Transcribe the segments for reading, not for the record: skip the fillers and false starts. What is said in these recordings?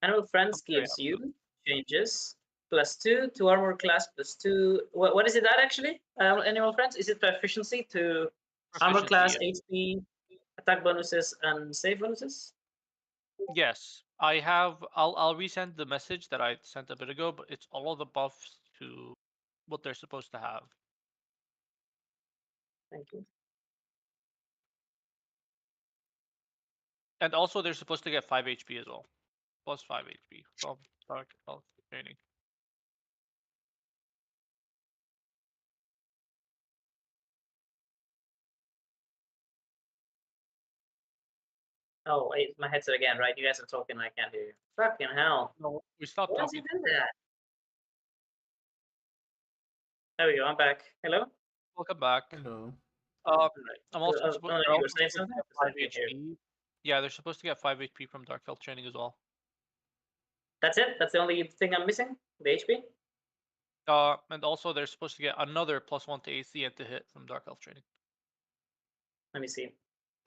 Animal Friends gives you changes +2 to armor class +2. What is it that actually? Animal Friends? Is it proficiency to armor class, yeah. HP, attack bonuses, and save bonuses? Yes, I have. I'll resend the message that I sent a bit ago, but it's all of the buffs to what they're supposed to have. Thank you. And also, they're supposed to get 5 HP as well, plus 5 HP from Dark Health Training. Oh, wait, my headset again, right? You guys are talking, I can't hear you. Fucking hell. No, we stopped Why is talking. it in that? There we go, I'm back. Hello? Welcome back. Hello. Right. I'm also Oh, supposed. no, They're you were also saying supposed to something? get I 5 can't hear. HP. Yeah, they're supposed to get 5 HP from Dark Health Training as well. That's it? That's the only thing I'm missing? The HP? And also they're supposed to get another +1 to AC and to hit from Dark Elf Training. Let me see.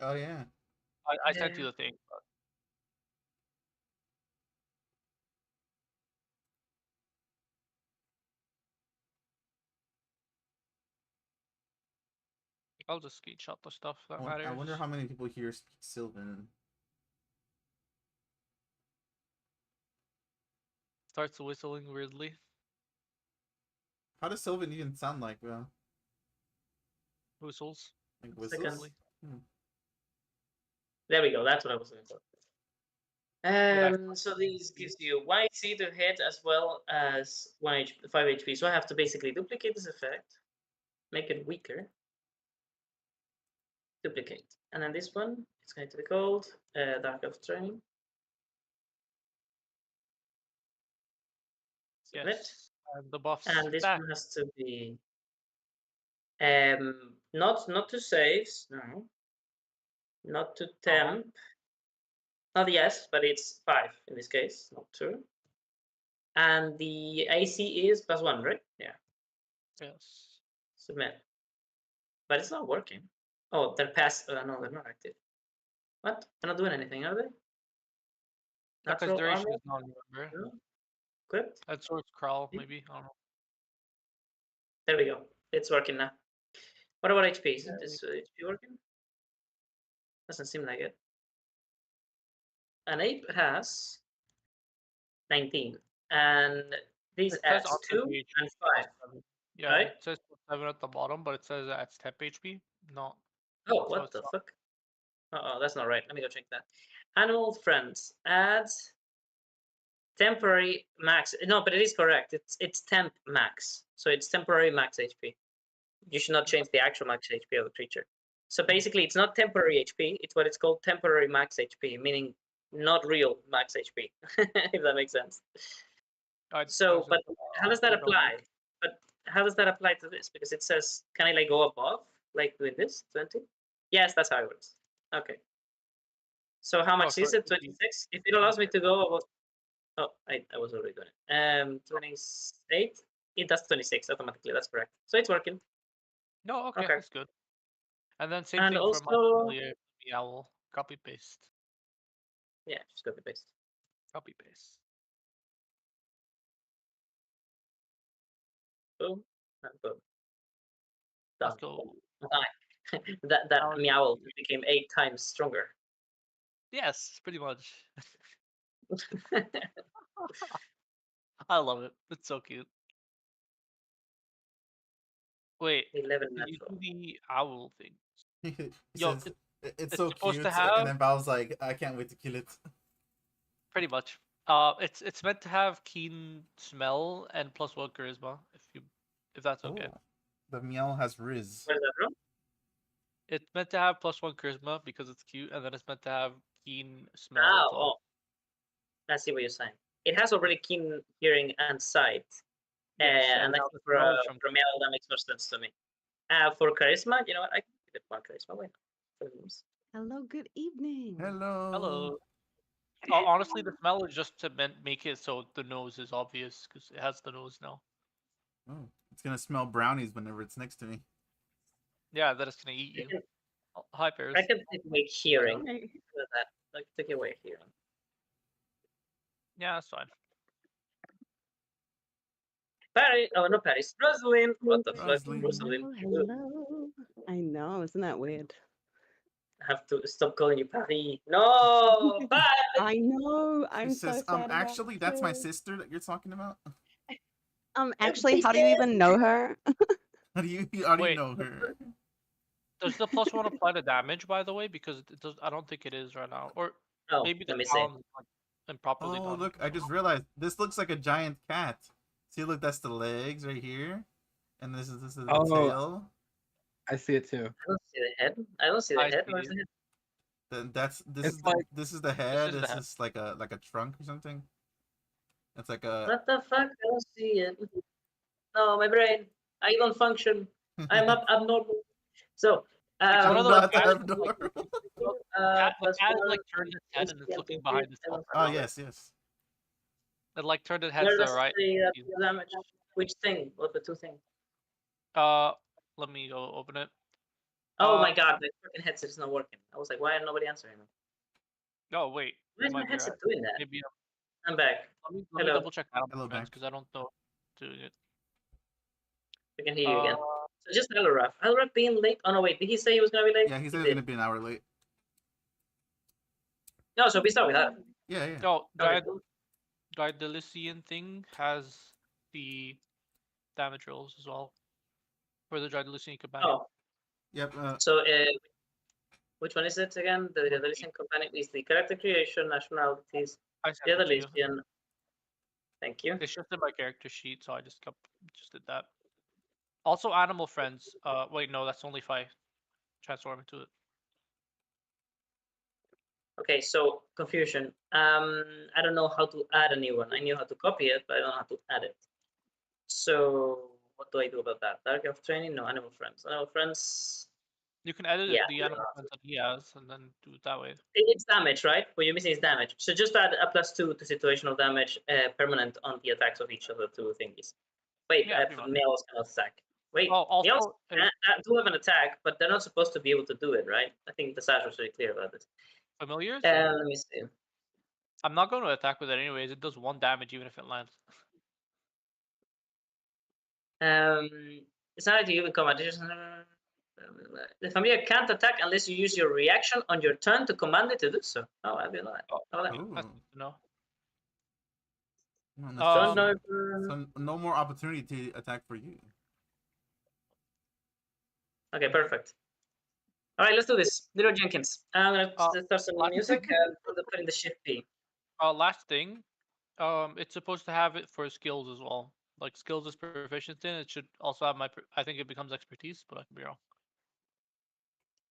Oh yeah. I sent you the thing. But I'll just screenshot the stuff that matters. I wonder how many people here speak Sylvan. Starts whistling weirdly. How does Sylvan even sound like, bro? Whistles. Like Second. whistles? There we go, that's what I was looking for. So these gives you YC to hit as well as 5 HP. So I have to basically duplicate this effect, make it weaker, duplicate. And then this one, it's going to be called Dark Elf Training. Submit. Yes. And the buffs. And this back. one has to be not to saves, no. Not to temp. Not yes, but it's 5 in this case, not 2. And the AC is +1, right? Yeah. Yes. Submit. But it's not working. Oh, they're pass. No, they're not active. What? They're not doing anything, are they? Because Natural duration armor? is not, remember. No? Equipped? And Swords Crawl, maybe. I don't know. There we go. It's working now. What about HP? Is this HP working? Doesn't seem like it. An ape has 19. And these It says adds on 2 page and 5. Yeah, right? it says 7 at the bottom, but it says that's temp HP. Not. Oh, So what it's the not. fuck? Uh-oh, that's not right. Let me go check that. Animal Friends adds temporary max. No, but it is correct. It's temp max. So it's temporary max HP. You should not change the actual max HP of the creature. So basically, it's not temporary HP. It's what it's called temporary max HP, meaning not real max HP, if that makes sense. So, but how does that apply? But how does that apply to this? Because it says, can I like go above, like doing this, 20? Yes, that's how it works. Okay. So how much is it? 26? If it allows me to go above, oh, I was already doing it. 28. It does 26 automatically. That's correct. So it's working. No, okay, that's good. And then same And thing also, for my familiar owl. Copy paste. Yeah, just copy paste. Copy paste. Boom and boom. Let's go. that meow became 8 times stronger. Yes, pretty much. I love it. It's so cute. Wait, 11 did you natural. do the owl thing? Yo, Says, it's so supposed cute, to have... and then Val's like, I can't wait to kill it. Pretty much. It's meant to have keen smell and +1 charisma, if that's okay. Oh, the meow has Riz. Where's that from? It's meant to have +1 charisma because it's cute, and then it's meant to have keen smell as well. I see what you're saying. It has already keen hearing and sight. Yes, and I think for meow that makes more sense to me. For charisma, you know what? I can give it more charisma. Why not? Hello, good evening. Hello. Honestly, the smell is just to make it so the nose is obvious because it has the nose now. Oh, it's gonna smell brownies whenever it's next to me. Yeah, that it's gonna eat you. Hi, Paris. I can take away hearing. That. Like take away hearing. Yeah, that's fine. Paris. Oh, not Paris. Rosalind. What the fuck, Rosalind. Rosalind? Hello, hello. I know, isn't that weird? I have to stop calling you Paris. No, Paris. I know. She I'm so says, sad about actually, that's my it. sister that you're talking about. Actually, how do you even know her? How do you Wait. know her? Does the +1 apply to damage, by the way? Because it does. I don't think it is right now. Or Oh, maybe the let me see. sound like improperly Oh, done. look, I just realized this looks like a giant cat. See, look, that's the legs right here, and this is the Oh. tail. I see it too. I don't see the head. I don't see the I head. see Where's it. the head? Then this It's is like- this is the head. the This head. is like a trunk or something. It's like a. What the fuck? I don't see it. No, my brain. I don't function. I'm abnormal. So, It's one I'm of those not cats that's, abnormal. like, the plus cat is one like turned its head and it's looking behind itself. Oh yes, yes. It like turned its head Where to the does right. the damage? Which thing? What the two things? Let me go open it. Oh my god, my fucking headset is not working. I was like, why is nobody answering me? Oh wait, Why is it my might be headset right. doing that? Maybe I'm back. let me Hello. double check out Hello, Max. because I don't know doing it. We can hear you again. So just Alraf. Alraf being late. Oh no, wait. Did he say he was gonna be late? Yeah, he said did. he's gonna be an hour late. No, so we start with that. Yeah, yeah. Oh, Okay. Daedalician thing has the damage rolls as well for the Daedalician companion. Oh, Yep. so which one is it again? The Daedalician companion is the character creation, nationalities, I sent it to you. Daedalician. Thank you. It's just in my character sheet, so I just did that. Also, animal friends. Wait, no, that's only if I transform into it. Okay, so confusion. I don't know how to add a new one. I knew how to copy it, but I don't know how to add it. So what do I do about that? Dark of training? No, animal friends. Animal friends. You can edit Yeah, the animal friends that he has, and then do it that way. It's damage, right? What you're missing is damage. So just add a +2 to situational damage permanent on the attacks of each of the two thingies. Wait, Yeah, pretty much. Meows cannot attack. Wait, Oh, Meows also, do have an attack, but they're not supposed to be able to do it, right? I think the Sash was really clear about this. familiars. Let me see. I'm not going to attack with it anyways. It does 1 damage even if it lands. It's not like you even combat. The familiar can't attack unless you use your reaction on your turn to command it to do so. Oh, I didn't know that. Oh, Oh, that. Ooh. That's good to know. No, Don't know if, so no more opportunity to attack for you. okay, perfect. All right, let's do this. Little Jenkins. I'm gonna start some last- music and put in the shift P. Last thing, it's supposed to have it for skills as well. Like skills is proficient in. It should also have my. I think it becomes expertise, but I could be wrong.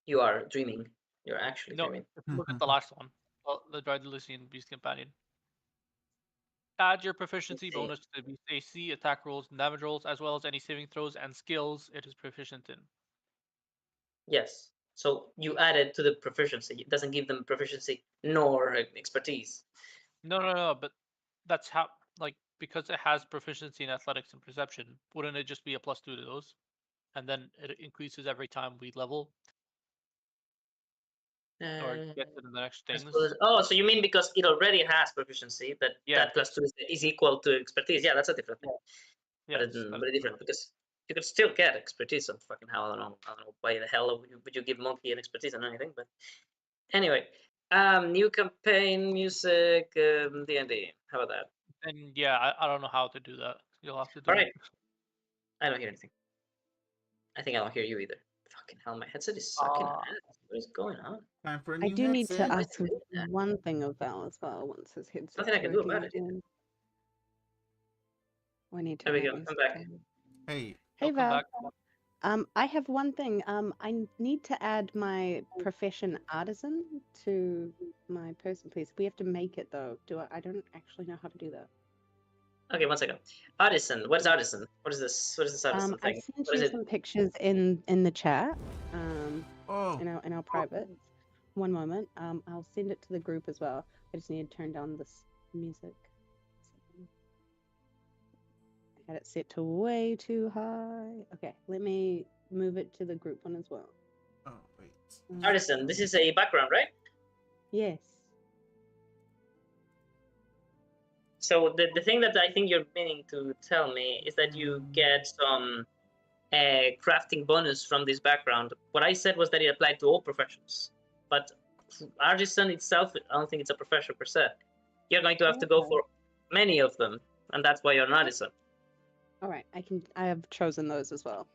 You are dreaming. You're actually No, dreaming. if you look at the last one. Well, the Daedalician Beast Companion. Add your proficiency see. bonus to the beast AC, attack rolls, and damage rolls, as well as any saving throws and skills it is proficient in. Yes. So you added to the proficiency. It doesn't give them proficiency nor expertise. No, but that's how, like, because it has proficiency in athletics and perception, wouldn't it just be a +2 to those? And then it increases every time we level or get to the next I things. suppose- Oh, so you mean because it already has proficiency, but Yeah. that +2 is equal to expertise? Yeah, that's a different thing. Yes, But it's that's very different because you could still get expertise somehow. I don't know why the hell would you give Monkey an expertise on anything, but anyway. New campaign music, D&D. How about that? And yeah, I don't know how to do that. You'll have to do All right. it. I don't hear anything. I think I don't hear you either. Fucking hell, my headset is sucking ass. What is going on? Time for a I new do need to headset. ask one thing of Val as well once his headset's Nothing I can do working about it. again. We need to. There we have go. these I'm back. down. Hey, Hey Welcome Val. back. I have one thing. I need to add my profession artisan to my person, please. We have to make it though. I don't actually know how to do that. Okay, one second. Artisan. What is artisan? What is this? What is this artisan I thing? sent What is you it? some pictures in the chat. oh, In our private. One moment. I'll send it to the group as well. I just need to turn down this music. I had it set to way too high. Okay, let me move it to the group one as well. oh, wait. Artisan. This is a background, right? Yes. So the thing that I think you're meaning to tell me is that you get some crafting bonus from this background. What I said was that it applied to all professions, but artisan itself, I don't think it's a profession per se. You're going to have to go Okay. for many of them, and that's why you're an artisan. All right, I have chosen those as well.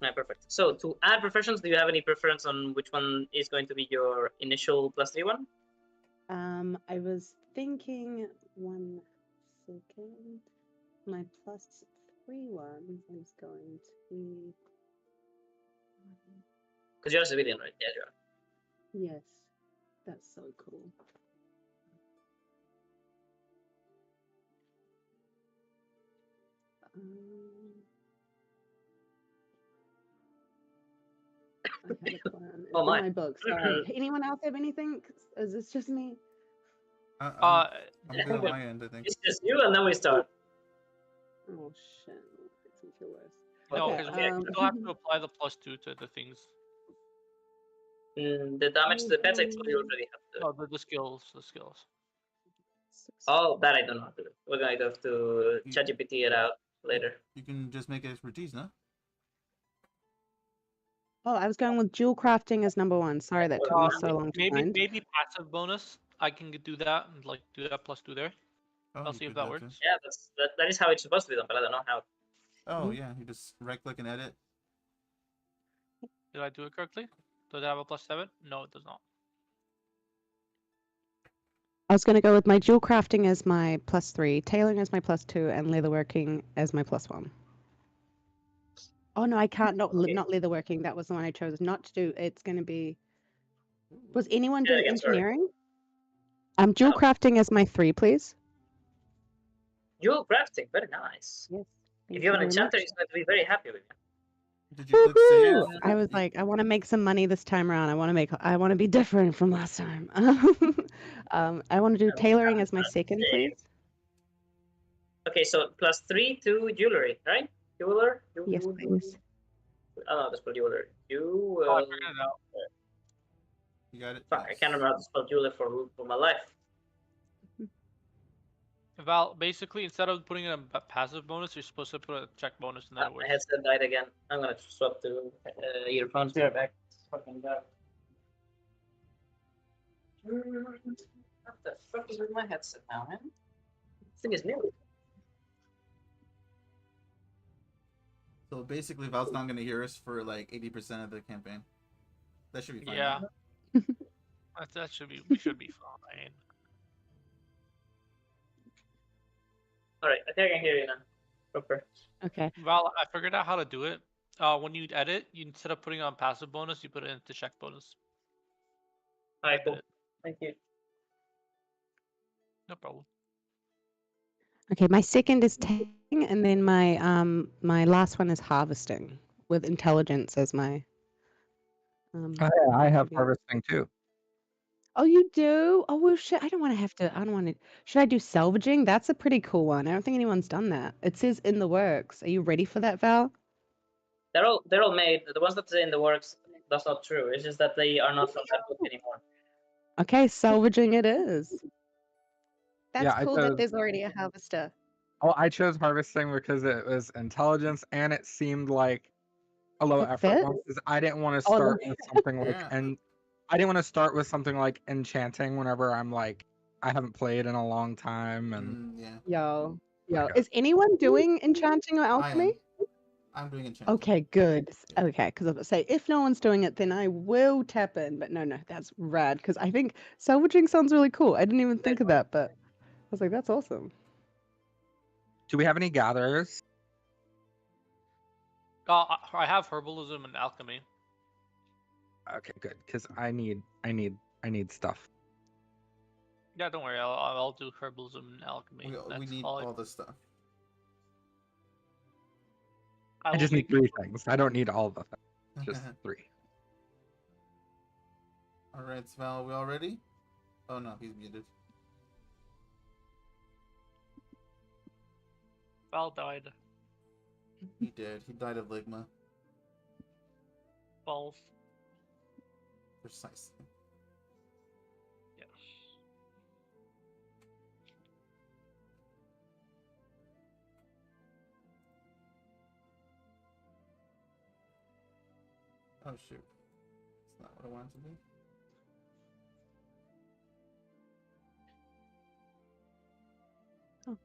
Right, perfect. So to add professions, do you have any preference on which one is going to be your initial +3 one? I was thinking 1 second. My +3 one is going to be. Because you're a civilian, right? Yeah, you are. Yes, that's so cool. I had a plan. It's Oh in my. my book. Sorry. Anyone else have anything? Is this just me? I'm good on my end, I think. It's just you, and then we start. Oh shit! Makes me feel worse. No, Okay, because we still have to apply the +2 to the things. The damage to the pets, I told you already have to. No, the skills, the skills. Oh, that I don't know how to do. We're going to have to ChatGPT it out later. You can just make expertise, no? Oh, I was going with jewel crafting as number 1. Sorry that took me so long to find. Maybe passive bonus. I can do that and like do that +2 there. Oh, I'll you see if could that do too. works. Yeah, that is how it's supposed to be done, but I don't know how. Oh, yeah, you just right-click and edit. Did I do it correctly? Does it have a +7? No, it does not. I was going to go with my jewel crafting as my +3, tailoring as my +2, and leatherworking as my +1. Oh no, I can't. Not leatherworking. That was the one I chose not to do. It's going to be. Was anyone Yeah, doing again, sorry. engineering? Jewel No. crafting as my 3, please. Jewel crafting, very nice. Yes. If you have an enchanter, he's going to be very happy with you. Did you click save? Woohoo! I was like, I want to make some money this time around. I want to be different from last time. I want to do tailoring as my 2nd, please. Okay, so +3 to jewelry, right? Jeweler? Yes, please. Oh no, that's for jeweler. You. Oh, I figured it out. You got it? Fuck, I Nice. can't remember how to spell jeweler for my life. Val, basically, instead of putting in a passive bonus, you're supposed to put a check bonus, and then it My works. headset died again. I'm gonna swap to earphones. Be right back. It's fucking bad. What the fuck is with my headset now, man? This thing is new. So basically, Val's not going to hear us for like 80% of the campaign. That should be fine. Yeah. right? That should be. We should be fine. All right, I think I can hear you now. Proper. Okay. Val, I figured out how to do it. When you edit, instead of putting on passive bonus, you put it into check bonus. All right, I did cool. it. Thank you. No problem. Okay, my 2nd is tailoring, and then my last one is harvesting with intelligence as my. I have maybe- harvesting too. Oh, you do? Oh well, shit. I don't want to have to. I don't want to. Should I do salvaging? That's a pretty cool one. I don't think anyone's done that. It says in the works. Are you ready for that, Val? They're all made. The ones that say in the works, that's not true. It's just that they are not from that book anymore. Okay, salvaging it is. That's Yeah, I cool that chose- there's already a harvester. Oh, I chose harvesting because it was intelligence and it seemed like a low It effort fit? one. Because I didn't want to Oh, start with something like Yeah. and I didn't want to start with something like enchanting whenever I'm like I haven't played in a long time and Yeah. Yo. Okay. Is anyone doing enchanting or I alchemy? am. I'm doing enchanting. Okay, good. Okay, because I was say if no one's doing it, then I will tap in. But no, that's rad. Because I think salvaging sounds really cool. I didn't even think of that, but I was like, that's awesome. do we have any gatherers? I have herbalism and alchemy. Okay, good. Because I need stuff. Yeah, don't worry. I'll do herbalism and alchemy. We That's need all all this stuff. I I will just need make 3 things. I don't need all the things. Just 3. All right, Val, we all ready? Oh no, he's muted. Val died. He did. He died of ligma. Balls. Precisely. Yes. Oh shoot. That's not what I wanted to do. Oh.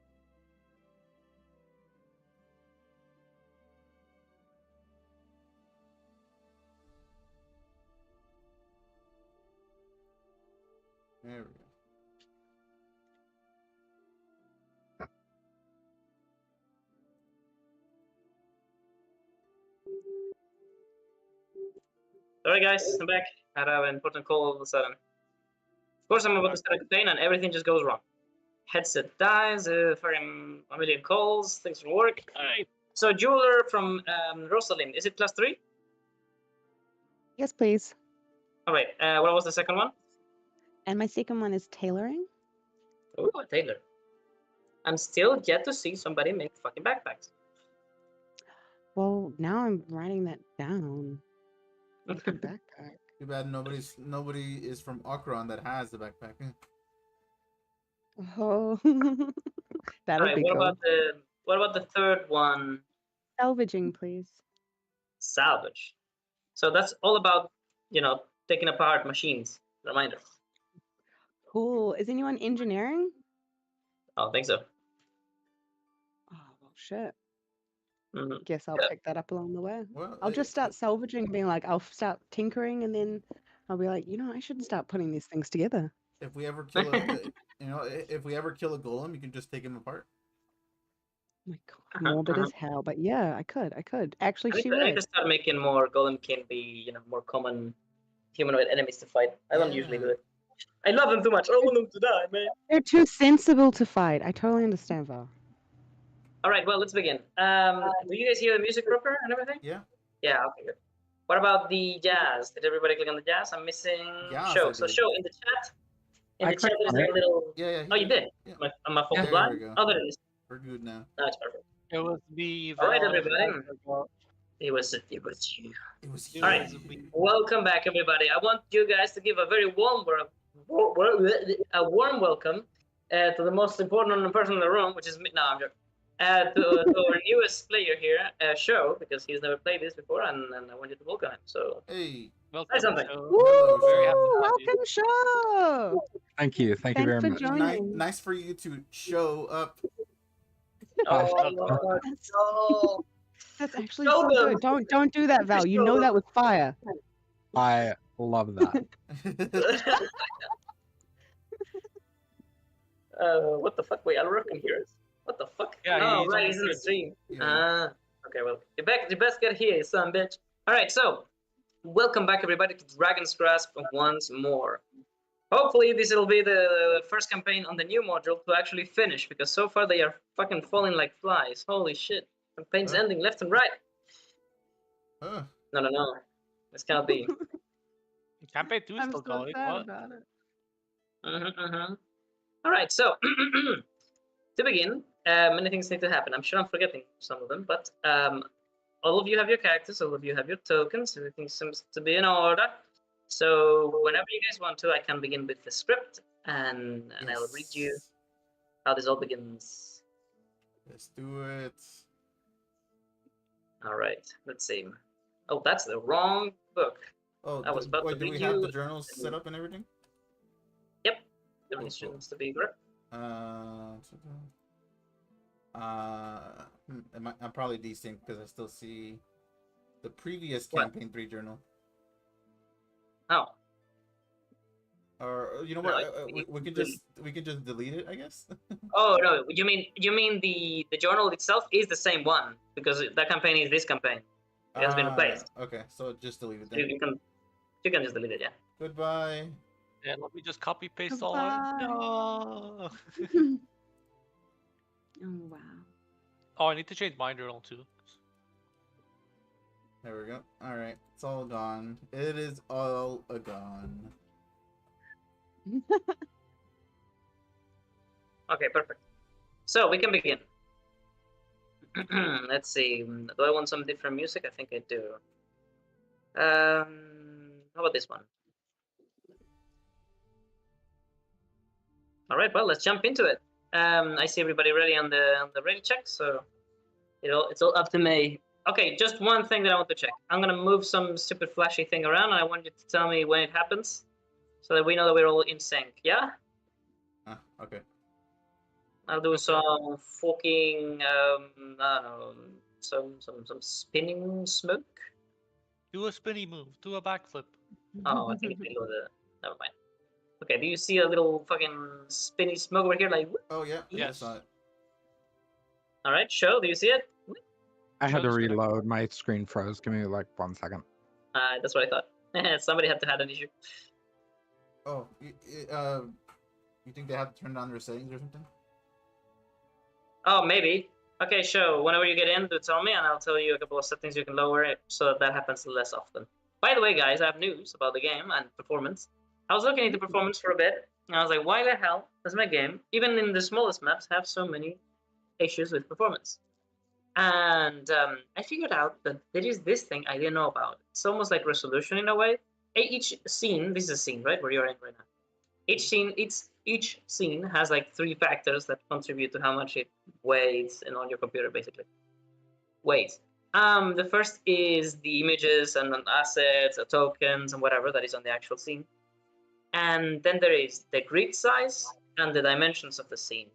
There we go. Sorry guys, I'm back. I had an important call all of a sudden. Of course, I'm about to start a campaign and everything just goes wrong. Headset dies, for a million calls, things don't work. Alright. So jeweler from Rosalind, is it +3? Yes, please. Alright, what was the second one? And my second one is tailoring. Oh, Taylor. I'm still yet to see somebody make fucking backpacks. Well, now I'm writing that down. Make a backpack. Too bad nobody is from Okron that has the backpack. Oh, that'll Alright, be what cool. about the third one? Salvaging, please. Salvage. So that's all about, taking apart machines. Reminder. Cool. Is anyone engineering? I don't think so. Oh, well, shit. Mhm. Guess I'll Yeah. pick that up along the way. Well, I'll just start salvaging, being like, I'll start tinkering, and then I'll be like, I should start putting these things together. if we ever kill if we ever kill a golem, you can just take him apart. Oh my God, morbid as hell. But yeah, I could. Actually, she I need would. to start making more golem can be, more common humanoid enemies to fight. I don't usually do it. I love them too much. I don't want them to die, man. They're too sensible to fight. I totally understand, Val. All right, well, let's begin. Do you guys hear the music proper and everything? Yeah. Yeah, okay, good. What about the jazz? Did everybody click on the jazz? I'm missing Yes, show. I So did. show in the chat. In I the chat, clicked there's on like a it. little. Yeah. Oh, you did. Yeah. Am I focused There blind? we go. Oh, there it is. We're good now. No, it's perfect. It was me. All right, Val, everybody. I forgot. It was you. It was It All right. was me. Welcome back, everybody. I want you guys to give a very warm welcome to the most important person in the room, which is me. No, I'm joking. To our newest player here, Show, because he's never played this before, and I want you to welcome him. So, Hey. Welcome. something. Show. Hello, Very happy Woo! to have you. Welcome, show. Thank you. Thank you Thanks very for much. joining. Nice for you to show up. Oh, no. That's actually Show so them. good. Don't do that, Val. You know that was fire. I love that. What the fuck? Wait, I'll work in here. What the fuck? Yeah, oh, he's right, on he's in the the stream. Yeah. Okay, well, you best get here, son bitch. All right, so welcome back, everybody, to Dragon's Grasp once more. Hopefully, this will be the first campaign on the new module to actually finish, because so far they are fucking falling like flies. Holy shit. Campaign's Huh? ending left and right. Huh. No. This cannot be. Campaign 2 is I'm still so going. sad What? about it. All right, so to begin, many things need to happen. I'm sure I'm forgetting some of them, but all of you have your characters, all of you have your tokens. Everything seems to be in order. So whenever you guys want to, I can begin with the script, and I'll read you Yes. how this all begins. Let's do it. All right, let's see. Oh, that's the wrong book. Oh, I was about to do we read have you- the journals set up and everything? Everything seems to be correct. I'm probably desync because I still see the previous What? campaign 3 journal. Oh, Or you know No, what? it- We can just delete it, I guess. oh no, you mean the journal itself is the same one because that campaign is this campaign. It has been replaced. Okay, so just delete it So then. you can just delete it, yeah. Goodbye. Yeah, let me just copy paste all of it. Goodbye. No. Oh wow. Oh, I need to change my journal too. There we go. All right, it's all gone. It is all gone. Okay, perfect. So we can begin. Let's see. Do I want some different music? I think I do. How about this one? All right. Well, let's jump into it. I see everybody ready on the ready check. So it's all up to me. Okay, just one thing that I want to check. I'm gonna move some stupid flashy thing around, and I want you to tell me when it happens, so that we know that we're all in sync. Yeah? Okay. I'll do some fucking I don't know, some spinning smoke. Do a spinny move. Do a backflip. Oh, I think it's below the. Never mind. Okay, do you see a little fucking spinny smoke over here? Like, whoop? Oh yeah, I Yes. saw it. All right, show. Do you see it? I had to Shows there. reload. My screen froze. Give me like 1 second. That's what I thought. Somebody had to have an issue. Oh, you think they have to turn down their settings or something? Oh, maybe. Okay, show. Whenever you get in, do tell me, and I'll tell you a couple of settings you can lower it so that happens less often. By the way, guys, I have news about the game and performance. I was looking into performance for a bit, and I was like, why the hell does my game, even in the smallest maps, have so many issues with performance? And I figured out that there is this thing I didn't know about. It's almost like resolution in a way. Each scene, this is a scene, right, where you're in right now. Each scene has like 3 factors that contribute to how much it weighs and on your computer, basically. Weight. The first is the images and assets, tokens, and whatever that is on the actual scene. And then there is the grid size and the dimensions of the scene.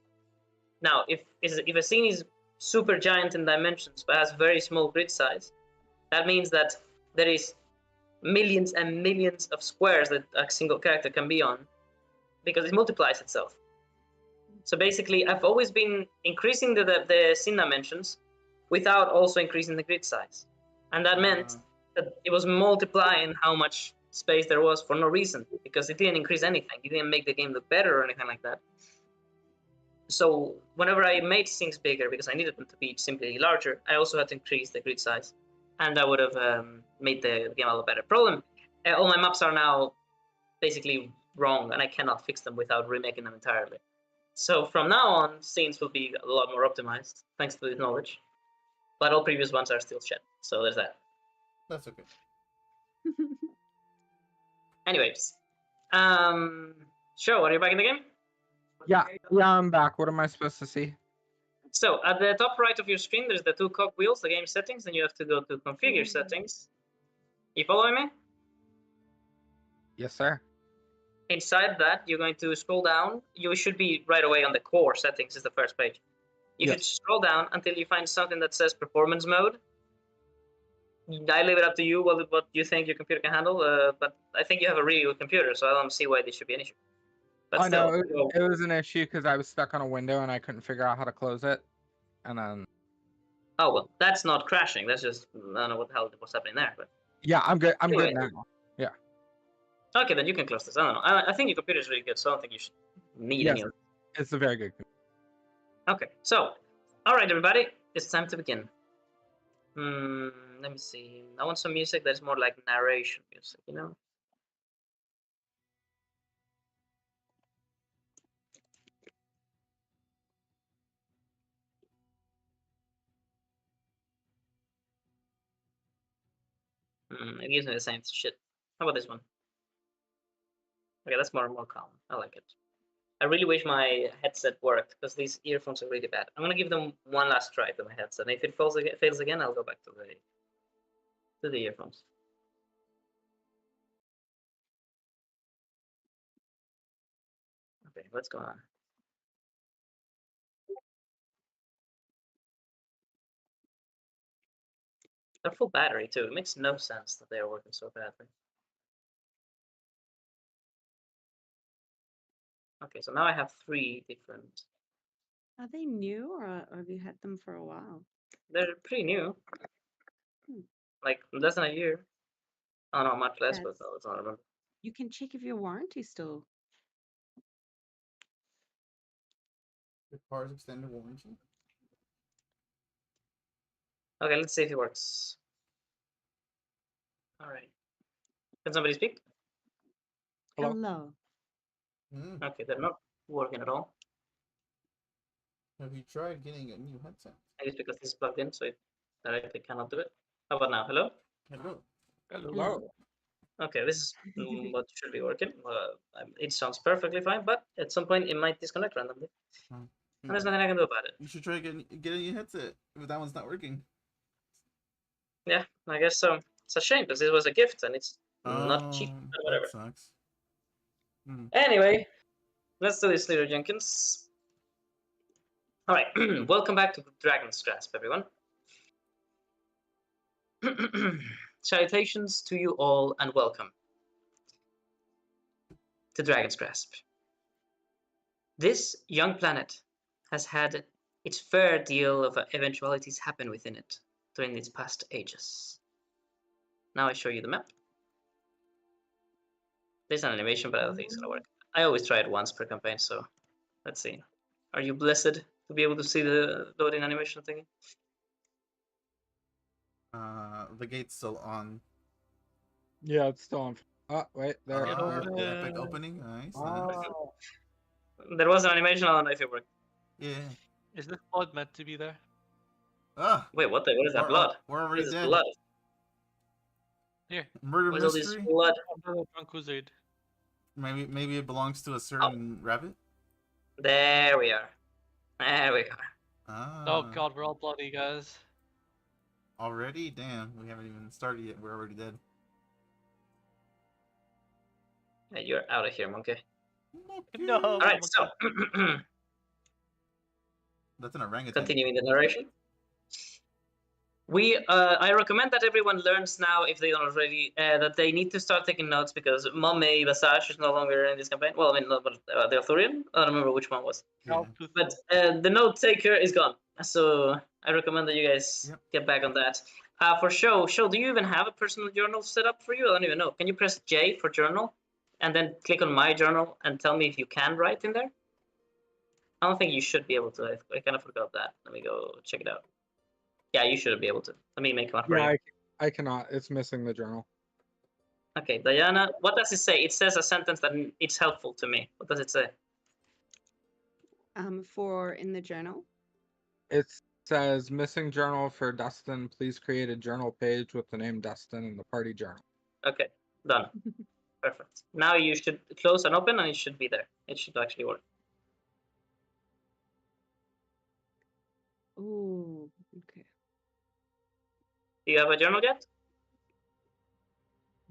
Now, if a scene is super giant in dimensions but has very small grid size, that means that there is millions and millions of squares that a single character can be on, because it multiplies itself. So basically, I've always been increasing the scene dimensions without also increasing the grid size. And that meant that it was multiplying how much space there was for no reason, because it didn't increase anything. It didn't make the game look better or anything like that. So whenever I made things bigger, because I needed them to be simply larger, I also had to increase the grid size. And that would have made the game a lot better. Problem, all my maps are now basically wrong, and I cannot fix them without remaking them entirely. So from now on, scenes will be a lot more optimized, thanks to this knowledge. But all previous ones are still shit, so there's that. That's okay. Anyways, Show, are you back in the game? Yeah, I'm back. What am I supposed to see? So at the top right of your screen, there's the 2 cogwheels, the game settings, and you have to go to configure settings. You following me? Yes, sir. Inside that, you're going to scroll down. You should be right away on the core settings, is the first page. You should scroll down until you find something that says performance mode. I leave it up to you what you think your computer can handle, but I think you have a really good computer, so I don't see why this should be an issue. But I still, know it was an issue because I was stuck on a window and I couldn't figure out how to close it. And then. Oh, well, that's not crashing. That's just, I don't know what the hell was happening there. But Yeah, I'm good. I'm Anyway. good now. Yeah. okay, then you can close this. I don't know. I think your computer is really good, so I don't think you should need any Yes. of it. It's a very good. Okay, so, all right, everybody, it's time to begin. Let me see. I want some music that's more like narration music, you know? It gives me the same shit. How about this one? Okay, that's more calm. I like it. I really wish my headset worked, because these earphones are really bad. I'm gonna give them one last try to my headset. And if it fails again, I'll go back to the earphones. Okay, what's going on? They're full battery too. It makes no sense that they are working so badly. Okay, so now I have 3 different. Are they new or have you had them for a while? They're pretty new. Hmm. Like less than a year. Oh no, much less, but That's- I don't remember. You can check if your warranty still. The car's extended warranty. Okay, let's see if it works. All right. Can somebody speak? Hello? Hello. Okay, they're not working at all. Have you tried getting a new headset? I guess because this is plugged in, so it directly cannot do it. How about now? Hello? Hello. Hello. Okay, this is what should be working. It sounds perfectly fine, but at some point it might disconnect randomly. And there's nothing I can do about it. You should try get a new headset if that one's not working. Yeah, I guess so. It's a shame because it was a gift and it's not cheap, but whatever. That sucks. Hmm. Anyway, let's do this, Leader Jenkins. All right, welcome back to Dragon's Grasp, everyone. Salutations to you all and welcome to Dragon's Grasp. This young planet has had its fair deal of eventualities happen within it during its past ages. Now I show you the map. There's an animation, but I don't think it's gonna work. I always try it once per campaign, so let's see. Are you blessed to be able to see the loading animation thing? The gate's still on. Yeah, it's still on. Oh, wait, there. Get Ah, over the epic there. opening. Nice. Oh. There was an animation, I don't know if it worked. Yeah. Is this blood meant to be there? Ah, Wait, what is that blood? we're What already is this dead. blood? Here, Murder What is all this mystery. blood? under the drunk wizard. Maybe it belongs to a certain rabbit. There we are. There we are. Ah. Oh god, we're all bloody, guys. Already? Damn, we haven't even started yet. We're already dead. Yeah, you're out of here, monkey. No. All right, so That's an orangutan. continuing the narration. I recommend that everyone learns now, if they don't already, that they need to start taking notes because Mommy Basage is no longer in this campaign. Well, I mean, no, but the Arthurian. I don't remember which one was. Yeah. But the note taker is gone, so I recommend that you guys get back on that. For show, do you even have a personal journal set up for you? I don't even know. Can you press J for journal, and then click on my journal and tell me if you can write in there? I don't think you should be able to. I kind of forgot that. Let me go check it out. Yeah, you should be able to. Let me make one for Yeah, you. I cannot. It's missing the journal. Okay, Diana, what does it say? It says a sentence that it's helpful to me. What does it say? For in the journal. It says missing journal for Dustin. Please create a journal page with the name Dustin in the party journal. Okay, done. Perfect. Now you should close and open, and it should be there. It should actually work. Ooh, okay. Do you have a journal yet?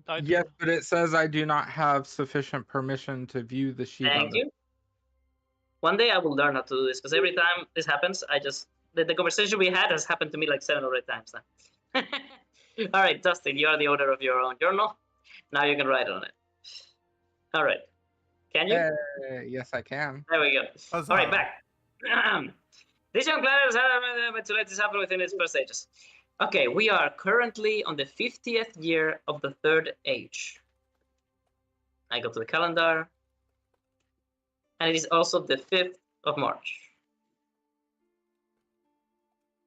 I do. Yes, but it says I do not have sufficient permission to view the sheet. Thank you. One day I will learn how to do this because every time this happens, the conversation we had has happened to me like 7 or 8 times now. All right, Dustin, you are the owner of your own journal. Now you can write on it. All right. Can you? Yes, I can. There we go. Huzzah. All right, back. This young planet has had to let this happen within its first stages. Okay, we are currently on the 50th year of the Third Age. I go to the calendar, and it is also the 5th of March.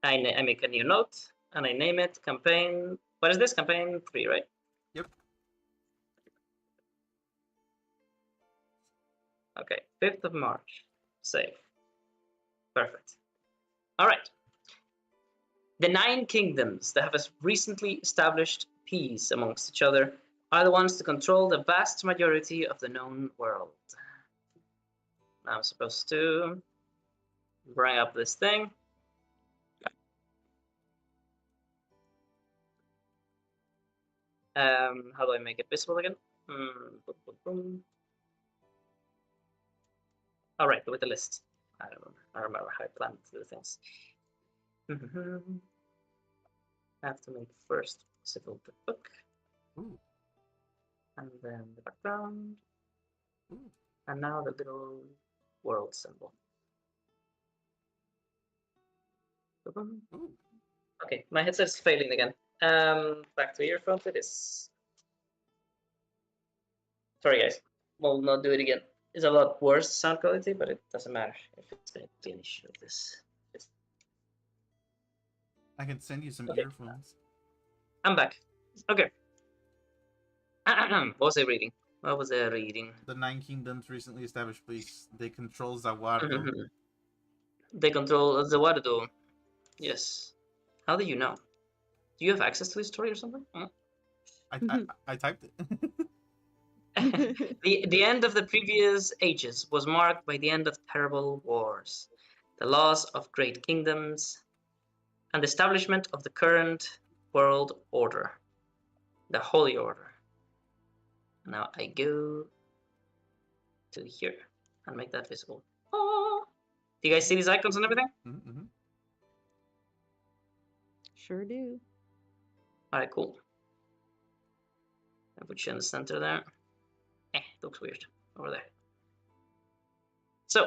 I make a new note, and I name it campaign. What is this? Campaign 3, right? Yep. Okay, 5th of March. Save. Perfect. All right. The 9 kingdoms that have recently established peace amongst each other are the ones to control the vast majority of the known world. Now I'm supposed to bring up this thing. How do I make it visible again? All right, with the list. I remember how I planned to do things. I have to make first visible the book. Ooh. And then the background. Ooh. And now the little world symbol. Ooh. Okay, my headset's failing again. Back to earphones it is. Sorry guys, we'll not do it again. It's a lot worse sound quality, but it doesn't matter if it's going to be an issue of this. I can send you some Okay. earphones. I'm back. Okay. What was I reading? The 9 kingdoms recently established peace. They control Zawardo. They control Zawardo. Yes. How do you know? Do you have access to his story or something? I typed it. The end of the previous ages was marked by the end of terrible wars, the loss of great kingdoms, and the establishment of the current world order, the holy order. Now I go to here and make that visible. Oh. Do you guys see these icons and everything? Mm-hmm. Sure do. All right, cool. I put you in the center there. Looks weird over there. So,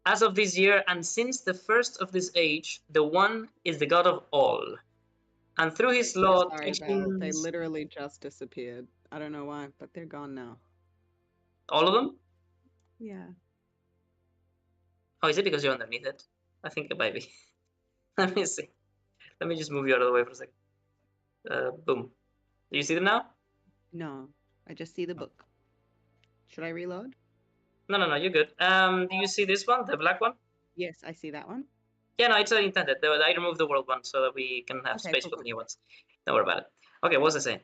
as of this year, and since the first of this age, the One is the God of all. And through his law, Sorry, Val. They teachings, literally just disappeared. I don't know why, but they're gone now. all of them? Yeah. Oh, is it because you're underneath it? I think it might be. Let me see. Let me just move you out of the way for a second. Boom. Do you see them now? No, I just see the book. Should I reload? No, you're good. Do you see this one, the black one? Yes, I see that one. Yeah, no, it's intended. I removed the world one so that we can have Okay, space cool, for the cool. new ones. Don't worry about it. Okay, what was I saying?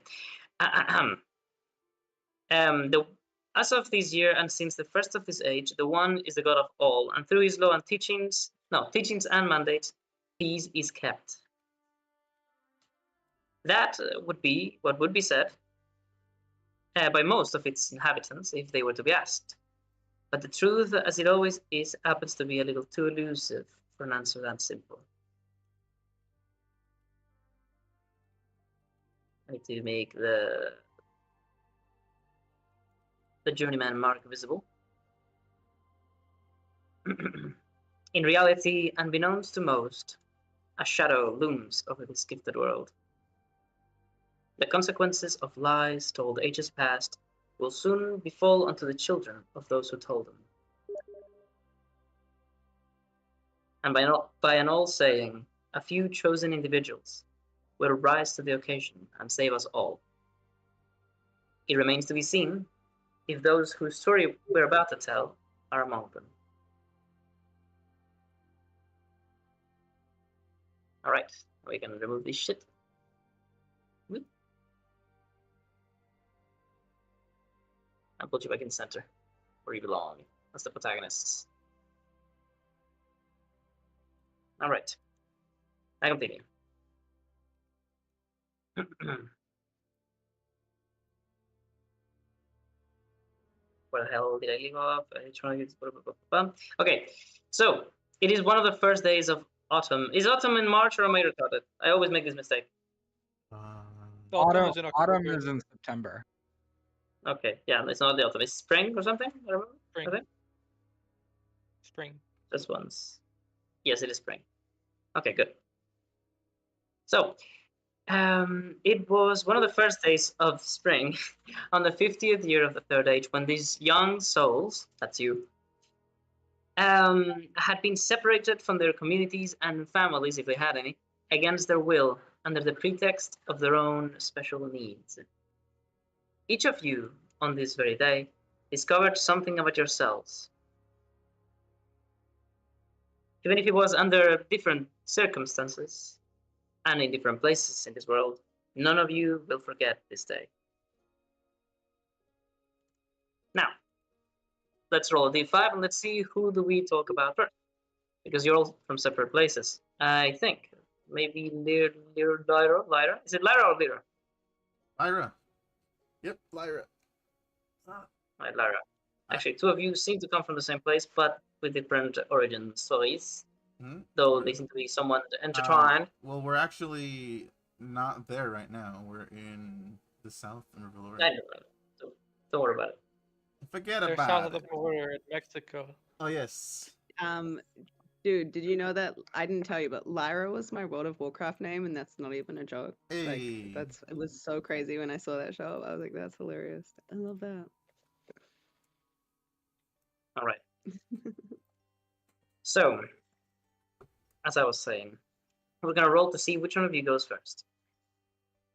As of this year and since the first of this age, the One is the God of all, and through his law and teachings and mandates, peace is kept. That would be what would be said by most of its inhabitants if they were to be asked. But the truth, as it always is, happens to be a little too elusive for an answer that simple. I need to make the journeyman mark visible. In reality, unbeknownst to most, a shadow looms over this gifted world. The consequences of lies told ages past will soon befall unto the children of those who told them. And by an old saying, a few chosen individuals will rise to the occasion and save us all. It remains to be seen if those whose story we're about to tell are among them. All right, we can remove this shit. And put you back in center, where you belong, as the protagonists. All right, I continue. Where the hell did I leave off? Okay, so it is one of the first days of autumn. Is autumn in March or am I retarded? I always make this mistake. Autumn is in Autumn October. is in September. Okay, yeah, it's not the autumn. It's spring or something. I remember. Spring. Okay. Spring. This one's. Yes, it is spring. Okay, good. So, it was one of the first days of spring on the 50th year of the Third Age when these young souls, that's you, had been separated from their communities and families, if they had any, against their will, under the pretext of their own special needs. Each of you, on this very day, discovered something about yourselves. Even if it was under different circumstances and in different places in this world, none of you will forget this day. Now, let's roll a d5 and let's see who do we talk about first. Because you're all from separate places. I think. Maybe Lyra? Is it Lyra or Lyra? Lyra. Yep, Lyra. Right, Lyra. Actually, two of you seem to come from the same place, but with different origin stories. Hmm? Though they seem to be somewhat intertwined. Well, we're actually not there right now. We're in the south in River I know that. So don't worry about it. Forget They're about south of it. the border in Mexico. Oh, yes. Dude, did you know that I didn't tell you, but Lyra was my World of Warcraft name, and that's not even a joke. Hey. Like, it was so crazy when I saw that show. I was like, that's hilarious. I love that. All right. So, as I was saying, we're gonna roll to see which one of you goes first.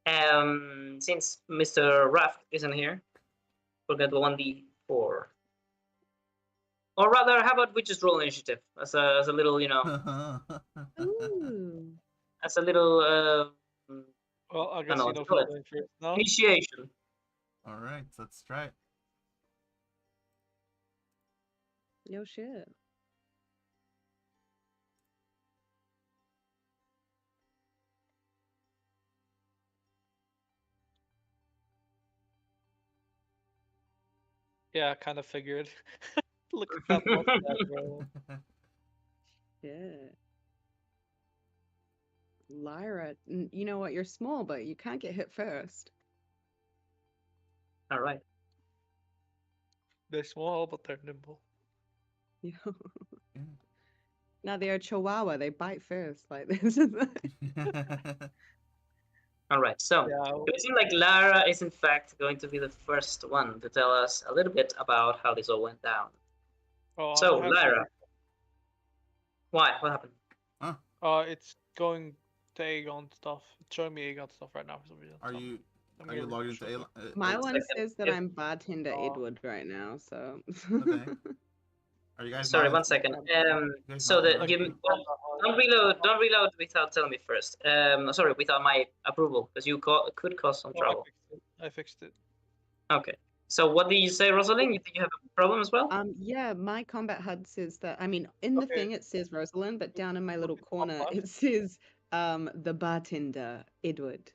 Since Mr. Raft isn't here, we're gonna do 1d4. Or rather, how about we just roll initiative as a little, you know, Ooh. as a little Well, I guess know you what know to call who's it. going first now. Initiation. All right, let's try it. Yo, shit. Yeah, I kind of figured. Look at that mustache, bro. Yeah. Lyra, you know what? You're small, but you can't get hit first. All right. They're small, but they're nimble. Yeah. Yeah. Now they're a chihuahua. They bite first. Like this is. All right. So Yeah. it seems like Lara is in fact going to be the first one to tell us a little bit about how this all went down. Oh, So, I have Lyra, why? What happened? it's going to Aegon stuff. It's showing me Aegon stuff right now for some reason. Are so you I'm are you gonna logged into show you. My One one second. says that Yes. I'm bartender Oh. Edward right now. So. What the heck? Are you guys Sorry, not one in- second. you guys So not in that right you group? don't reload without telling me first. Sorry, without my approval, because you could cause some Oh, trouble. I fixed it. Okay. So what did you say, Rosalind? You think you have a problem as well? Yeah, my combat HUD says that. I mean, in the Okay. thing it says Rosalind, but down in my little Okay, corner combat. it says the bartender Edward.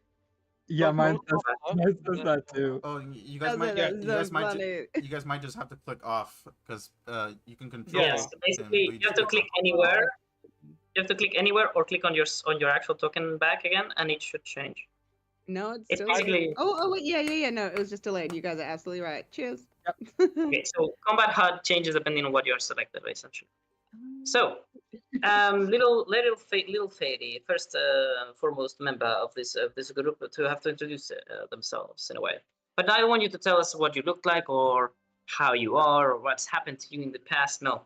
Yeah, mine says, Combat, mine says then- that too. Oh, you guys That's might. that's You so guys might. funny. You guys might just have to click off because you can control. Yes. Yeah. Basically, but you have to click anywhere. You have to click anywhere or click on your actual token back again, and it should change. No, it's It's still. basically Oh, wait, yeah. No, it was just delayed. You guys are absolutely right. Cheers. okay. So combat HUD changes depending on what you're selected, essentially. So, little Feyyy, first foremost member of this group, to have to introduce themselves in a way. But I want you to tell us what you look like, or how you are, or what's happened to you in the past. No,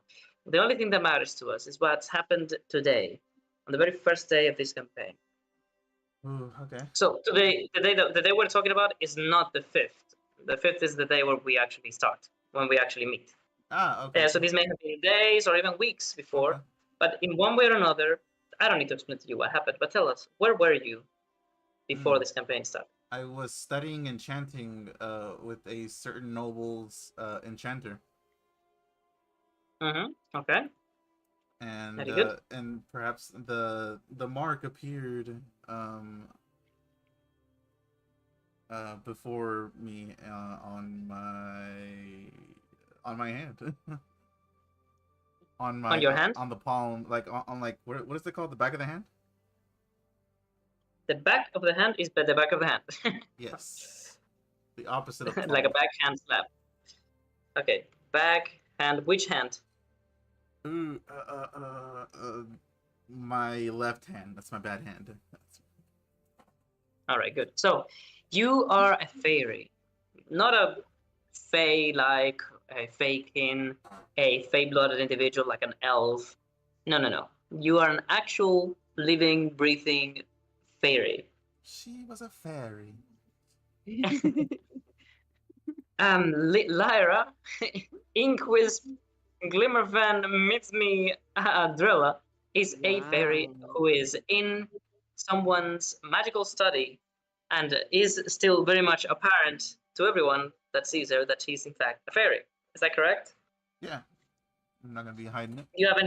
the only thing that matters to us is what's happened today, on the very first day of this campaign. Ooh, okay. So today, the day we're talking about is not the 5th. The 5th is the day where we actually start, when we actually meet. Ah, okay. So this may have been days or even weeks before, Okay. but in one way or another, I don't need to explain to you what happened, but tell us, where were you before this campaign started? I was studying enchanting with a certain noble's enchanter, Okay. and Very good. and perhaps the mark appeared before me on my hand. On your hand? on the palm, like on like what is it called, the back of the hand? The back of the hand is the back of the hand. Yes, the opposite of Like a palm. backhand slap. Okay, back hand. Which hand? Ooh, my left hand. That's my bad hand. All right, good. So you are a fairy, not a fey like a fakin, a fey-blooded individual like an elf. No. You are an actual living, breathing fairy. She was a fairy. Lyra, Inquis, Glimmervan, Mitsme, Drilla is a fairy Wow. who is in someone's magical study and is still very much apparent to everyone that sees her that she's in fact a fairy. Is that correct? Yeah, I'm not gonna be hiding it. Do you have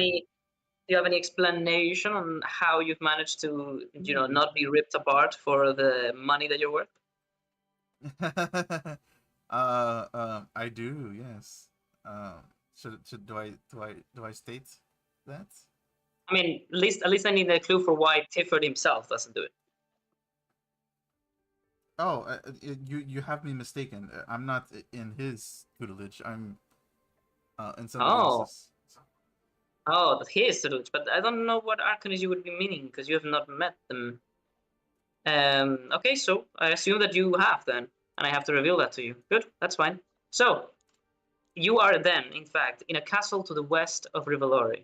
any explanation on how you've managed to, not be ripped apart for the money that you're worth? I do. Yes. Should do I state that? I mean, at least I need a clue for why Tifford himself doesn't do it. Oh, you have me mistaken. I'm not in his tutelage. I'm in somebody Oh. else's. Oh, he is tutelage, but I don't know what arcanists you would be meaning because you have not met them. Okay, so I assume that you have then, and I have to reveal that to you. Good, that's fine. So, you are then, in fact, in a castle to the west of Rivalori.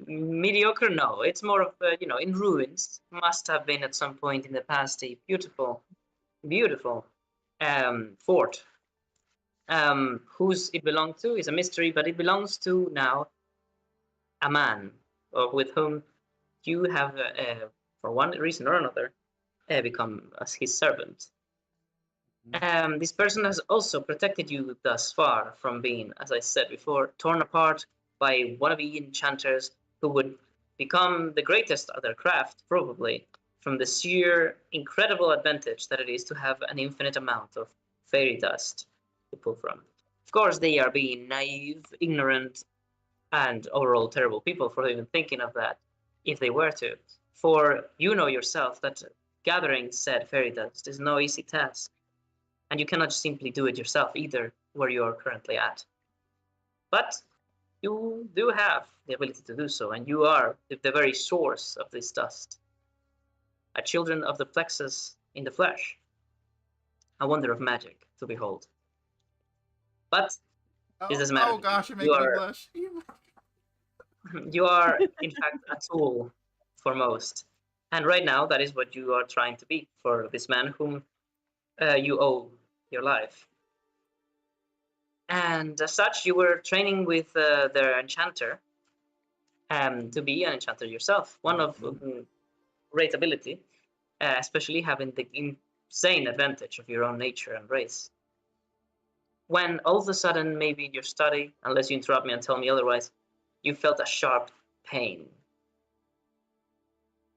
Mediocre? No, it's more of, in ruins. Must have been at some point in the past a beautiful, beautiful fort. Whose it belonged to is a mystery, but it belongs to now a man with whom you have, for one reason or another, become as his servant. This person has also protected you thus far from being, as I said before, torn apart by wannabe enchanters who would become the greatest of their craft, probably, from the sheer incredible advantage that it is to have an infinite amount of fairy dust to pull from. course, they are being naive, ignorant, and overall terrible people for even thinking of that, if they were to. For you know yourself that gathering said fairy dust is no easy task, and you cannot simply do it yourself either, where you are currently at. But you do have the ability to do so, and you are the very source of this dust. A children of the plexus in the flesh, a wonder of magic to behold. But this doesn't matter. Oh gosh, you're You making me are blush. you are in fact a tool for most, and right now that is what you are trying to be for this man whom you owe your life. And as such, you were training with their enchanter to be an enchanter yourself. One of great ability, especially having the insane advantage of your own nature and race. When all of a sudden, maybe in your study, unless you interrupt me and tell me otherwise, you felt a sharp pain.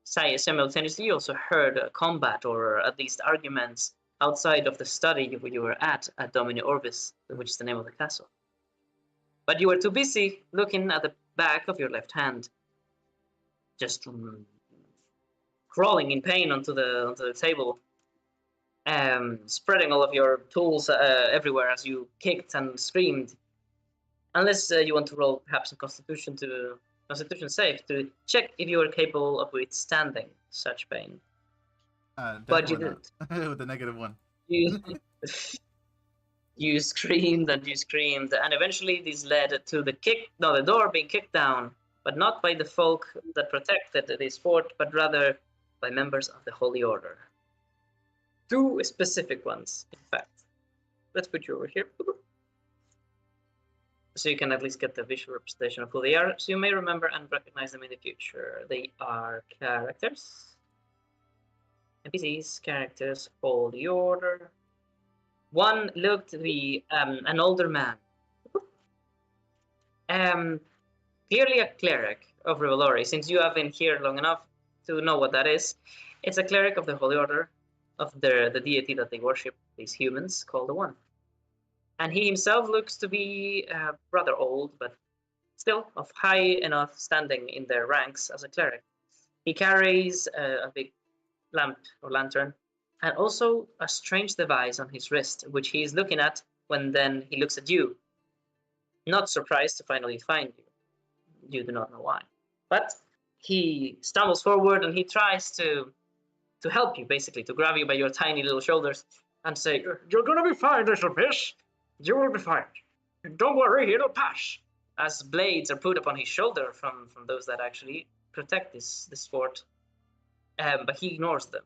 Simultaneously, you also heard combat or at least arguments outside of the study where you were at Domini Orbis, which is the name of the castle. But you were too busy looking at the back of your left hand, just crawling in pain onto the table, spreading all of your tools everywhere as you kicked and screamed. Unless you want to roll perhaps a Constitution save to check if you are capable of withstanding such pain. But you didn't. With the -1. You screamed and you screamed, and eventually this led to the door being kicked down, but not by the folk that protected this fort, but rather by members of the Holy Order. 2 specific ones, in fact. Let's put you over here, so you can at least get the visual representation of who they are, so you may remember and recognize them in the future. They are characters, NPCs, characters, Holy Order. One looked to be an older man, clearly a cleric of Revelori, since you have been here long enough to know what that is. It's a cleric of the Holy Order, of the deity that they worship, these humans, called the One. And he himself looks to be rather old, but still of high enough standing in their ranks as a cleric. He carries a big lamp or lantern, and also a strange device on his wrist, which he is looking at when then he looks at you. Not surprised to finally find you. You do not know why. But he stumbles forward and he tries to help you, basically, to grab you by your tiny little shoulders and say, "You're gonna be fine, little miss. You will be fine. Don't worry, it'll pass." As blades are put upon his shoulder from those that actually protect this fort. But he ignores them.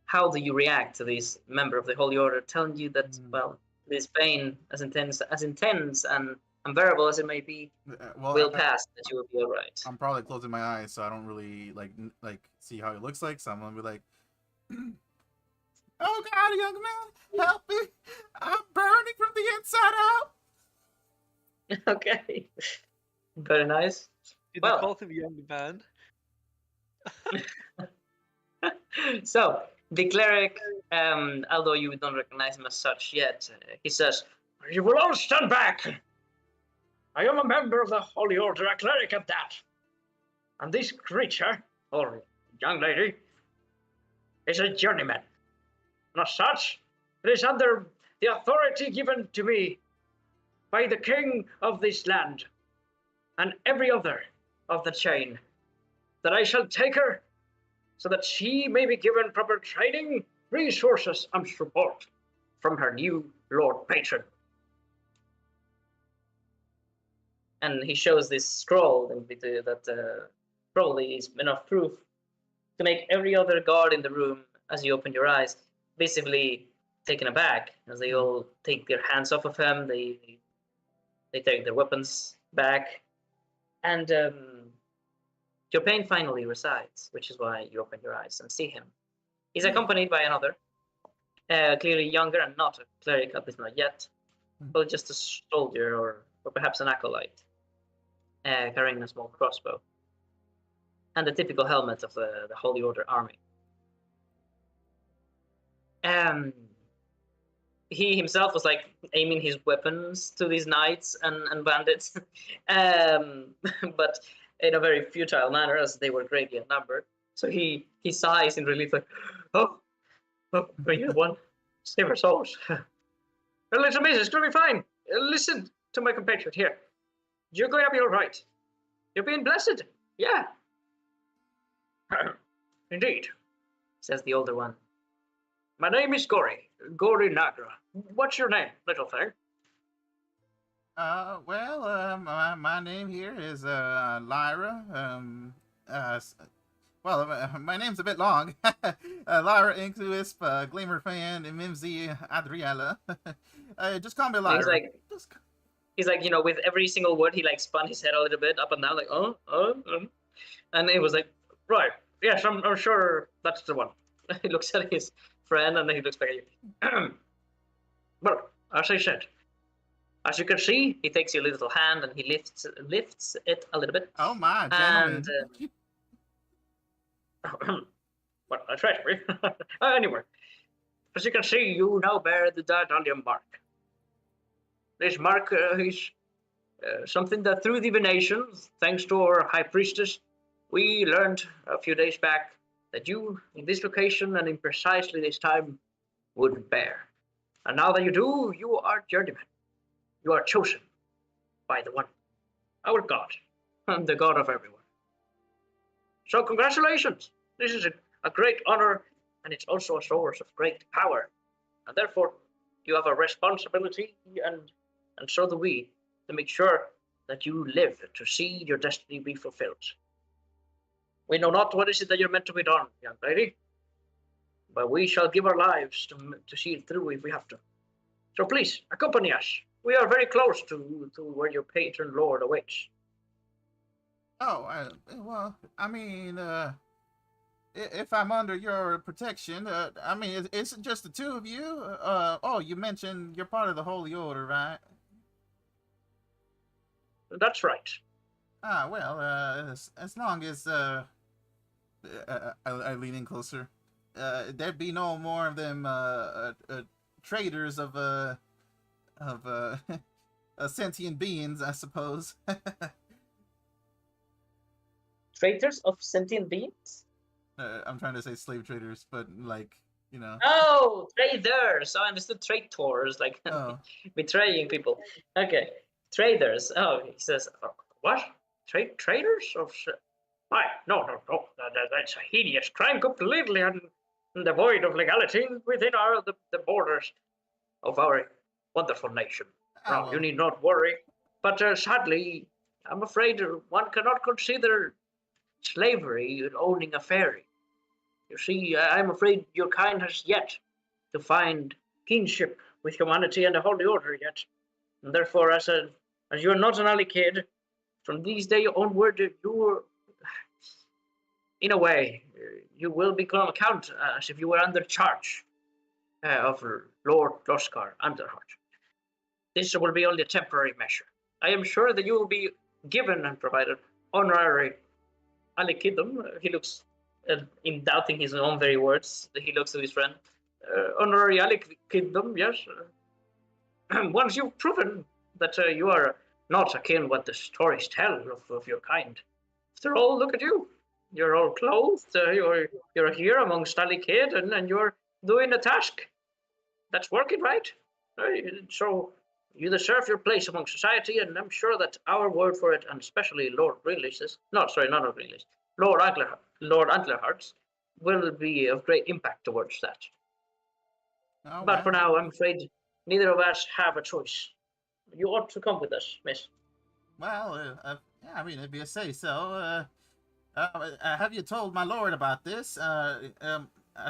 How do you react to this member of the Holy Order telling you that, well, this pain, as intense and unbearable as it may be, will pass, that you will be all right? I'm probably closing my eyes, so I don't really like see how he looks like. So I'm gonna be like, "Oh God, young man, help me! I'm burning from the inside out." Okay, very nice. Did Well, they call him young man? So the cleric, although you don't recognize him as such yet, he says, "You will all stand back. I am a member of the Holy Order, a cleric at that. And this creature, or young lady, is a journeyman. And as such, it is under the authority given to me by the king of this land and every other of the chain, that I shall take her so that she may be given proper training, resources, and support from her new Lord Patron." And he shows this scroll that probably is enough proof to make every other guard in the room, as you open your eyes, visibly taken aback, as they all take their hands off of him, they take their weapons back, and your pain finally resides, which is why you open your eyes and see him. He's accompanied by another, clearly younger and not a cleric, at least not yet, but just a soldier or perhaps an acolyte, carrying a small crossbow, and the typical helmet of the Holy Order army. he himself was like aiming his weapons to these knights and bandits, but in a very futile manner as they were greatly outnumbered. So he sighs in relief, like, "Oh, we have won. Save our souls. Well, it's amazing. It's gonna be fine. Listen to my compatriot here. You're going to be all right. You're being blessed. Yeah." "Indeed," says the older one. "My name is Gori Nagra. What's your name, little thing?" Well, my name here is Lyra. My name's a bit long. Lyra Inquisp, Glimmer Fan, Mimsy Adriella. Just call me Lyra. He's like, with every single word, he like spun his head a little bit up and down, like, and it was like, right, yes, I'm sure that's the one. He looks at his friend and then he looks back at you. Well, as I said, as you can see, he takes your little hand and he lifts it a little bit. Oh my, gentlemen. Well, I try to. Anyway, as you can see, you now bear the Daedalian mark. This mark is something that through divinations, thanks to our high priestess, we learned a few days back that you, in this location and in precisely this time, would bear. And now that you do, you are journeyman. You are chosen by the one, our God, and the God of everyone. So congratulations. This is a great honor, and it's also a source of great power. And therefore, you have a responsibility, and so do we, to make sure that you live to see your destiny be fulfilled. We know not what is it that you're meant to be done, young lady, but we shall give our lives to see it through if we have to. So please, accompany us. We are very close to where your patron lord awaits. Oh, well, I mean, if I'm under your protection, I mean, it's just the two of you? Oh, you mentioned you're part of the Holy Order, right? That's right. Ah, well, as long as, I lean in closer, there'd be no more of them, traders of sentient beings, I suppose. Traitors of sentient beings? I'm trying to say slave traders, but like, you know. Oh, traders. Oh, I understood traitors, like betraying people. Okay, traders. Oh, he says, what? Traders? Why? No. That's a hideous crime, completely devoid of legality within the borders of our wonderful nation. No, you need not worry. But sadly, I'm afraid one cannot consider slavery owning a fairy. You see, I'm afraid your kind has yet to find kinship with humanity and the Holy Order yet. And therefore, as you're not an alley kid, from this day onward, you're, in a way, you will become account as if you were under charge of Lord Loskar Underheart. This will be only a temporary measure. I am sure that you will be given and provided honorary alikidom. He looks, in doubting his own very words, he looks to his friend. Honorary alikidom, yes. Once you've proven that you are not akin what the stories tell of your kind. After all, look at you. You're all clothed. You're here amongst alikid, and you're doing a task that's working, right? So you deserve your place among society, and I'm sure that our word for it, and especially Lord Greenleaf's, Lord Antlerheart's, will be of great impact towards that. Oh, but for now, I'm afraid neither of us have a choice. You ought to come with us, miss. Well, yeah, I mean, it'd be a say-so. Have you told my lord about this? I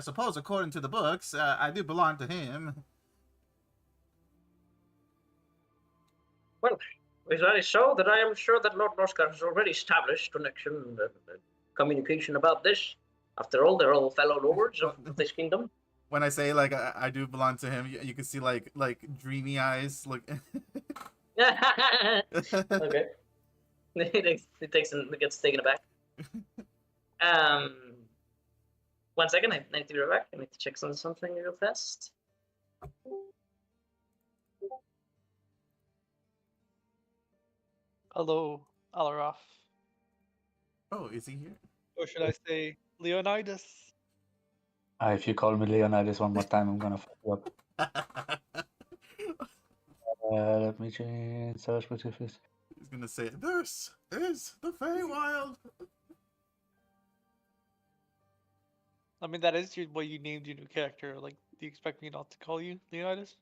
suppose according to the books, I do belong to him. Well, is that so? That I am sure that Lord Loskar has already established connection and communication about this. After all, they're all fellow lords of this kingdom. When I say like I do belong to him, you can see like dreamy eyes. Look. Okay. It gets taken aback. 1 second, I need to be right back. I need to check something real fast. Hello, Alaraf. Oh, is he here? Or should I say Leonidas? If you call me Leonidas one more time, I'm gonna fuck you up. Let me change search specifics. He's gonna say, "This is the Feywild." I mean, that is what you named your new character. Like, do you expect me not to call you Leonidas?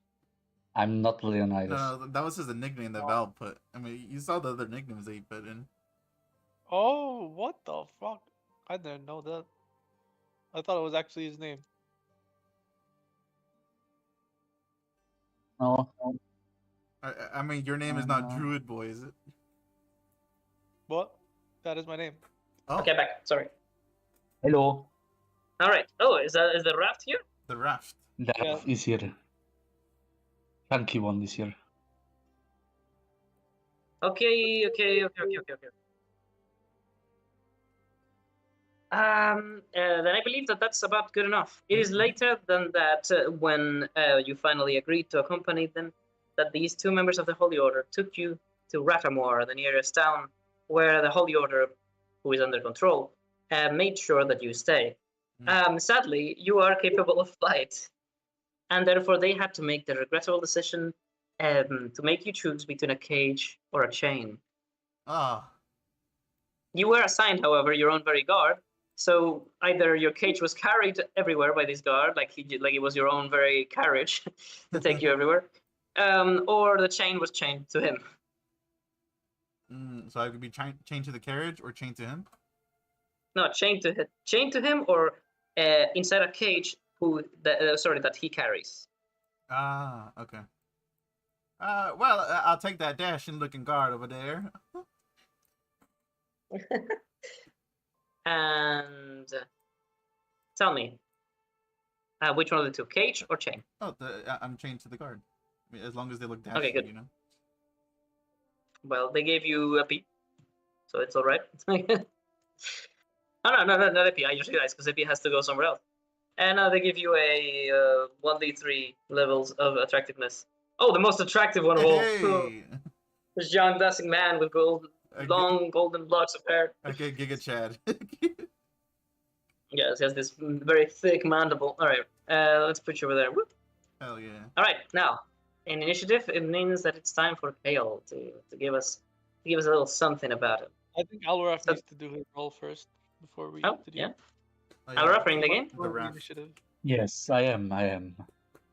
I'm not Leonidas. No, that was just a nickname that Val put. I mean, you saw the other nicknames that he put in. Oh, what the fuck? I didn't know that. I thought it was actually his name. No, I mean, your name is not Druid Boy, is it? What? That is my name. Oh, Okay, back. Sorry. hello. All right. Oh, is the raft here? the raft. That Yeah. is here. Chunky one this year. Okay. Then I believe that's about good enough. It is later than that when you finally agreed to accompany them, that these two members of the Holy Order took you to Ratamore, the nearest town, where the Holy Order, who is under control, made sure that you stay. Sadly, you are capable of flight, and therefore they had to make the regrettable decision to make you choose between a cage or a chain. Ah, You were assigned, however, your own very guard. So either your cage was carried everywhere by this guard, like it was your own very carriage to take you everywhere, or the chain was chained to him. so I could be chained to the carriage or chained to him. No, chained to him, or inside a cage that he carries. Ah, okay. Well, I'll take that dashing looking guard over there. And tell me, which one of the two, cage or chain? Oh, I'm chained to the guard. I mean, as long as they look dashing, Okay, good. you know. Well, they gave you a P, so it's all right. Oh, no, not a P. I just realized because a P has to go somewhere else. And now they give you a 1d3 levels of attractiveness. Oh, the most attractive one of all. Hey, This young, dancing man with long golden locks of hair. okay, Giga Chad. Yes, he has this very thick mandible. All right, let's put you over there. Whoop. Hell yeah. All right, now in initiative, it means that it's time for Kale to give us a little something about it. I think Alaraf So- needs to do his roll first before we Oh, do yeah. Oh, Alright, in the game. The raft. initiative. Yes, I am.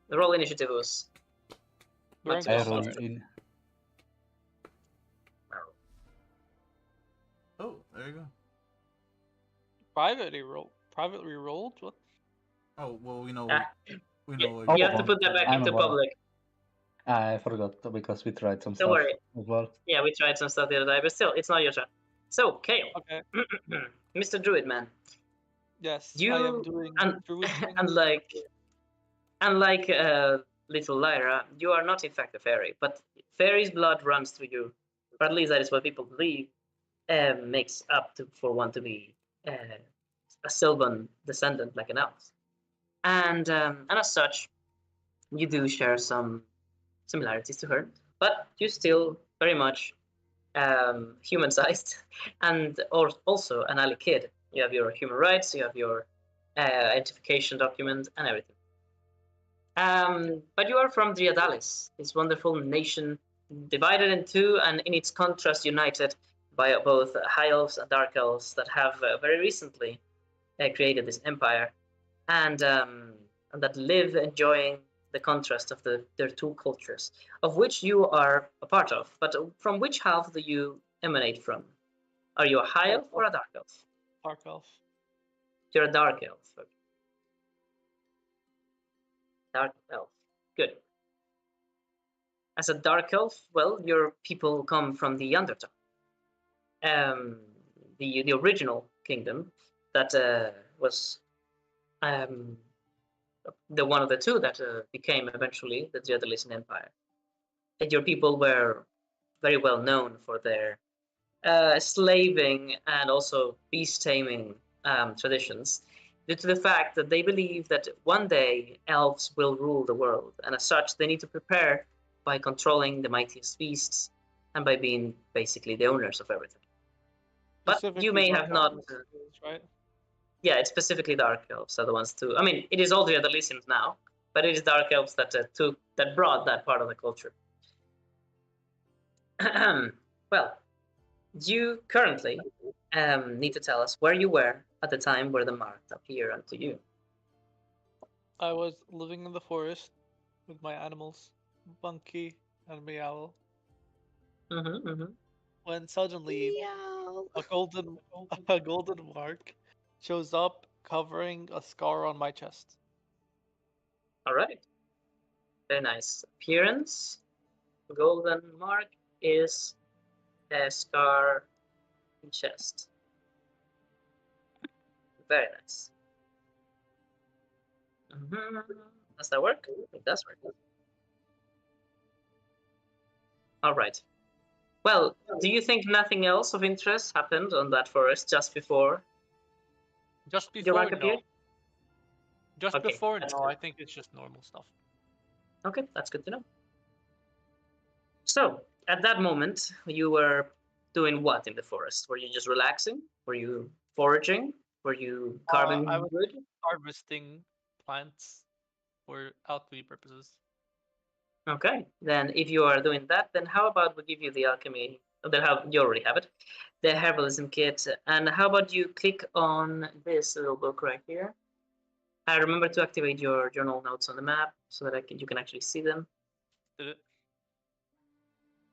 The roll initiative was. We're Not on too I roll fast. in. Oh, there you go. privately rolled. What? Oh, well, we know. Ah, We You, know. you have to put that back I'm into aware. public. I forgot because we tried some Don't stuff worry. as well. Yeah, we tried some stuff the other day, but still, it's not your turn. So, Kale, Okay. Mr. Druid Man, Yes, I You am doing and- druid thing. unlike little Lyra, you are not in fact a fairy, but fairy's blood runs through you, or at least that is what people believe, makes up for one to be a Sylvan descendant like an elf. And as such, you do share some similarities to her, but you're still very much human-sized and also an ally kid. You have your human rights, you have your identification document and everything. But you are from Driadalis, this wonderful nation divided in two and in its contrast united by both high elves and dark elves that have very recently created this empire and that live enjoying the contrast of their two cultures, of which you are a part of. But from which half do you emanate from? Are you a high elf or a dark elf? Dark elf. You're a dark elf. Okay. Dark elf. Good. As a dark elf, well, your people come from the Underdark, the original kingdom that was the one of the two that became eventually the Driadalisan Empire. And your people were very well known for their slaving and also beast taming traditions, due to the fact that they believe that one day elves will rule the world, and as such, they need to prepare by controlling the mightiest beasts and by being basically the owners of everything. But you Specifically may Dark have not. Elves, right? Yeah, it's specifically Dark Elves are the ones too. I mean, it is all the other Elysians now, but it is Dark Elves that brought that part of the culture. Well, you currently need to tell us where you were at the time where the mark appeared unto you. I was living in the forest with my animals, Bunky and Meow, when suddenly Meow. a golden mark shows up covering a scar on my chest. All right. Very nice. Appearance. Golden mark is a scar in chest. Very nice. Does that work? It does work. All right. Well, do you think nothing else of interest happened on that forest just before Just your before, mark no. appeared? Just Okay, before, that's no. good. I think it's just normal stuff. Okay, that's good to know. So, at that moment, you were doing what in the forest? Were you just relaxing? Were you foraging? Were you carving I was wood? harvesting plants for alchemy purposes. Okay, then if you are doing that, then how about we give you the alchemy? You already have it, the herbalism kit, and how about you click on this little book right here? I remember to activate your journal notes on the map so that you can actually see them. Did it?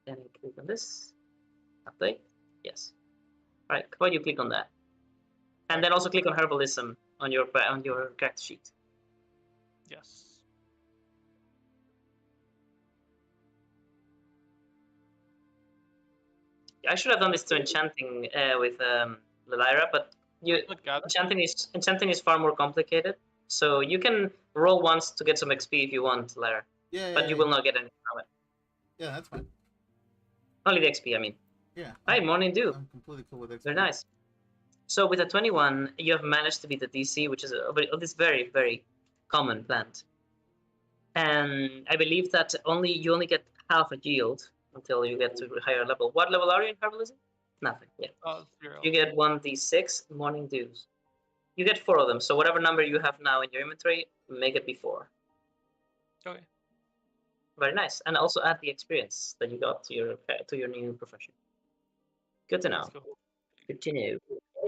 Then you click on this, update, yes. All right, how about you click on that, and then also click on herbalism on your character sheet. Yes. I should have done this to enchanting with Lyra, but Good gather. enchanting is far more complicated. So you can roll once to get some XP if you want, Lyra, Yeah. but you will not get anything from it. Yeah, that's fine. Only the XP, I mean. Yeah. Hi, morning dew. I'm completely cool with it. Very nice. So with a 21, you have managed to beat the DC, which is of this very, very common plant. And I believe that you only get half a yield until you get to a higher level. What level are you in herbalism? Nothing. Yeah. 0. You get 1d6 morning dews. You get 4 of them. So whatever number you have now in your inventory, make it be 4. Okay. Very nice. And also add the experience that you got to your new profession. Good to know. Let's go. Good to know.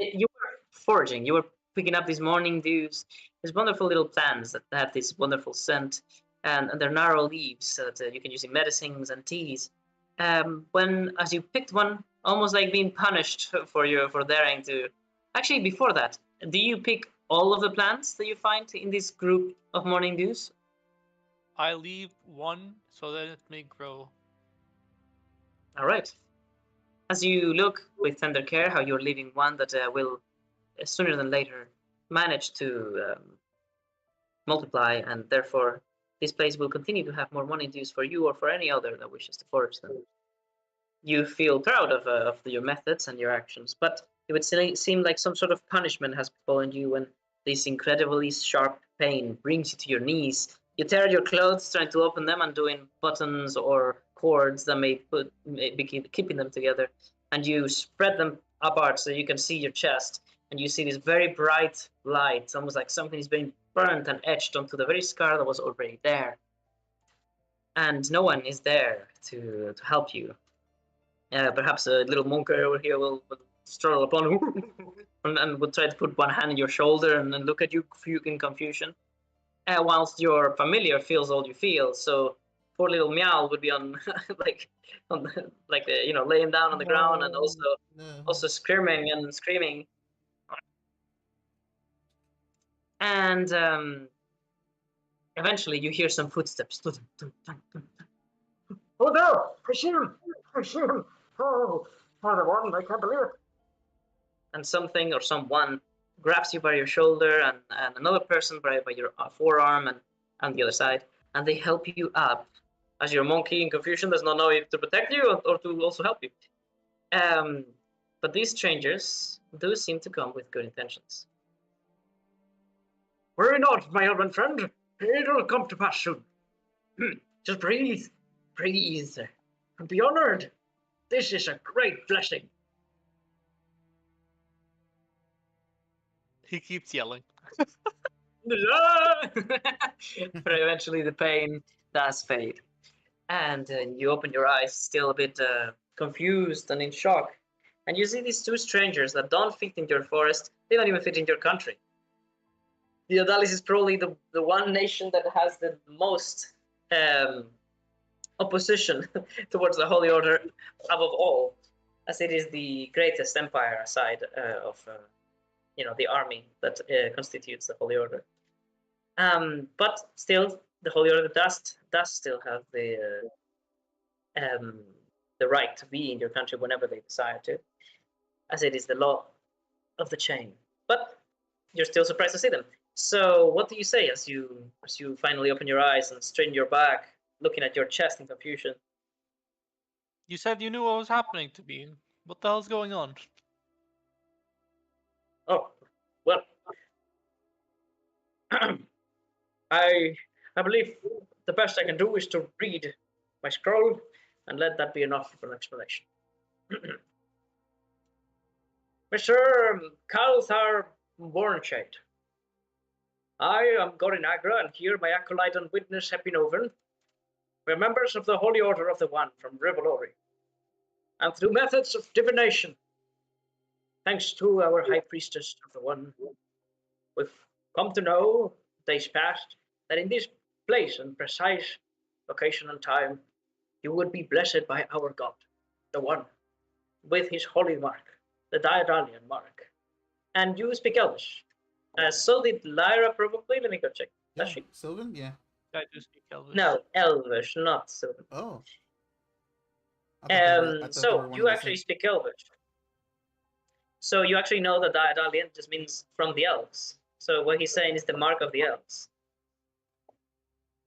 You were foraging. You were picking up these morning dews, these wonderful little plants that have this wonderful scent, and their narrow leaves that you can use in medicines and teas. As you picked one, almost like being punished for daring to. Actually, before that, do you pick all of the plants that you find in this group of morning dews? I leave one so that it may grow. All right. As you look with tender care how you're leaving one that will, sooner than later, manage to multiply, and therefore this place will continue to have more morning dews for you or for any other that wishes to forage them. You feel proud of your methods and your actions, but it would seem like some sort of punishment has befallen you when this incredibly sharp pain brings you to your knees. You tear your clothes trying to open them and doing buttons or cords that may be keeping them together, and you spread them apart so you can see your chest, and you see this very bright light, almost like something is being burnt and etched onto the very scar that was already there. And no one is there to help you. Perhaps a little monk over here will stroll upon and will try to put one hand on your shoulder and then look at you in confusion. Whilst your familiar feels all you feel, so poor little Meow would be on laying down on the ground and also screaming. And eventually you hear some footsteps. Oh no! I see him! Oh, Father Warden, I can't believe it. And something or someone grabs you by your shoulder, and another person by your forearm and the other side, and they help you up. As your monkey in confusion does not know if to protect you or to also help you. But these strangers do seem to come with good intentions. Worry not, my urban friend. It'll come to pass soon. Just breathe, and be honored. This is a great blessing. He keeps yelling. But eventually the pain does fade. And you open your eyes, still a bit confused and in shock. And you see these two strangers that don't fit in your forest. They don't even fit in your country. The Odalis is probably the one nation that has the most opposition towards the Holy Order above all, as it is the greatest empire aside of the army that constitutes the Holy Order. But still, the Holy Order does still have the right to be in your country whenever they desire to, as it is the law of the chain. But you're still surprised to see them. So what do you say as you finally open your eyes and straighten your back, looking at your chest in confusion? You said you knew what was happening to me. What the hell's going on? Oh, well, I believe the best I can do is to read my scroll, and let that be enough for an explanation. Mr. Kalthar Bornshade, I am Gorin Agra, and here my acolyte and witness Hepinoven. We're members of the Holy Order of the One from Rivalori, and through methods of divination, thanks to our High Priestess of the One, we've come to know, days past, that in this place and precise location and time, you would be blessed by our God, the One, with his holy mark, the Daedalian mark. And you speak Elvish. So did Lyra probably. Let me go check. Yeah, Does she? Sylvan, yeah. I do speak Elvish. No, Elvish, not Sylvan. Oh. I thought they So were one you of the actually same. speak Elvish. So you actually know that Daedalian just means from the elves. So what he's saying is the mark of the elves.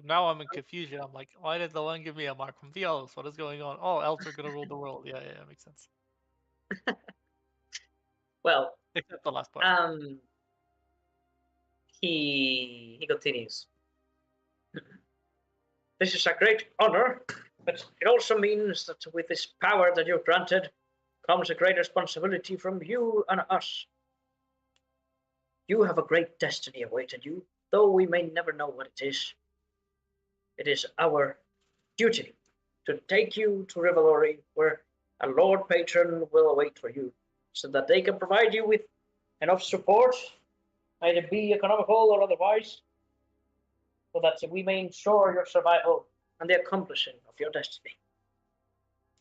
Now I'm in confusion. I'm like, why did the one give me a mark from the elves? What is going on? Oh, elves are gonna rule the world. Yeah, makes sense. Well, Except the last part. He continues. This is a great honor, but it also means that with this power that you're granted comes a great responsibility from you and us. You have a great destiny awaiting you, though we may never know what it is. It is our duty to take you to Rivalori, where a Lord Patron will await for you, so that they can provide you with enough support, either be economical or otherwise, so that we may ensure your survival and the accomplishing of your destiny.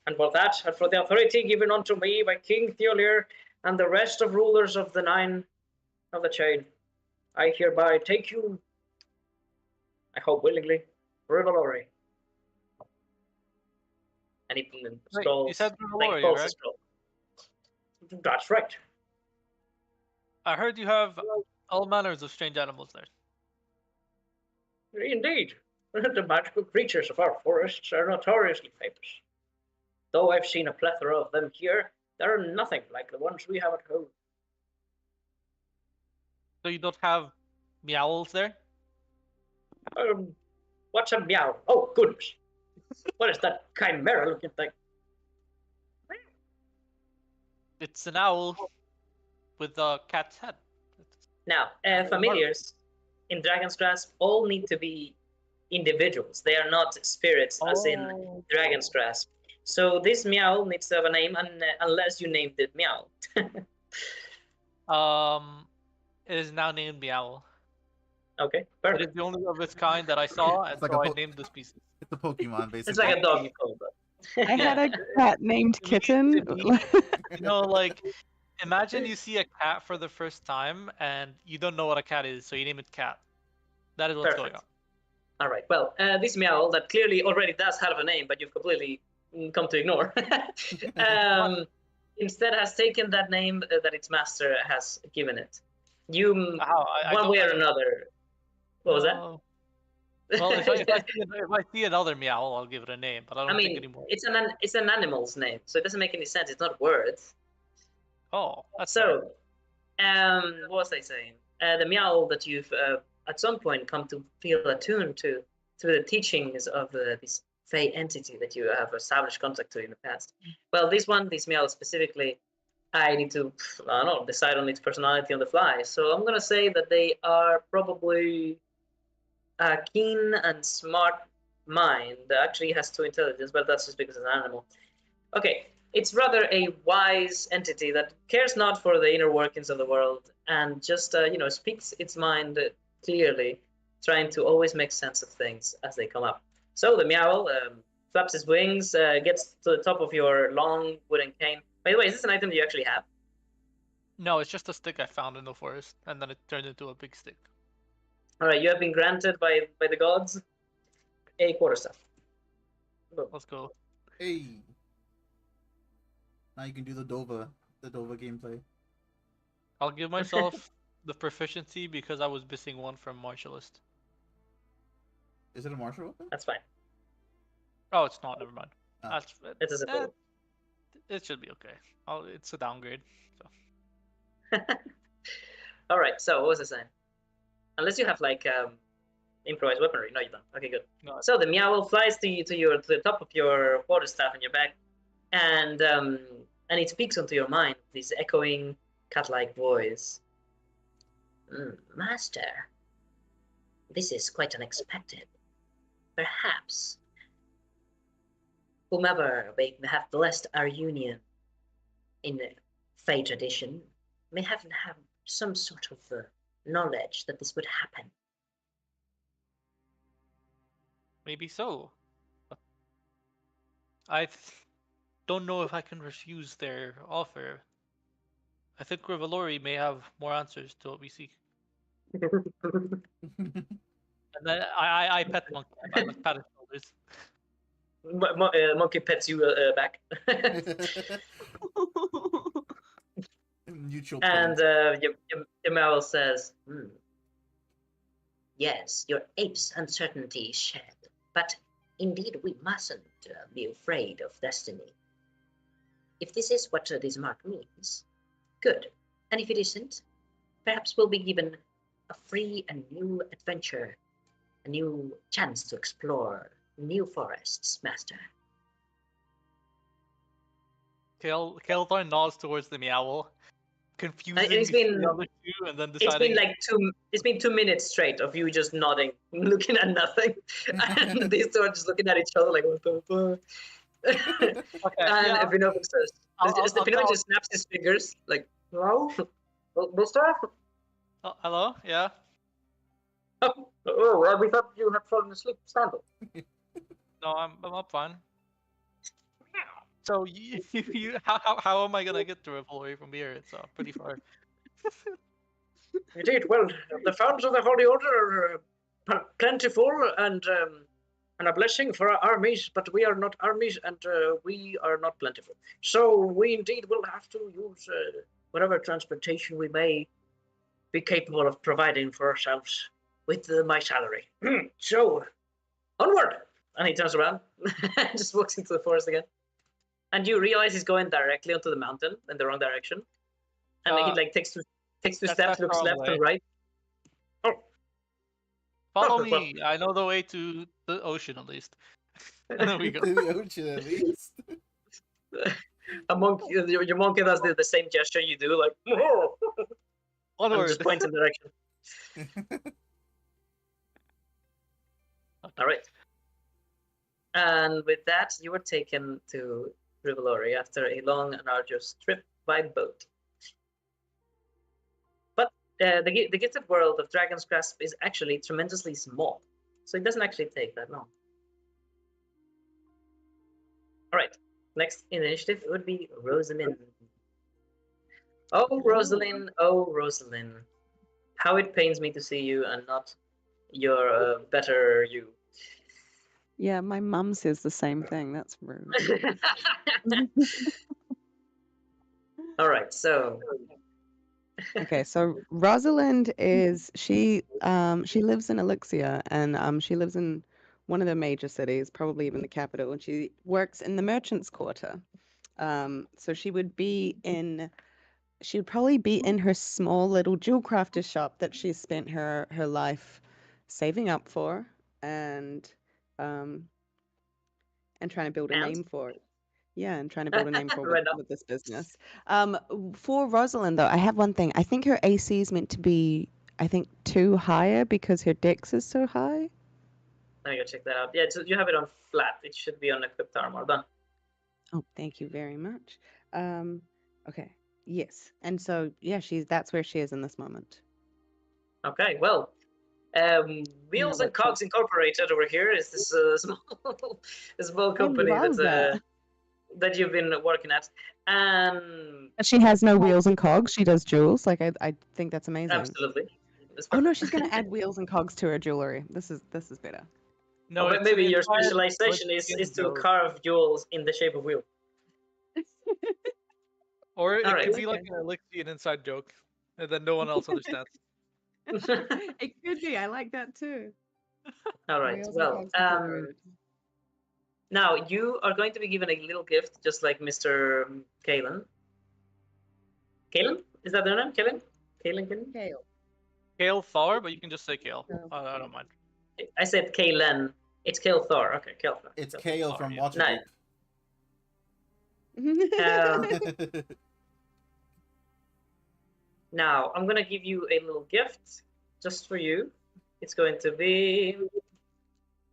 And for that, and for the authority given unto me by King Theolir and the rest of rulers of the Nine of the Chain, I hereby take you, I hope willingly, Rivalori. And he scrolls. You said like, Rivalori, pulls the right? scroll. That's right. I heard you have all manners of strange animals there. Indeed. The magical creatures of our forests are notoriously famous. Though I've seen a plethora of them here, there are nothing like the ones we have at home. So you don't have meowls there? What's a meow? Oh, goodness. What is that chimera looking thing? It's an owl with a cat's head. Now, familiars in Dragon's Grasp all need to be individuals. They are not spirits, as in Dragon's Grasp. So this meow needs to have a name, unless you named it Meow. It is now named Meow. Okay, It perfect. is the only of its kind that I saw, and It's like so a I po- named the species. It's a Pokemon, basically. It's like a dog you call that. I had a cat named Kitten. You know, like, imagine you see a cat for the first time, and you don't know what a cat is, so you name it Cat. That is what's going Perfect. on. All right. Well, this meow that clearly already does have a name, but you've completely come to ignore, instead has taken that name that its master has given it. You, one way or another. What was that? Well, if I see another meow, I'll give it a name, but I don't think anymore. It's an animal's name, so it doesn't make any sense. It's not words. Oh, that's So, what was I saying? The meow that you've at some point come to feel attuned to through the teachings of this Fey entity that you have established contact to in the past. Well, this meow specifically, I need to, I don't know, decide on its personality on the fly. So I'm gonna say that they are probably a keen and smart mind that actually has 2 intelligence, but that's just because it's an animal. Okay, it's rather a wise entity that cares not for the inner workings of the world and just, speaks its mind clearly, trying to always make sense of things as they come up. So the meow flaps his wings, gets to the top of your long wooden cane. By the way, is this an item that you actually have? No, it's just a stick I found in the forest, and then it turned into a big stick. All right, you have been granted by the gods a quarterstaff. Boom. Let's go. Hey. Now you can do the Dova gameplay. I'll give myself the proficiency because I was missing one from martialist. Is it a martial weapon? That's fine. Oh, it's not. Never mind. Ah. That's It is a bow. it should be okay. It's a downgrade. So All right. So what was I saying? Unless you have like improvised weaponry. No, you don't. Okay, good. no, So the meow flies to the top of your quarterstaff in your back, and it speaks onto your mind. This echoing cat-like voice. Master, this is quite unexpected. Perhaps whomever may have blessed our union in the Fey tradition may have some sort of knowledge that this would happen. maybe so. I don't know if I can refuse their offer. I think Rivalori may have more answers to what we seek. And then I pet Monkey. I like pat his shoulders. Monkey pets you back. Mutual And play. Yamal says, yes, your ape's uncertainty is shed, but indeed we mustn't be afraid of destiny. If this is what this mark means, good. And if it isn't, perhaps we'll be given a free and new adventure, a new chance to explore new forests, Master. Kelthorn nods towards the meowl, confusing it's been- the other two, and then It's deciding. been 2 minutes straight of you just nodding, looking at nothing, and these two are just looking at each other like, what the fuck? Okay, And yeah, Vinova says, Vinova just snaps his fingers like, hello, Mister? hello, yeah. Oh, we thought you had fallen asleep. Stand up. No, I'm up fine. So how am I gonna get to Rivalry from here? It's pretty far. Indeed. Well, the fountains of the Holy Order are plentiful and a blessing for our armies, but we are not armies and we are not plentiful. So we indeed will have to use whatever transportation we may be capable of providing for ourselves with my salary. So, onward! And he turns around and just walks into the forest again. And you realize he's going directly onto the mountain in the wrong direction. And he like takes two that's steps, looks wrong left way. and right. Oh, Follow well- me. I know the way to the ocean at least. And there we go. To the ocean at least. a monkey, your monkey does the same gesture you do, like, and Onward. just points in the direction. All right. And with that, you were taken to Rivalori after a long and arduous trip by boat. But the gifted world of Dragon's Grasp is actually tremendously small, so it doesn't actually take that long. All right. Next in the initiative would be Rosalind. Oh, Rosalind. Oh, Rosalind. How it pains me to see you and not your better you. Yeah, my mum says the same thing. That's rude. All right, so Okay, so Rosalind is she lives in Elixir and she lives in one of the major cities, probably even the capital, and she works in the merchants' quarter. So she would probably be in her small little jewel crafter shop that she spent her life saving up for, and and trying to build a And? name for it. Yeah, and trying to build a name for Right on. with this business. For Rosalind though, I have one thing. I think her AC is meant to be, I think, 2 higher because her dex is so high. Let me go check that out. Yeah, you have it on flat. It should be on equipped armor. Done. Oh, thank you very much. Okay. Yes. And so yeah, that's where she is in this moment. Okay, well, Wheels and what Cogs Incorporated over here is this small company love that. that you've been working at, and She has no wheels and cogs. She does jewels. Like I think that's amazing. absolutely. That's Oh no, perfect. she's gonna add wheels and cogs to her jewelry. This is better. No, But it's maybe an your entire specialization Elixir is to build. carve jewels in the shape of wheel. Or it Alright. could be like an Elixir an inside joke, and then no one else understands. It could be. I like that too. All right. Wheels and Well, cogs incorporated. now you are going to be given a little gift, just like Mr. Kalen. Kalen? Is that their name? Kalen? Kalen? Kale. Kale Thar, but you can just say Kale. Kale. I don't mind. I said Kalen. It's Kale Thor. Okay, Kale Thor. It's Kale Kale Sorry, from yeah. Waterdeep. Now, I'm going to give you a little gift just for you. It's going to be...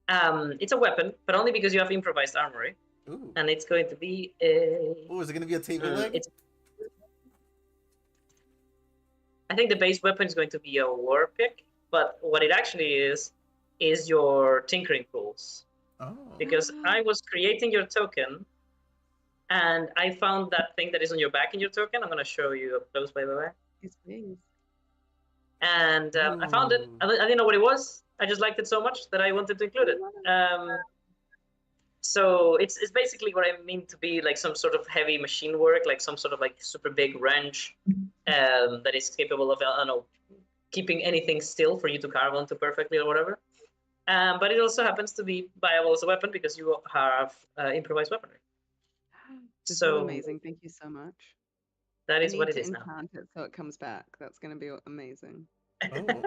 it's a weapon, but only because you have improvised armory. Ooh. And it's going to be a... Ooh, is it gonna be a table leg? I think the base weapon is going to be a war pick, but what it actually is your tinkering tools. Oh. Because I was creating your token, and I found that thing that is on your back in your token. I'm going to show you up close, by the way. His wings. And I found it. Ooh. I didn't know what it was. I just liked it so much that I wanted to include it. So it's basically what I mean to be like some sort of heavy machine work, like some sort of like super big wrench that is capable of, I don't know, keeping anything still for you to carve onto perfectly or whatever. But it also happens to be viable as a weapon because you have improvised weaponry. This So is amazing. Thank you so much. that I is what need it to is now. enchant it so it comes back. That's gonna be amazing. Oh.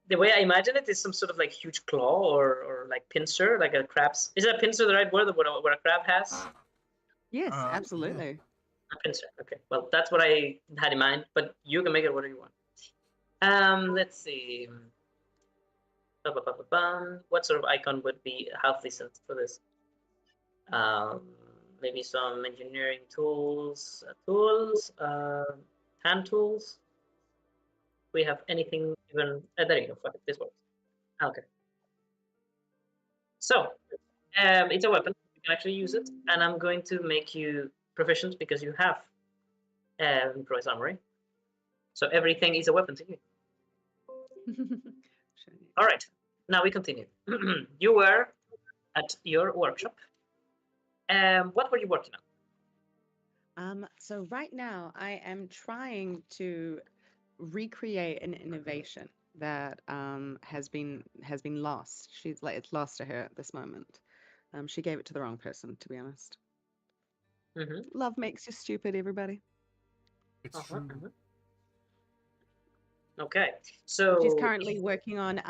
The way I imagine it is some sort of like huge claw or like pincer, like a crab's. Is that pincer the right word? What a crab has? Yes, Yeah. absolutely. A pincer. Okay. Well, that's what I had in mind, but you can make it whatever you want. Let's see. What sort of icon would be half decent for this? Maybe some engineering tools, hand tools. We have anything even? There you go. Fuck it, this works. Okay. So, it's a weapon. You can actually use it, and I'm going to make you proficient because you have improvised armory. So everything is a weapon to you. All right. Now we continue. You were at your workshop. What were you working on? So right now I am trying to recreate an innovation that has been lost. It's lost to her at this moment. She gave it to the wrong person, to be honest. Love makes you stupid, everybody. It's true. Okay, so She's currently working on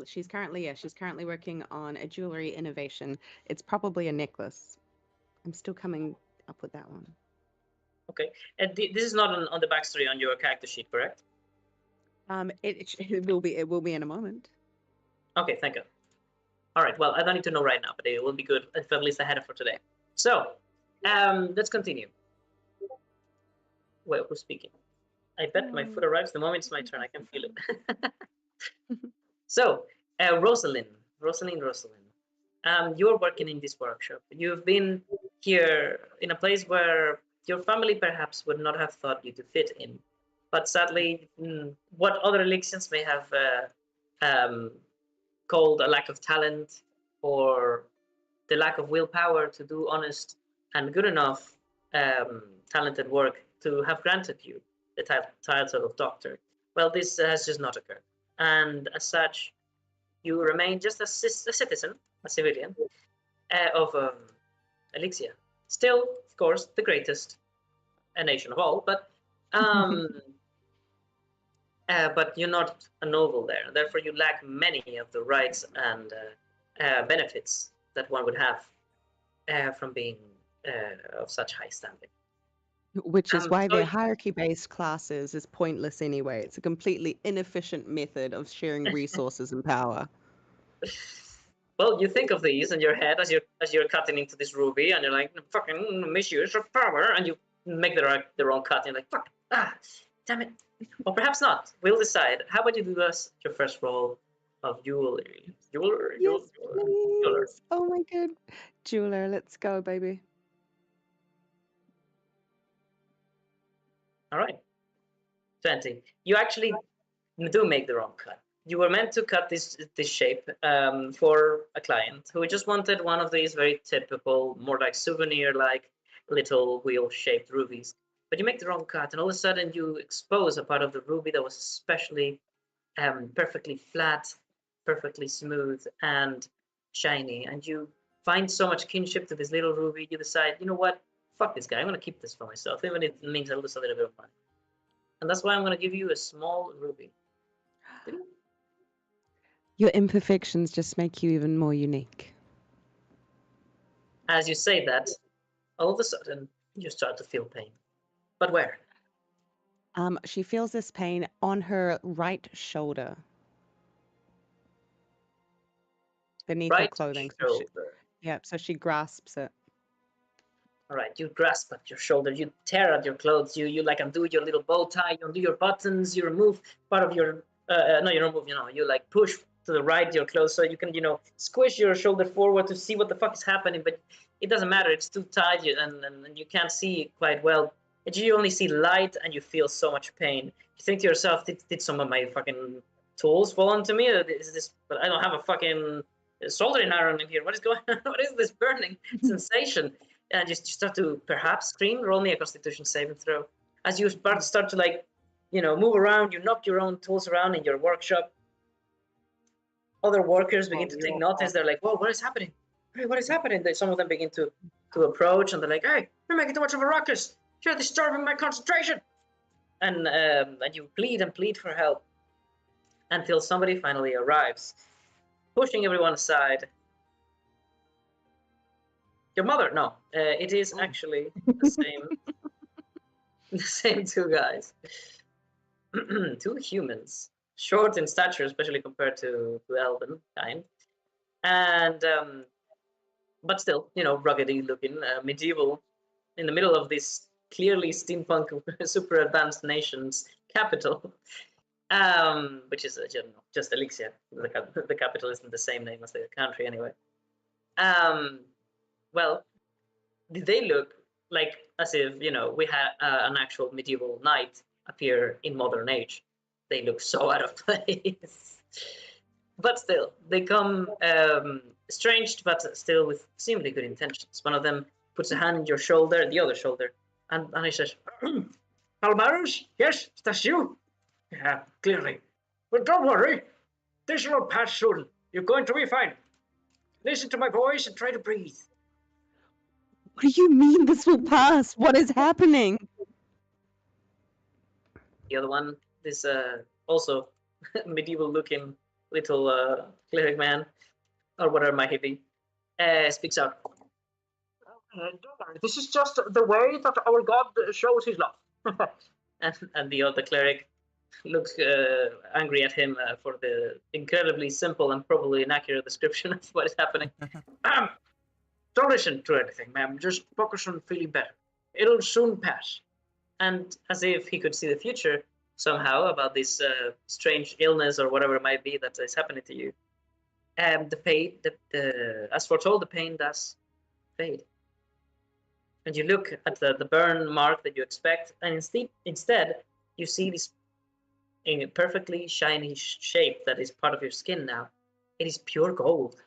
she's currently working on a jewelry innovation. It's probably a necklace. I'm still coming up with that one. Okay, and this is not on the backstory on your character sheet, correct? It will be in a moment. Okay, thank you. All right, well, I don't need to know right now, but it will be good if at least I had it for today. So, let's continue. Well, who's speaking? I bet my food arrives the moment it's my turn. I can feel it. So, Rosalind, you're working in this workshop. You've been here in a place where your family perhaps would not have thought you to fit in. But sadly, what other Elixians may have called a lack of talent or the lack of willpower to do honest and good enough talented work to have granted you the title of doctor. Well, this has just not occurred. And as such, you remain just a citizen, a civilian of Elixir. Still, of course, the greatest nation of all, but you're not a noble there. Therefore, you lack many of the rights and benefits that one would have from being of such high standing. Which is why so their hierarchy-based classes is pointless anyway. It's a completely inefficient method of sharing resources and power. Well, you think of these in your head as you're cutting into this ruby, and you're like, fucking misuse of power, and you make the wrong cut, and you're like, fuck, damn it. Or perhaps not. We'll decide. How about you do us your first roll of jeweler? Yes, please. Oh my god. Jeweler, let's go, baby. All right. 20. You actually do make the wrong cut. You were meant to cut this shape for a client who just wanted one of these very typical, more like souvenir-like little wheel-shaped rubies. But you make the wrong cut, and all of a sudden you expose a part of the ruby that was especially perfectly flat, perfectly smooth, and shiny. And you find so much kinship to this little ruby, you decide, you know what? Fuck this guy. I'm going to keep this for myself, even if it means I lose a little bit of money. And that's why I'm going to give you a small ruby. Your imperfections just make you even more unique. As you say that, all of a sudden, you start to feel pain. But where? She feels this pain on her right shoulder. Beneath her Right clothing. shoulder. So she grasps it. All right, you grasp at your shoulder, you tear at your clothes, you like undo your little bow tie, you undo your buttons, you remove part of your, no, you remove, you like push to the right your clothes so you can, squish your shoulder forward to see what the fuck is happening, but it doesn't matter, it's too tight and you can't see quite well. You only see light and you feel so much pain. You think to yourself, did some of my fucking tools fall onto me? Or is this, but I don't have a fucking soldering iron in here. What is going on? What is this burning sensation? And you start to perhaps scream. Roll me a Constitution saving throw. As you start to move around, you knock your own tools around in your workshop. Other workers begin to take notice. They're like, "Whoa, what is happening? Hey, what is happening?" Some of them begin to approach, and they're like, "Hey, you're making too much of a ruckus. You're disturbing my concentration." And you plead and plead for help until somebody finally arrives, pushing everyone aside. Your mother? No, it is actually the same two guys, two humans, short in stature, especially compared to elven kind, and but still, ruggedy looking, medieval, in the middle of this clearly steampunk, super advanced nation's capital, which is just Elixir. The capital isn't the same name as the country anyway. Well, did they look like as if we had an actual medieval knight appear in modern age? They look so out of place. But still, they come estranged, but still with seemingly good intentions. One of them puts a hand on your shoulder, the other shoulder, and he says, "Palmaros, yes, that's you. Yeah, clearly. But don't worry, this will pass soon. You're going to be fine. Listen to my voice and try to breathe." What do you mean this will pass? What is happening? The other one, this also medieval-looking little cleric man, or whatever might he be, speaks out. "This is just the way that our god shows his love." and the other cleric looks angry at him for the incredibly simple and probably inaccurate description of what is happening. "Don't listen to anything, ma'am. Just focus on feeling better. It'll soon pass." And as if he could see the future somehow about this strange illness or whatever it might be that is happening to you, the pain, as foretold, the pain does fade. And you look at the burn mark that you expect, and instead you see this in a perfectly shiny shape that is part of your skin now. It is pure gold.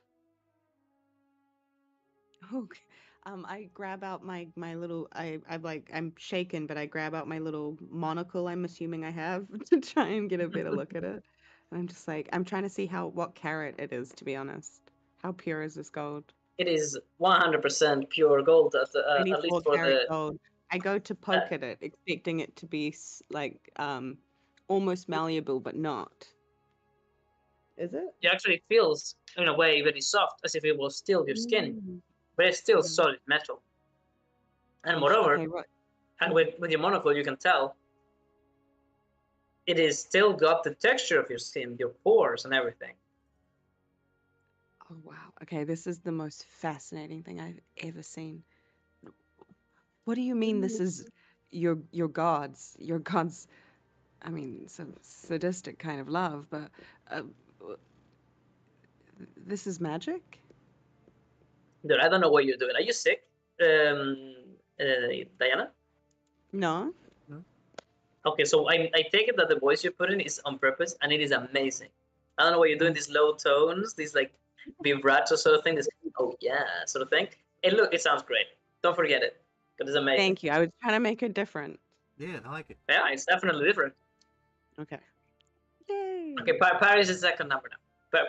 Okay. I grab out my little. I'm shaken, but I grab out my little monocle. I'm assuming I have to try and get a better look at it. And I'm just like, I'm trying to see what carat it is. To be honest, how pure is this gold? It is 100% pure gold, at least 24 for karat the. gold. I go to poke at it, expecting it to be almost malleable, but not. Is it? It actually feels in a way very soft, as if it was still your skin, Mm. but it's still Mhm. solid metal. And moreover, Okay, right. and with your monocle, you can tell it is still got the texture of your skin, your pores, and everything. Oh wow. Okay, this is the most fascinating thing I've ever seen. What do you mean this is your gods? Your gods, I mean, some sadistic kind of love, but w- this is magic? Dude, I don't know what you're doing. Are you sick, Diana? No? Okay, so I take it that the voice you're putting is on purpose, and it is amazing. I don't know what you're doing. These low tones, these like vibrato sort of thing. This oh yeah sort of thing. It sounds great. Don't forget it. It is amazing. Thank you. I was trying to make it different. Yeah, I like it. Yeah, it's definitely different. Okay. Yay. Okay, Paris is second number now.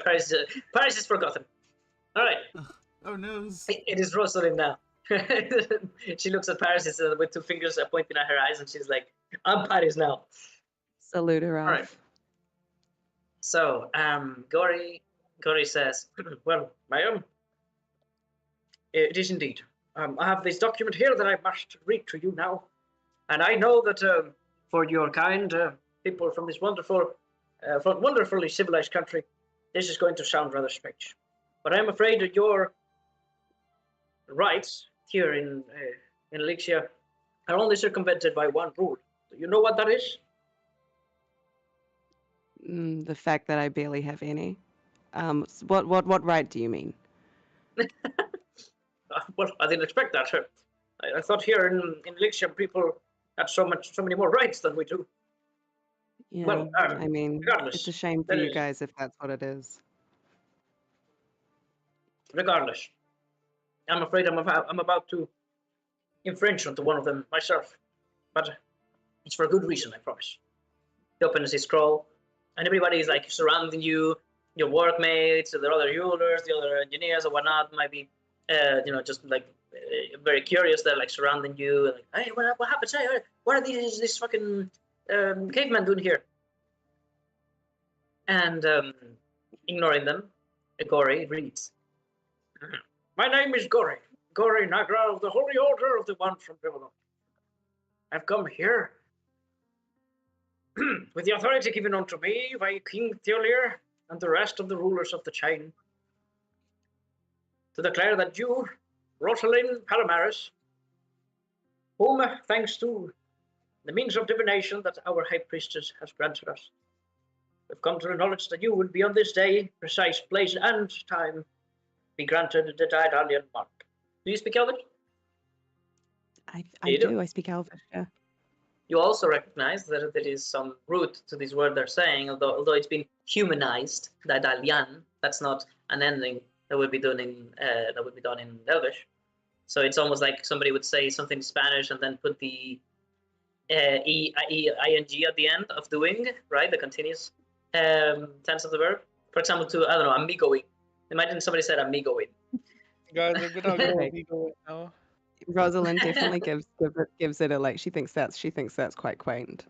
Paris is forgotten. All right, Oh no. it is Rosalind now. She looks at Paris with two fingers pointing at her eyes, and she's like, "I'm Paris now." Salute her off. All right. So, Gory says, "Well, ma'am, it is indeed. I have this document here that I must read to you now, and I know that for your kind people from this wonderfully civilized country, this is going to sound rather strange. But I'm afraid that your rights here in Elixir are only circumvented by one rule. Do you know what that is?" The fact that I barely have any. What right do you mean? Well, I didn't expect that. I thought here in Elixir people had so many more rights than we do. Yeah, Well, I mean, regardless, it's a shame for that you is- guys if that's what it is. Regardless, I'm afraid I'm about to infringe onto one of them myself, but it's for a good reason, I promise. He opens his scroll, and everybody is like surrounding you. Your workmates, the other healers, the other engineers, or whatnot, might be, just like very curious. They're like surrounding you, and like, hey, what happened? Hey, what are these fucking cavemen doing here? And ignoring them, Gory reads, "My name is Gory Nagra of the Holy Order of the One from Babylon. I've come here with the authority given unto me by King Theolir and the rest of the rulers of the chain to declare that you, Rosalind Palomares, whom, thanks to the means of divination that our high priestess has granted us, we've come to the knowledge that you will be on this day, precise place and time, be granted the Daedalian mark." Do you speak Elvish? I You do. do. I speak Elvish. Yeah. You also recognize that there is some root to this word they're saying, although it's been humanized, Daedalian. That's not an ending that would be done in Elvish. So it's almost like somebody would say something in Spanish and then put the ing at the end of doing, right? The continuous tense of the verb. For example, I don't know, amigoing. Imagine somebody said amigoing. Guys, I'm gonna go Okay. amigo right now. Rosalind definitely gives it a like. She thinks that's quite quaint.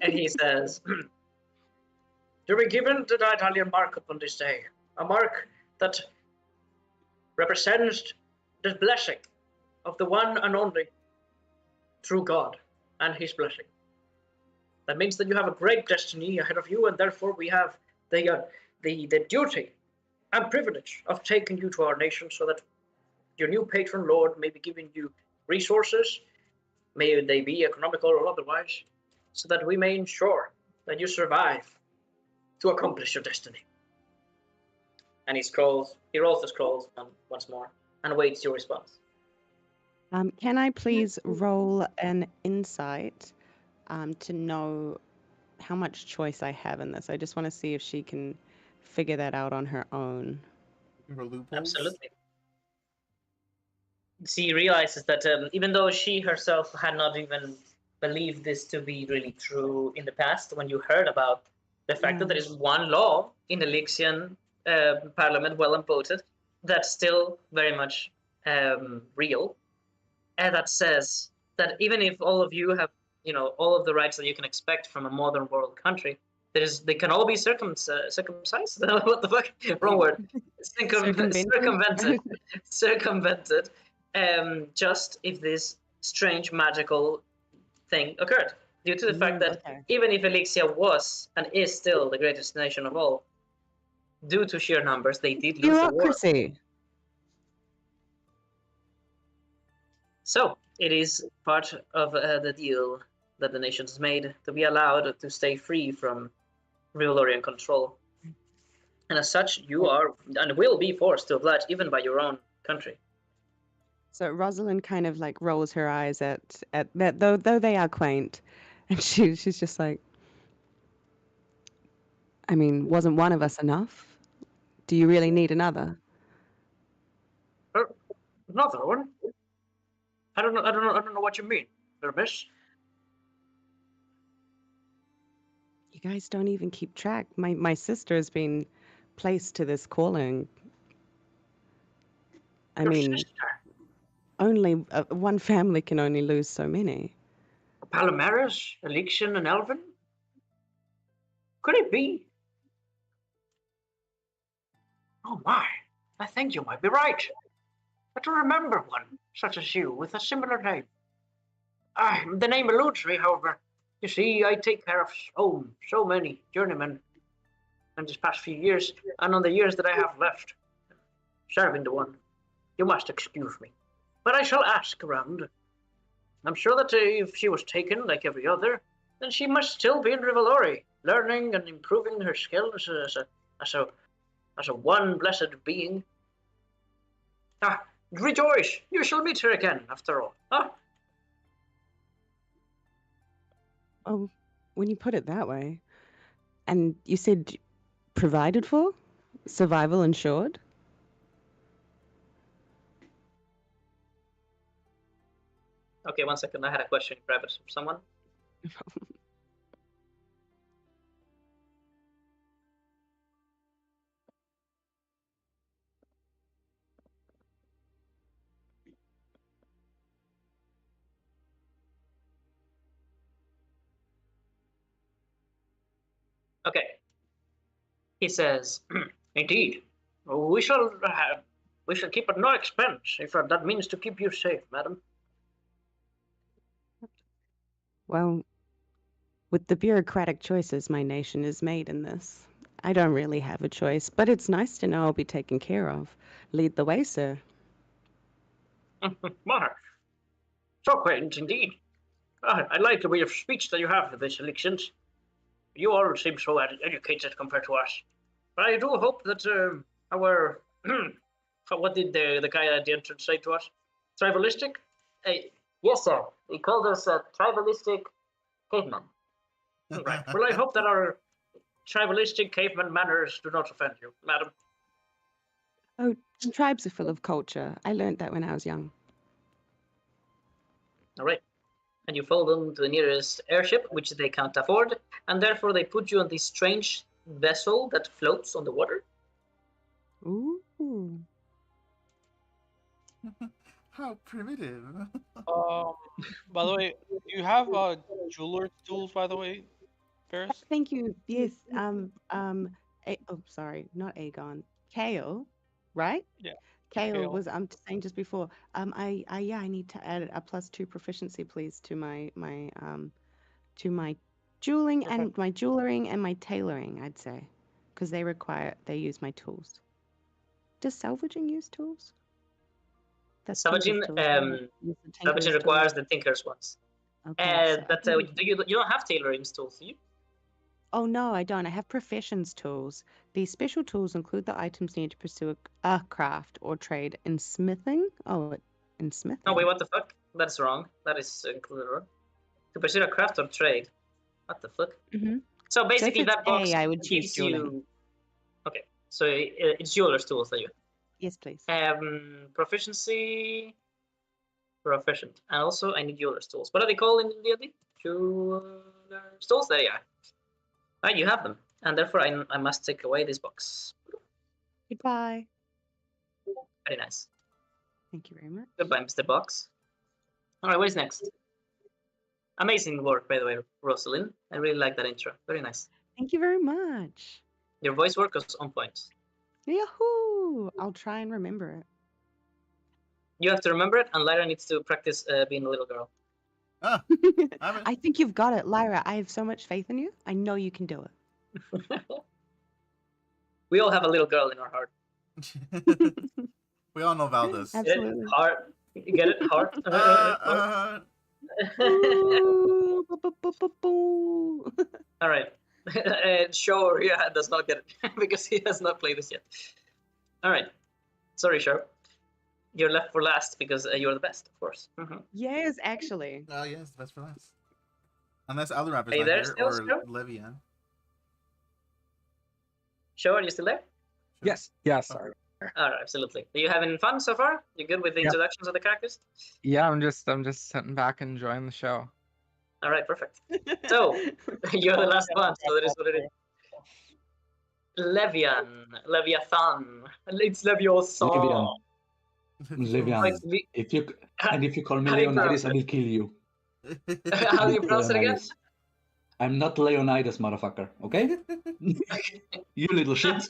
And he says, "To be given the Daedalian mark upon this day, a mark that represents the blessing of the one and only true God and his blessing. That means that you have a great destiny ahead of you, and therefore we have the duty and privilege of taking you to our nation so that your new patron lord may be giving you resources, may they be economical or otherwise, so that we may ensure that you survive to accomplish your destiny." And he rolls the scrolls once more and awaits your response. Can I please roll an insight to know how much choice I have in this? I just want to see if she can figure that out on her own. Loopholes? Absolutely. She realizes that even though she herself had not even believed this to be really true in the past, when you heard about the fact that there is one law in the Lixian parliament, well voted, that's still very much real, and that says that even if all of you have, all of the rights that you can expect from a modern world country, They can all be circumcised. What the fuck? Wrong word. Circumvented. Circumvented. Just if this strange magical thing occurred, due to the fact that okay. even if Elixia was and is still the greatest nation of all, due to sheer numbers, they did lose the war. Bureaucracy. So it is part of the deal that the nations made to be allowed to stay free from Rivalorian control. And as such, you are and will be forced to oblige even by your own country. So Rosalind kind of like rolls her eyes at that, though they are quaint, and she's just like, I mean, wasn't one of us enough? Do you really need another? Another one? I don't know what you mean, miss. You guys don't even keep track. My sister has been placed to this calling. I Your mean, sister. only one family can only lose so many. Palomares, Elixion, and Elvin? Could it be? Oh my, I think you might be right. I don't remember one such as you with a similar name. The name eludes me, however. You see, I take care of so many journeymen in these past few years, and on the years that I have left serving the one. You must excuse me. But I shall ask around. I'm sure that if she was taken like every other, then she must still be in Rivalori, learning and improving her skills as a one blessed being. Rejoice! You shall meet her again, after all. Oh, when you put it that way. And you said provided for? Survival ensured? Okay, 1 second. I had a question in private from someone. Okay. He says, indeed, we shall keep at no expense, if that means to keep you safe, madam. Well, with the bureaucratic choices my nation has made in this, I don't really have a choice, but it's nice to know I'll be taken care of. Lead the way, sir. Monarch. So quaint, indeed. I like the way of speech that you have for this, Elixions. You all seem so educated compared to us. But I do hope that our... what did the guy at the entrance say to us? Tribalistic? Yes, sir. He called us tribalistic cavemen. Right. Well, I hope that our tribalistic caveman manners do not offend you, madam. Oh, tribes are full of culture. I learned that when I was young. All right. And you fall them to the nearest airship, which they can't afford, and therefore they put you on this strange vessel that floats on the water. Ooh. How primitive. By the way, do you have jeweler's tools, by the way, Ferris? Thank you. Yes. Sorry, not Aegon. Kale, right? Yeah. Kale was saying just before. I need to add a +2 proficiency, please, to my jeweling and my jewelering and my tailoring. I'd say, because they use my tools. Does salvaging use tools? That's Salvaging, salvaging requires the tinker's ones. Okay, you don't have tailoring tools, do you? Oh no, I don't. I have professions tools. These special tools include the items needed to pursue a craft or trade in smithing. In smithing. No, wait, what the fuck? That's wrong. That is included wrong. To pursue a craft or trade. What the fuck? Mm-hmm. So basically, if it's that box I would choose gives jeweling. you. Okay, so it's jeweler's tools that you. Yes, please. Proficiency. Proficient, and also I need jeweler's tools. What are they called in D&D? Jeweler's tools. There you are. Right, you have them, and therefore I must take away this box. Goodbye. Very nice. Thank you very much. Goodbye, Mr. Box. All right, what is next? Amazing work, by the way, Rosalind. I really like that intro. Very nice. Thank you very much. Your voice work was on point. Yahoo! I'll try and remember it. You have to remember it, and Lyra needs to practice being a little girl. Ah, have it. I think you've got it, Lyra. I have so much faith in you. I know you can do it. We all have a little girl in our heart. We all know Valdez. Get it? Absolutely. Heart. Get it? Heart. Ooh, boo. All right. Sure, yeah, does not get it because he has not played this yet. All right. Sorry, Sure. You're left for last because you're the best, of course. Yes, actually. Oh yes, best for last. Unless Alurap is Are you not there here still, or Sure? Levian. Sure, are you still there? Yes. Yeah. Sorry. All right, absolutely. Are you having fun so far? You good with the Yeah. introductions of the characters? Yeah. I'm just sitting back enjoying the show. All right, perfect. So, you're the last one, so that is what it is. Leviathan. It's Leviosa. Levian. If you call me How do you pronounce Leonidas, I will kill you. How do you pronounce it again? Leonidas. I'm not Leonidas, motherfucker. Okay? You little shit.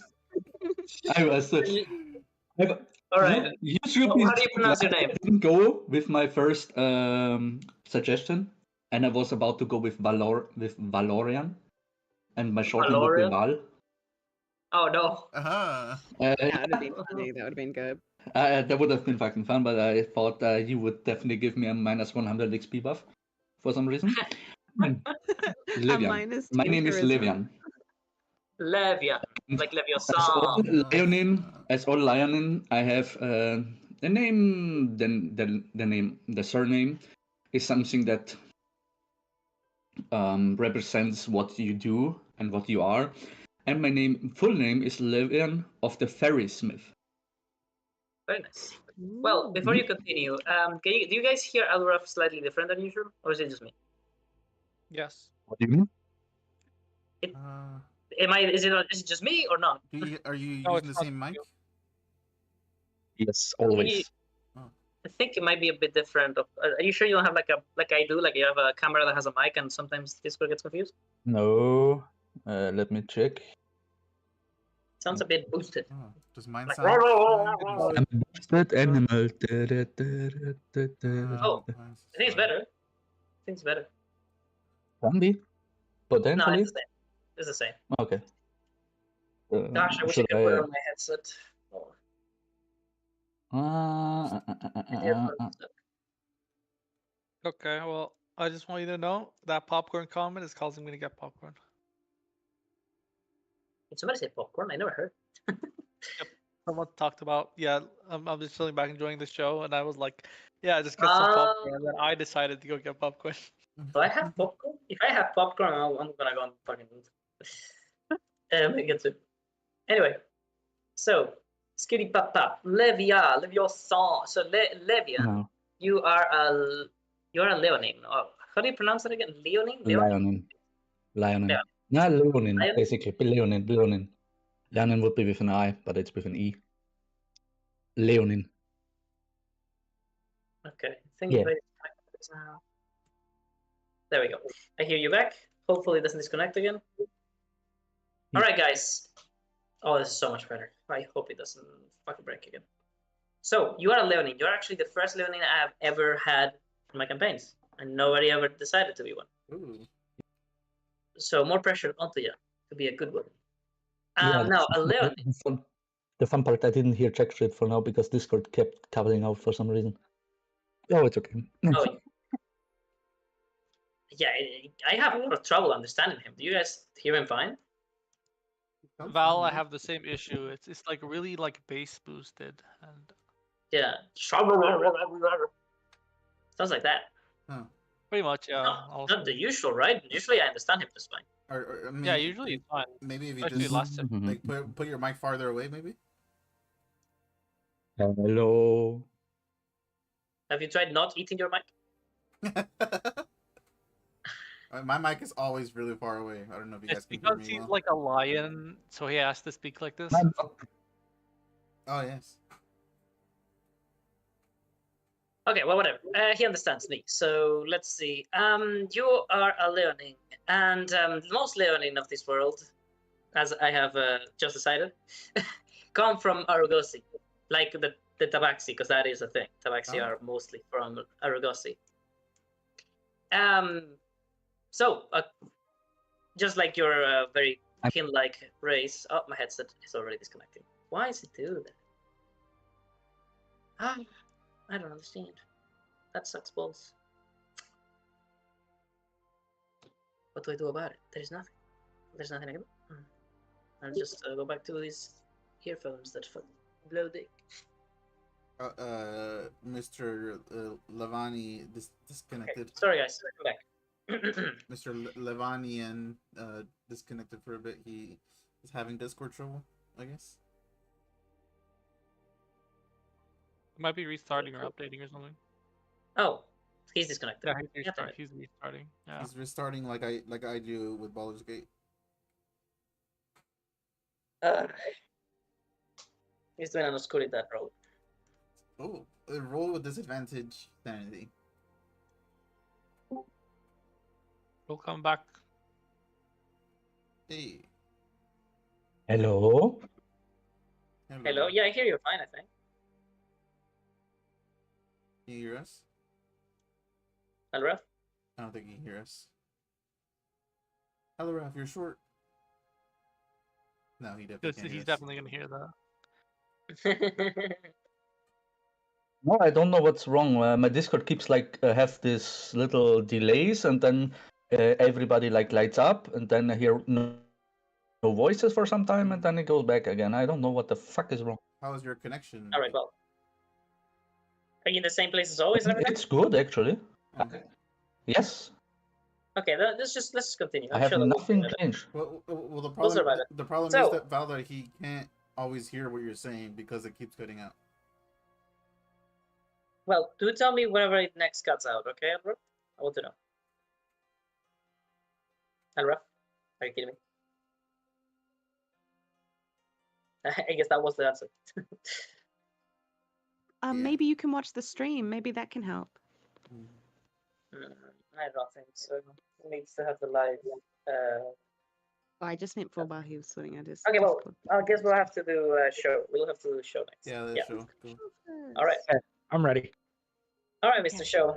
I was. All right. You should How do you pronounce your name? I didn't go with my first suggestion, and I was about to go with Valorian, and my short name would be Valorian? Val. Oh no. Uh-huh. That would have been funny. That would have been good. That would have been fucking fun, but I thought you would definitely give me a minus 100 XP buff for some reason. Livian. minus My 10 name is charisma. Livian. Levian. Like As all Leviosa. Leonin, I have the name, the surname is something that represents what you do and what you are. And my full name is Livian of the Fairy Smith. Very nice. Well, before you continue, do you guys hear Aluraf slightly different than usual, or is it just me? Yes. What do you mean? Is it just me or not? Are you No, using it's the not same mic? you. Yes, always. I think it might be a bit different. Are you sure you don't have like I do? Like you have a camera that has a mic, and sometimes Discord gets confused. No. Let me check. Sounds a bit boosted. Oh, does mine Like, sound? I'm a boosted animal. Oh, I think it's better. I think it's better. Can be. No, Potentially. it's the same. It's the same. Okay. Gosh, I wish I should could put it on my headset. Oh, Okay, well, I just want you to know that popcorn comment is causing me to get popcorn. Did somebody say popcorn? I never heard. Someone talked about, yeah, I'm just chilling back enjoying the show, and I was like, yeah, just get some popcorn. And then I decided to go get popcorn. Do I have popcorn? If I have popcorn, I'm gonna go and fucking get to. Anyway, so skitty pop pop, Leviosa. So Levian, No. you are a Leonin. Oh, how do you pronounce it again? Leonin. Leonin. Yeah. Yeah, Leonin, Lion? basically. Leonin. Leonin would be with an I, but it's with an E. Leonin. Okay, I think Yeah. if I this now. There we go. I hear you back. Hopefully it doesn't disconnect again. All right, guys. Oh, this is so much better. I hope it doesn't fucking break again. So you are a Leonin. You're actually the first Leonin I have ever had in my campaigns, and nobody ever decided to be one. Ooh. So more pressure onto you to be a good one. Yeah, Now a Leonin. The fun part, I didn't hear check shit for now because Discord kept cutting out for some reason. Oh, it's okay. Oh, yeah, I have a lot of trouble understanding him. Do you guys hear him fine? Sounds Val, fine, I man. have the same issue. It's like really like bass boosted, and Yeah. Sounds like that. pretty much, yeah. Not the usual, right? Usually I understand him just fine. I mean, Yeah, usually it's fine. maybe if you Especially just last time. like put your mic farther away, maybe. Hello. Have you tried not eating your mic? My mic is always really far away. I don't know if you guys It's can hear because me he's well. like a lion, so he has to speak like this. I'm not. Oh yes. Okay, well, whatever. He understands me. So let's see. You are a learning, and the most learning of this world, as I have just decided, come from Aragosi, like the Tabaxi, because that is a thing. Tabaxi are mostly from Aragosi. So just like your very kin-like race. Oh, my headset is already disconnecting. Why is it do that? I don't understand. That sucks balls. What do I do about it? There's nothing. There's nothing I can do. I'll just go back to these earphones that blow dick. Mr. Levani disconnected. Okay. Sorry, guys. Come back. Mr. Levanian disconnected for a bit. He is having Discord trouble, I guess. Might be restarting or updating or something. Oh, he's disconnected. Yeah, he's restarting. Yeah. He's restarting like I do with Baldur's Gate. He's doing an Oscuridad roll. Oh, a roll with disadvantage sanity. We'll come back. Hey. Hello? Hello? Yeah, I hear you fine, I think. Can you hear us? Hello, Ralph? I don't think you can hear us. Hello, Ralph, you're short. No, he definitely can't hear He's us. definitely gonna hear that. No, I don't know what's wrong. My Discord keeps have this little delays, and then everybody lights up, and then I hear no voices for some time, and then it goes back again. I don't know what the fuck is wrong. How is your connection? All right, well. Are you in the same place as always? It's good, actually. Yes. Okay, let's just continue. I have nothing changed. Well, the survive it. problem So- is that Valor, he can't always hear what you're saying because it keeps cutting out. Well, do tell me whenever it next cuts out, okay, Alra? I want to know. Alra, are you kidding me? I guess that was the answer. Yeah. Maybe you can watch the stream. Maybe that can help. I don't think so. It needs to have the live. Oh, I just meant for while he was sorting out his. Okay, well, Discord. I guess we'll have to do a show. We'll have to do a show next. Yeah, that's true. Cool. All right. I'm ready. All right, Mr. Show.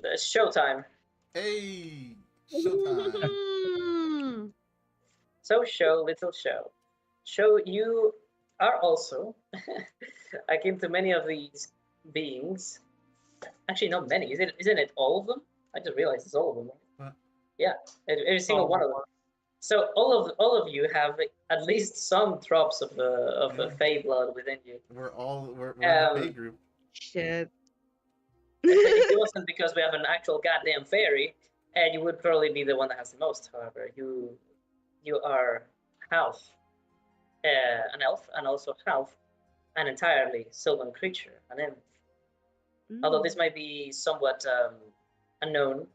It's showtime. Hey, showtime. Mm. So, show, little show. Show, you are also akin to many of these beings. Actually, not many. Isn't it all of them? I just realized it's all of them. What? Yeah, every single one of them. So all of you have at least some drops of the Fey blood within you. We're in the Fey group. Shit. If it wasn't because we have an actual goddamn fairy, and you would probably be the one that has the most. However, you are half an elf, and also half an entirely sylvan creature, an imp. Although this might be somewhat unknown.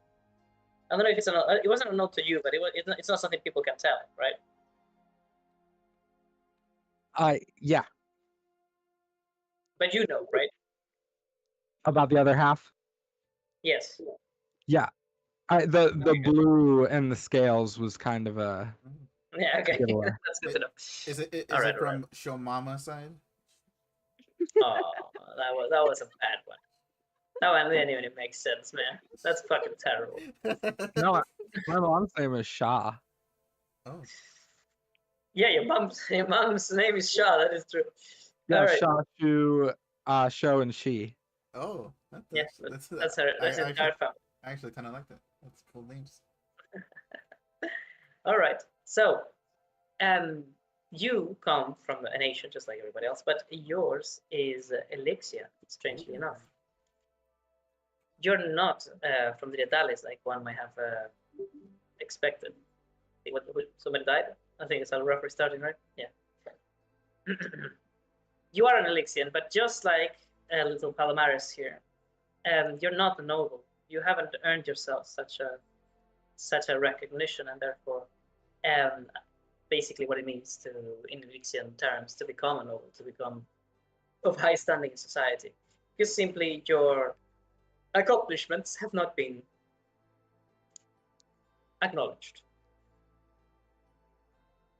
I don't know if it wasn't unknown to you, but it's not something people can tell, right? Yeah. But you know, right? About the other half? Yes. Yeah. The blue and the scales was kind of a Yeah. Okay. giveaway. That's good to know. Is it Alright, from Show Mama side? Oh, that was a bad one. That one didn't even make sense, man. That's fucking terrible. No, my mom's name is Shah. Oh, Yeah, your mom's name is Shaw. That is true. Yeah, All right. Shah, Shu, Show, and She. oh, Yeah, that's her. That's I her entire family. I actually kind of like that. That's cool names. All right. So, you come from a nation just like everybody else, but yours is Elixir, strangely enough. You're not from the Adalis like one might have expected. Somebody died? I think it's a rough restarting, right? Yeah. You are an Elixian, but just like little Palomares here, you're not a noble. You haven't earned yourself such a recognition, and therefore, basically what it means to, in Elixian terms, to become a noble, to become of high standing in society. Because simply your accomplishments have not been acknowledged.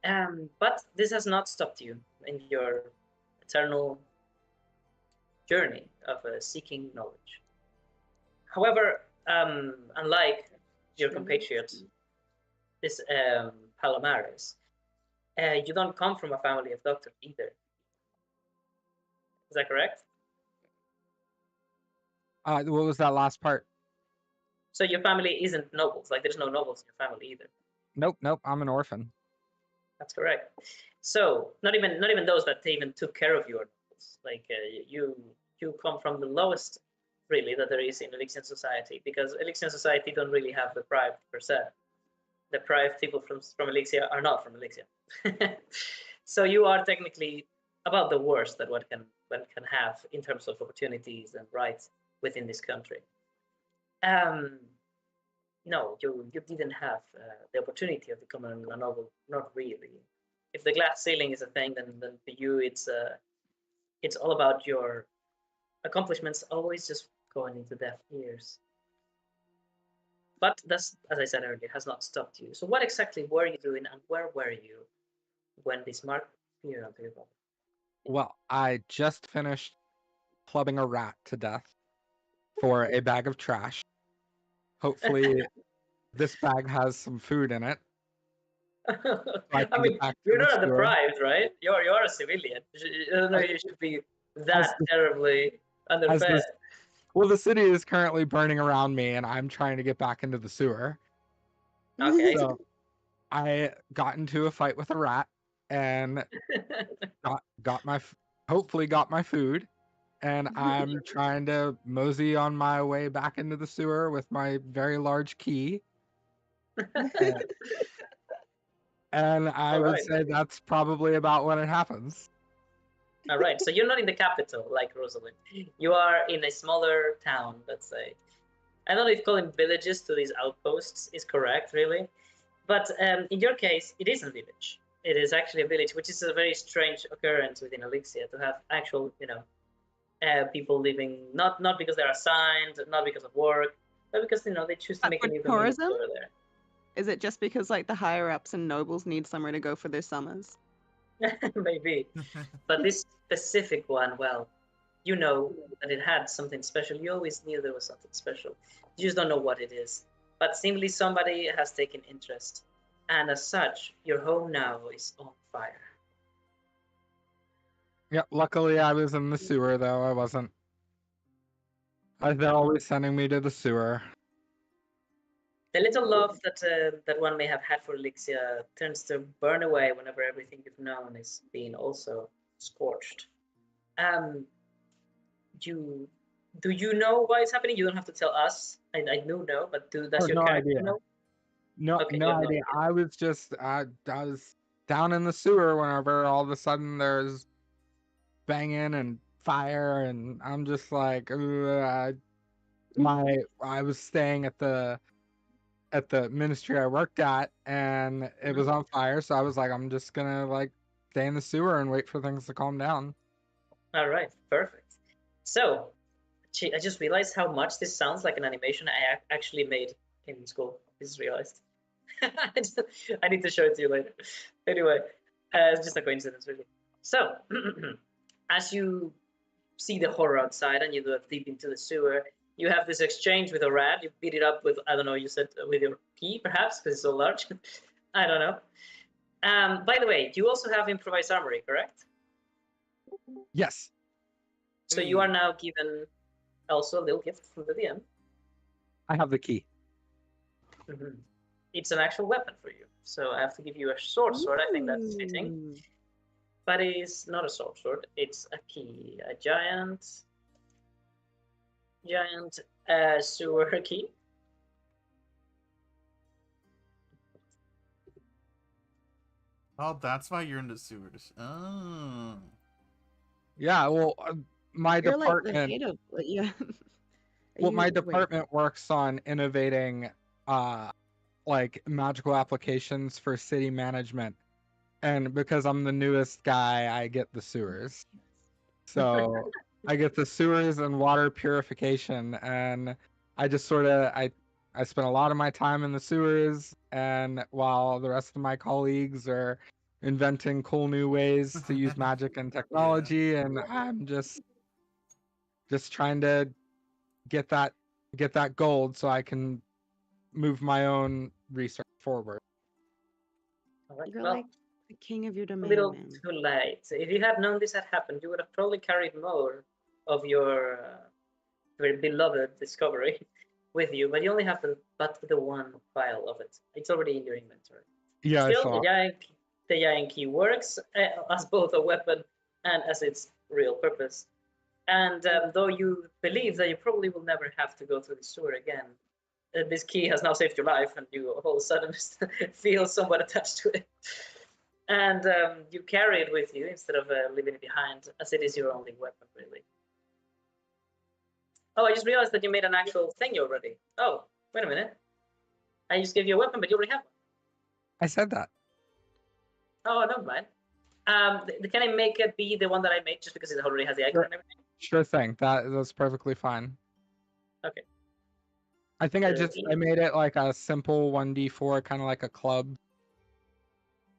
But this has not stopped you in your eternal journey of seeking knowledge. However, unlike your compatriot, this Palomares, you don't come from a family of doctors either. Is that correct? What was that last part? So your family isn't nobles. Like there's no nobles in your family either. Nope. I'm an orphan. That's correct. So not even those that even took care of you are nobles. Like you come from the lowest really that there is in Elysian society, because Elysian society don't really have the deprived per se. Deprived people from Elixir are not from Elixir. So you are technically about the worst that one can have in terms of opportunities and rights within this country. No, you didn't have the opportunity of becoming a noble, not really. If the glass ceiling is a thing, then for you it's all about your accomplishments always just going into deaf ears. But that's, as I said earlier, has not stopped you. So what exactly were you doing, and where were you when this mark appeared onto your body? Well, I just finished clubbing a rat to death for a bag of trash. Hopefully, this bag has some food in it. I mean, you're not deprived, right? You're a civilian. I don't know. You should be that terribly underfed. Well, the city is currently burning around me, and I'm trying to get back into the sewer. Okay. So I got into a fight with a rat, and hopefully got my food, and I'm trying to mosey on my way back into the sewer with my very large key. And I would say that's probably about when it happens. All right, so you're not in the capital like Rosalind. You are in a smaller town, let's say. I don't know if calling villages to these outposts is correct, really. But in your case, it is a village. It is actually a village, which is a very strange occurrence within Elixir, to have actual, people living, not because they're assigned, not because of work, but because, they choose to make a new community over there. Is it just because, like, the higher-ups and nobles need somewhere to go for their summers? Maybe. But this specific one, well, you know that it had something special. You always knew there was something special. You just don't know what it is. But simply somebody has taken interest. And as such, your home now is on fire. Yep, luckily I was in the sewer, though. I wasn't. They're always sending me to the sewer. The little love that one may have had for Elixir turns to burn away whenever everything you've known is being also scorched. Do you know why it's happening? You don't have to tell us. I do know, but does your character know? No idea. I was just I was down in the sewer whenever all of a sudden there's banging and fire, and I'm just like, I was staying at the ministry I worked at, and it was on fire, so I was like, I'm just gonna stay in the sewer and wait for things to calm down. All right, perfect. So I just realized how much this sounds like an animation I actually made in school. I just realized. I need to show it to you later. Anyway, it's just a coincidence, really. So, as you see the horror outside and you go deep into the sewer, you have this exchange with a rat. You beat it up with, I don't know, you said with your key, perhaps, because it's so large. I don't know. By the way, you also have improvised armory, correct? Yes. So you are now given also a little gift from the DM. I have the key. It's an actual weapon for you. So I have to give you a sword. I think that's fitting. But it is not a sword. It's a key. A giant sewer key. Oh, that's why you're in the sewers. Oh. Yeah, well, my department. My department works on innovating, magical applications for city management, and because I'm the newest guy, I get the sewers. So I get the sewers and water purification, and I just sort of I spent a lot of my time in the sewers, and while the rest of my colleagues are inventing cool new ways to use magic and technology, and I'm just trying to get that gold so I can move my own research forward. All right. You're Well, like the king of your a domain, little man. too late. If you had known this had happened, you would have probably carried more of your very beloved discovery with you, but you only have the one file of it. It's already in your inventory. Yeah, I Still, saw. the giant key works as both a weapon and as its real purpose. And though you believe that you probably will never have to go through the sewer again, this key has now saved your life, and you all of a sudden feel somewhat attached to it. And you carry it with you instead of leaving it behind, as it is your only weapon, really. Oh, I just realized that you made an actual thing already. Oh, wait a minute. I just gave you a weapon, but you already have one. I said that. Oh, never mind. Can I make it be the one that I made just because it already has the icon and everything? Sure thing. That's perfectly fine. Okay. I think I made it like a simple 1d4, kind of like a club.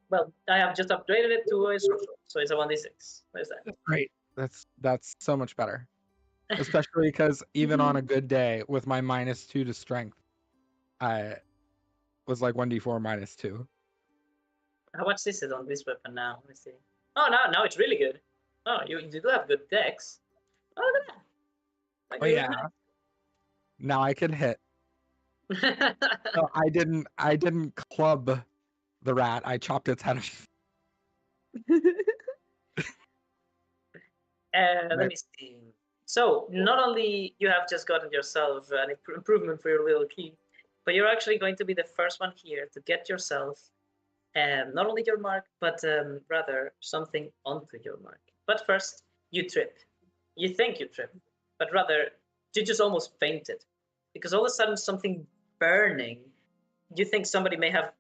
Well, I have just upgraded it to a short sword, so it's a 1d6. What is that? Great. That's so much better. Especially because even on a good day with my -2 to strength, I was like 1d4 -2. How much is it on this weapon now? Let me see. Oh, now it's really good. Oh, you do have good dex. Oh, look at that. Oh yeah. Now I can hit. No, I didn't club the rat. I chopped its head off. Let me see. So not only you have just gotten yourself an improvement for your little key, but you're actually going to be the first one here to get yourself not only your mark, but rather something onto your mark. But first, you trip. You think you trip, but rather you just almost fainted, because all of a sudden something burning. You think somebody may have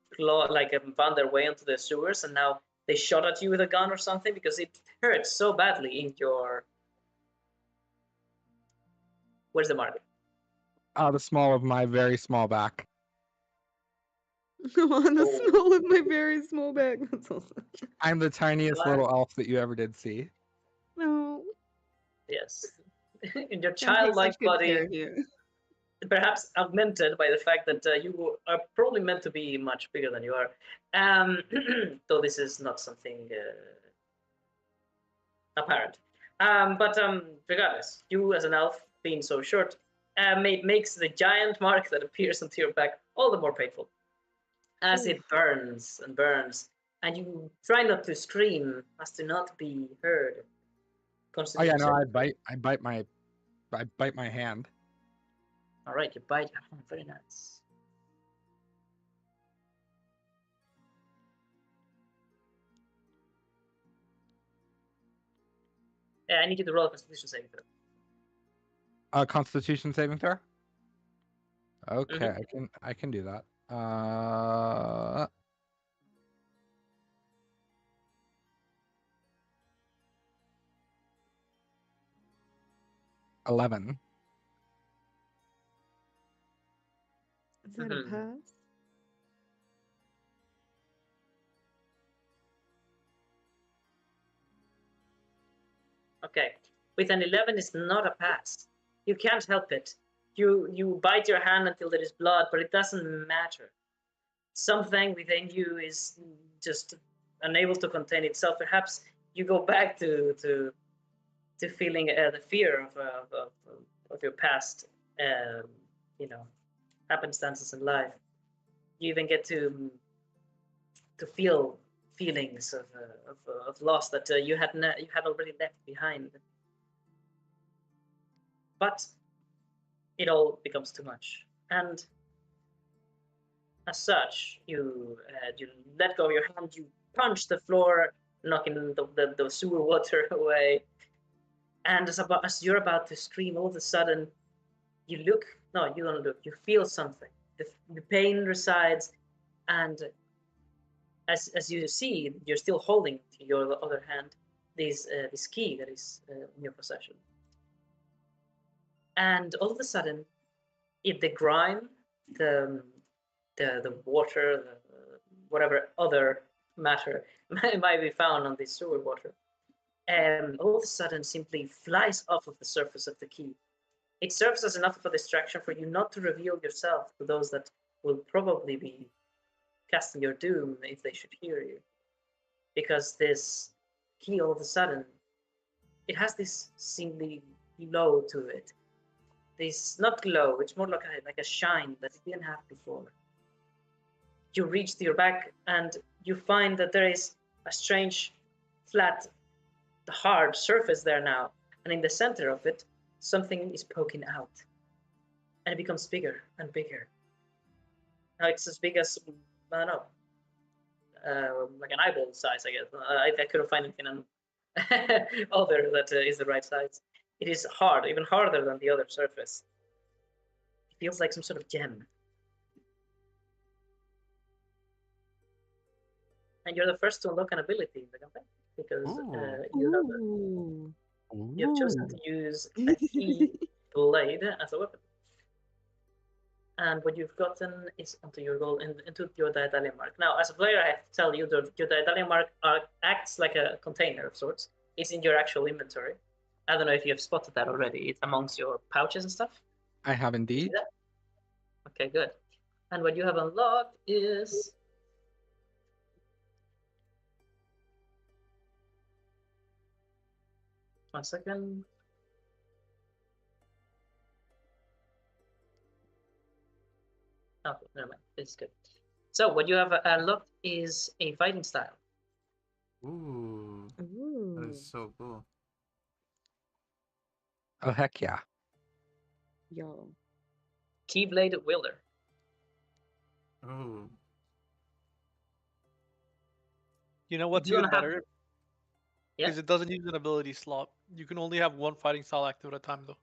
found their way into the sewers, and now they shot at you with a gun or something, because it hurts so badly in your. Where's the mark? The small of my very small back. On the small of my very small back. That's awesome. I'm the tiniest little elf that you ever did see. No. Yes. In your Don't take childlike such good body, care of you. perhaps augmented by the fact that you are probably meant to be much bigger than you are. Though this is not something apparent. But regardless, you as an elf, being so short, makes the giant mark that appears onto your back all the more painful, as it burns and burns, and you try not to scream as to not be heard. Oh yeah, no, I bite my hand. All right, you bite. Oh, very nice. Yeah, I need you to roll a Constitution saving throw. Constitution saving throw. Okay, I can do that. 11. Is that a pass? Okay, with an 11, it's not a pass. You can't help it. You bite your hand until there is blood, but it doesn't matter. Something within you is just unable to contain itself. Perhaps you go back to feeling the fear of your past, happenstances in life. You even get to feel feelings of loss that you had already left behind. But it all becomes too much, and as such, you let go of your hand. You punch the floor, knocking the sewer water away. And as you're about to scream, all of a sudden, you look. No, you don't look. You feel something. The pain resides, and as you see, you're still holding to your other hand this key that is in your possession. And all of a sudden, the grime, the water, whatever other matter might be found on the sewer water, all of a sudden simply flies off of the surface of the key. It serves as enough of a distraction for you not to reveal yourself to those that will probably be casting your doom if they should hear you. Because this key, all of a sudden, it has this seemingly glow to it. This, not glow, it's more like a shine that it didn't have before. You reach to your back and you find that there is a strange, flat, hard surface there now. And in the center of it, something is poking out. And it becomes bigger and bigger. Now it's as big as, I don't know, like an eyeball size, I guess. I couldn't find anything other that is the right size. It is hard, even harder than the other surface. It feels like some sort of gem. And you're the first to unlock an ability in the campaign because you've chosen to use a key blade as a weapon. And what you've gotten is onto your goal into your Daedalian mark. Now, as a player, I have to tell you that your Daedalian mark acts like a container of sorts. It's in your actual inventory. I don't know if you have spotted that already. It's amongst your pouches and stuff. I have indeed. Okay, good. And what you have unlocked is... One second. Oh, never mind. This is good. So what you have unlocked is a fighting style. Ooh, that is so cool. Oh, heck yeah. Yo. Keyblade wielder. Ooh. You know what's You don't even have- better? Yeah. Because it doesn't use an ability slot. You can only have one fighting style active at a time, though.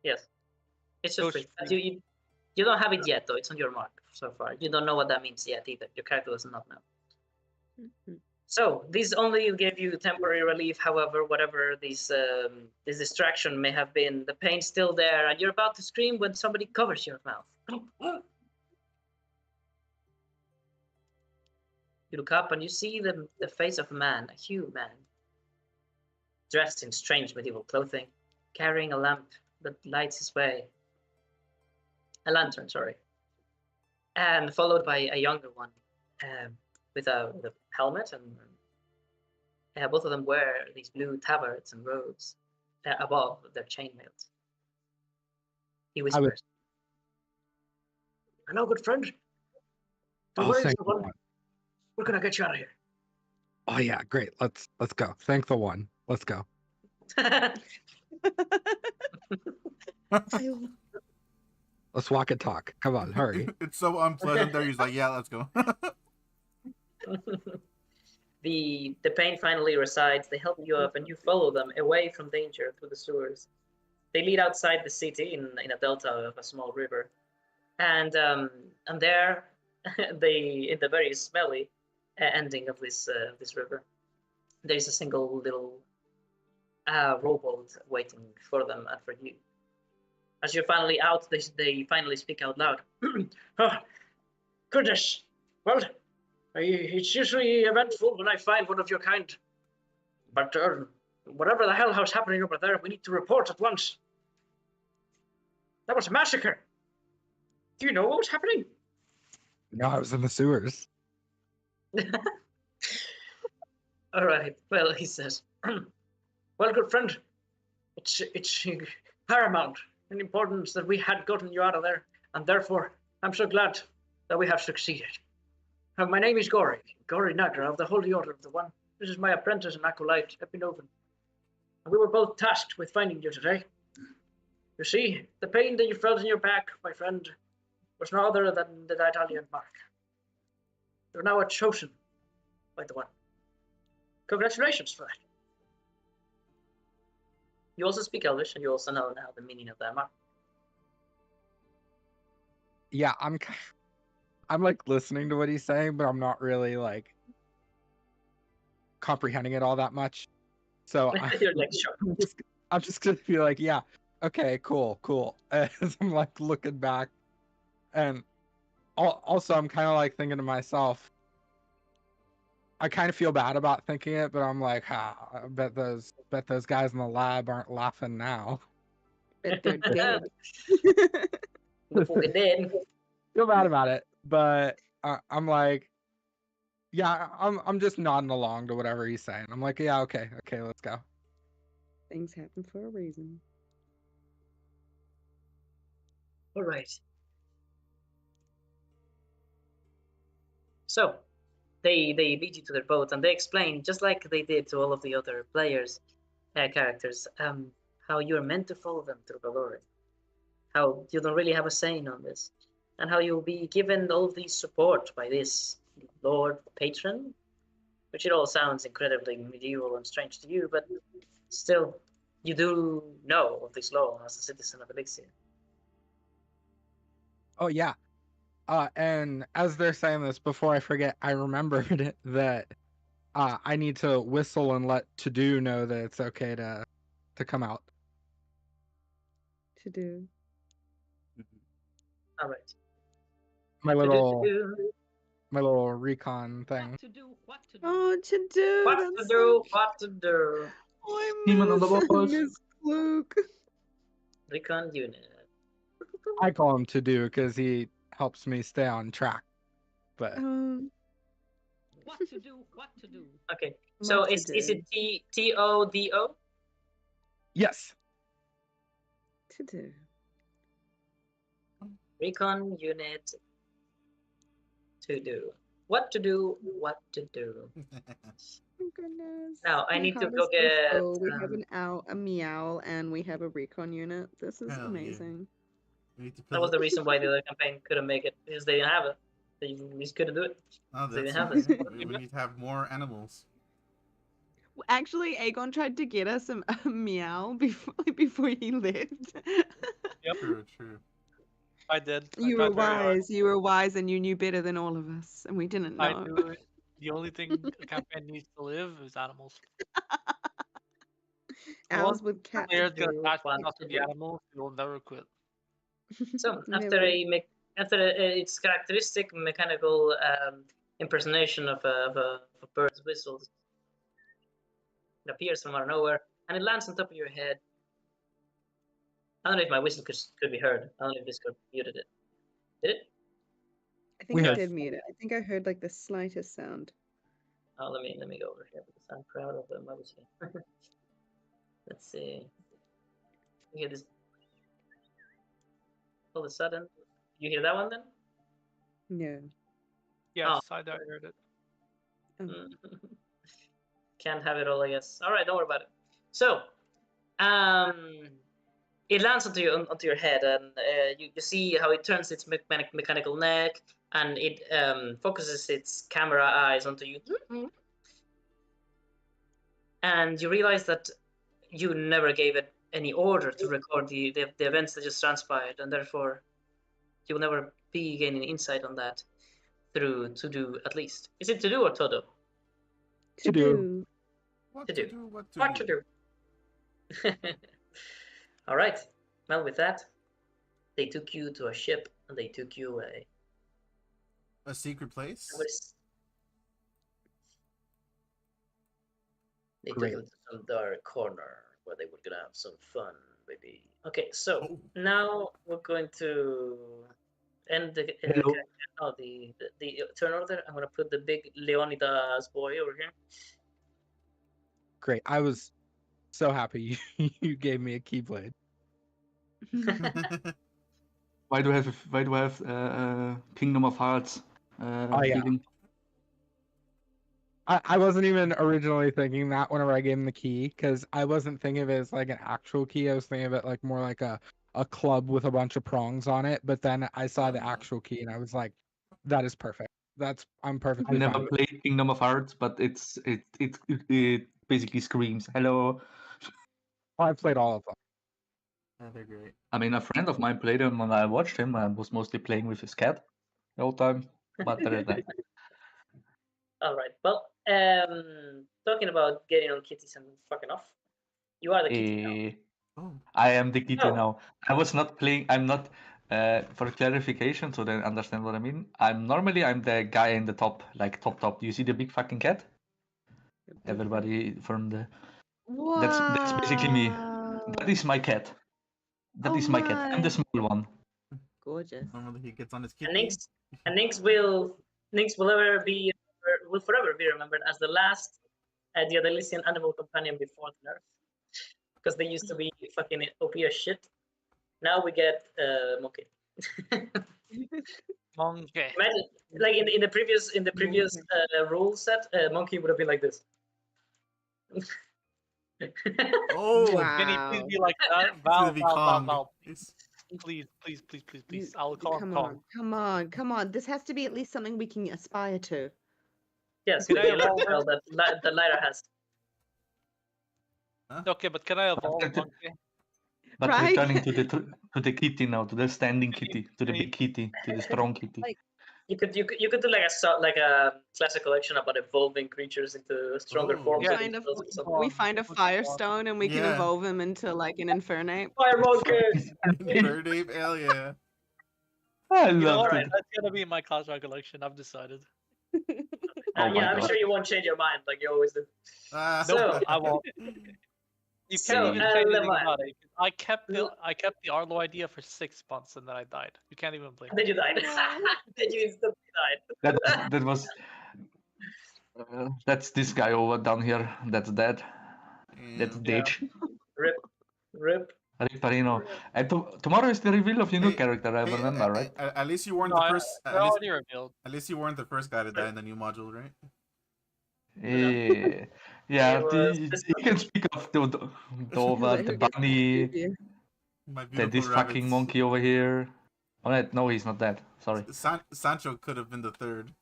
Yes. It's So just it's free. But you don't have it yet, though. It's on your mark so far. You don't know what that means yet either. Your character does not know. So this only gave you temporary relief. However, whatever this distraction may have been, the pain's still there, and you're about to scream when somebody covers your mouth. You look up and you see the face of a man, a human man, dressed in strange medieval clothing, carrying a lamp that lights his way. A lantern, sorry. And followed by a younger one with a helmet, and both of them wear these blue tabards and robes above their chainmails. He whispers, "Hello, good friend. Oh, Where is thank the the one? one. We're gonna get you out of here." Oh yeah, great. Let's go. Thank the one. Let's go. Let's walk and talk. Come on, hurry. It's so unpleasant there. He's like, yeah, let's go. The pain finally resides. They help you up, and you follow them away from danger through the sewers. They lead outside the city in a delta of a small river, and there, in the very smelly ending of this river, there is a single little rowboat waiting for them and for you. As you're finally out, they finally speak out loud. "Oh, goodness! Well, it's usually eventful when I find one of your kind. But whatever the hell was happening over there, we need to report at once. That was a massacre. Do you know what was happening?" No, I was in the sewers. All right. Well, he says, "Well, good friend, it's paramount in importance that we had gotten you out of there, and therefore I'm so glad that we have succeeded. My name is Gory Nagra of the Holy Order of the One. This is my apprentice and acolyte, Epinovan. And we were both tasked with finding you today. You see, the pain that you felt in your back, my friend, was no other than the Daedalian mark. You're now chosen by the One. Congratulations for that." You also speak Elvish, and you also know now the meaning of that mark. Yeah, I'm like listening to what he's saying, but I'm not really like comprehending it all that much. So You're like, sure. I'm just gonna be like, yeah, okay, cool. As I'm like looking back, and also I'm kind of like thinking to myself, I kind of feel bad about thinking it, but I'm like, I bet those guys in the lab aren't laughing now. Bet they're dead. The fucking dead. Feel bad about it, but I'm like, yeah, I'm just nodding along to whatever he's saying. I'm like, yeah, okay, let's go. Things happen for a reason. All right. So they lead you to their boat, and they explain, just like they did to all of the other players, characters, how you're meant to follow them through Valori, how you don't really have a say on this, and how you'll be given all of these support by this Lord Patron, which it all sounds incredibly medieval and strange to you, but still, you do know of this law as a citizen of Elixir. Oh yeah. And as they're saying this, before I forget, I remembered that I need to whistle and let To Do know that it's okay to come out. To do. All right. My To little do. my little recon thing. What to do? What to do? Oh, to do. What that's to so do? cute. What to do? I Demon on the miss walls. Miss Luke. Recon unit. I call him To Do because he helps me stay on track. But What to do? What to do? Okay. So What to is do. it TODO? yes, To do. Recon unit to do. What to do? What to do? Oh goodness. Now I My need to heart go is so get. full. We have an owl, a meow, and we have a recon unit. This is Hell yeah. amazing. We need to That was put the reason why the other campaign couldn't make it, because they didn't have it. They just couldn't do it. Oh, They that's didn't have right. this. We need to have more animals. Actually, Aegon tried to get us a meow before he left. True, true. I did. I You were tried very hard. wise. You were wise, and you knew better than all of us, and we didn't know. I knew it. The only thing a campaign needs to live is animals. Owls with cats. Players get do attached what enough to to the do. animals, they will never quit. So Never. after its characteristic mechanical impersonation of a bird's whistle, it appears from out of nowhere and it lands on top of your head. I don't know if my whistle could be heard. I don't know if Discord muted it. Did it? I think We I heard. did mute it. I think I heard like the slightest sound. Oh, let me go over here because I'm proud of my whistle. Let's see. You hear this? All of a sudden, you hear that one then? No. Yes, I heard it. Oh. Can't have it all, I guess. All right, don't worry about it. So, it lands onto your head, and you see how it turns its mechanical neck, and it focuses its camera eyes onto you. And you realize that you never gave it any order to record the events that just transpired, and therefore you will never be gaining insight on that through To Do, at least. Is it To Do or Todo? To do. What To to do. do? What to What do? to do? All right. Well, with that, they took you to a ship and they took you away. A secret place? They Great. took you to some dark corner where they were gonna have some fun, baby. Okay, so Oh. now we're going to end the turn order. I'm gonna put the big Leonidas boy over here. great. I was so happy you gave me a keyblade. Why do I have Kingdom of Hearts? Oh, yeah. feeling? I wasn't even originally thinking that whenever I gave him the key, because I wasn't thinking of it as like an actual key. I was thinking of it like more like a club with a bunch of prongs on it. But then I saw the actual key and I was like, that is perfect. I'm I perfectly never fine. played Kingdom of Hearts, but it basically screams hello. I played all of them. Yeah, they're great. I mean, a friend of mine played him, and I watched him. I was mostly playing with his cat the whole time. But that is that. All right. Well, talking about getting on kitties and fucking off, you are the kitty now. Oh. I am the kitty Oh. now. I was not playing. I'm not. For clarification, so they understand what I mean. I'm the guy in the top, like top. Do you see the big fucking cat? Everybody from the. That's basically me. That is my cat. That Oh is my cat. I'm the my. small one. Gorgeous. Normally he gets on his And kitty. Nix will forever be remembered as the last Diodalesian animal companion before the nerf, because they used to be fucking OP as shit. Now we get monkey. Monkey. Imagine, like in the previous rule set, monkey would have been like this. Oh. Can he please Wow. be like that? It's gonna Val, be Val, Val, Kong. Val. It's- Please. I'll call him Come Kong. on, come on. This has to be at least something we can aspire to. Yes, Can with I the evolve electrical that Lyra has. Okay, but can I evolve Okay. Monkey? But Right? returning to the kitty now, to the standing kitty, to the big kitty, to the strong kitty. Like- You could do like a classic collection about evolving creatures into stronger Oh. forms. Yeah, of Kind of, themselves or something. we Pokemon, find a Pokemon. firestone and we can Yeah. evolve him into like an infernate. Fire monkey. Bird ape, hell yeah. I You know, love alright, it. that's gonna be my class collection. I've decided. Oh my Yeah, I'm God. sure you won't change your mind like you always do. Ah. So- I won't. You So, can't even say anything Levi. about it. I kept the Arlo idea for 6 months and then I died. You can't even blame me. Then you died. Then you instantly died. That was. That's this guy over down here. That's dead. That's Damn. Yeah. Dage. Rip. Riparino. And tomorrow is the reveal of your new Hey, character. I Hey, remember, right? At least you weren't No, the first. they're already revealed. At least you weren't the first guy to die in the new module, right? Yeah. It was You can speak of Dova, the bunny, My beautiful this fucking rabbits. monkey over here. Oh, no, he's not dead. Sorry. Sancho could have been the third.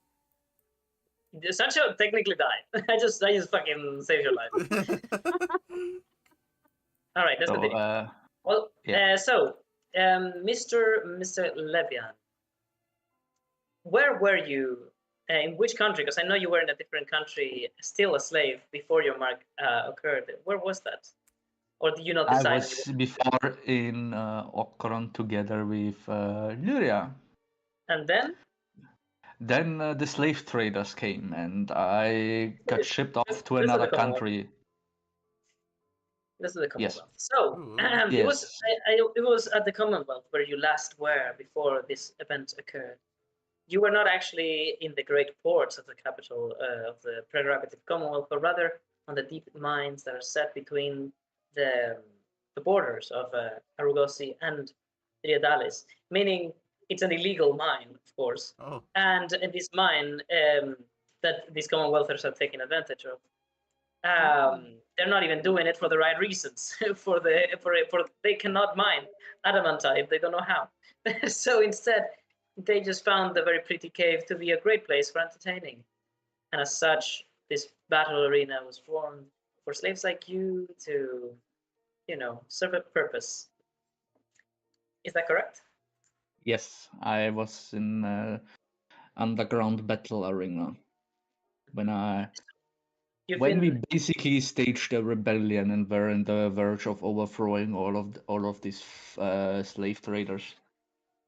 Sancho technically died. I just fucking saved your life. All right, let's So, continue. Well, yeah. Mr. Levian, where were you? In which country? Because I know you were in a different country, still a slave before your mark occurred. Where was that? Or did you not I decide? was before in Okron together with Luria. And then? Then the slave traders came, and I got shipped off This to is the another Commonwealth. country. This is the Yes. Commonwealth. So Ooh. it was Yes. it was at the Commonwealth where you last were before this event occurred. You were not actually in the great ports of the capital of the prerogative Commonwealth, but rather on the deep mines that are set between the borders of Arugosi and Riadalis, meaning it's an illegal mine, of course. Oh. And in this mine that these Commonwealthers have taken advantage of, they're not even doing it for the right reasons. for they cannot mine adamantite. They don't know how. So instead, they just found the very pretty cave to be a great place for entertaining. And as such, this battle arena was formed for slaves like you to, serve a purpose. Is that correct? Yes, I was in underground battle arena when we basically staged a rebellion and were on the verge of overthrowing all of these slave traders.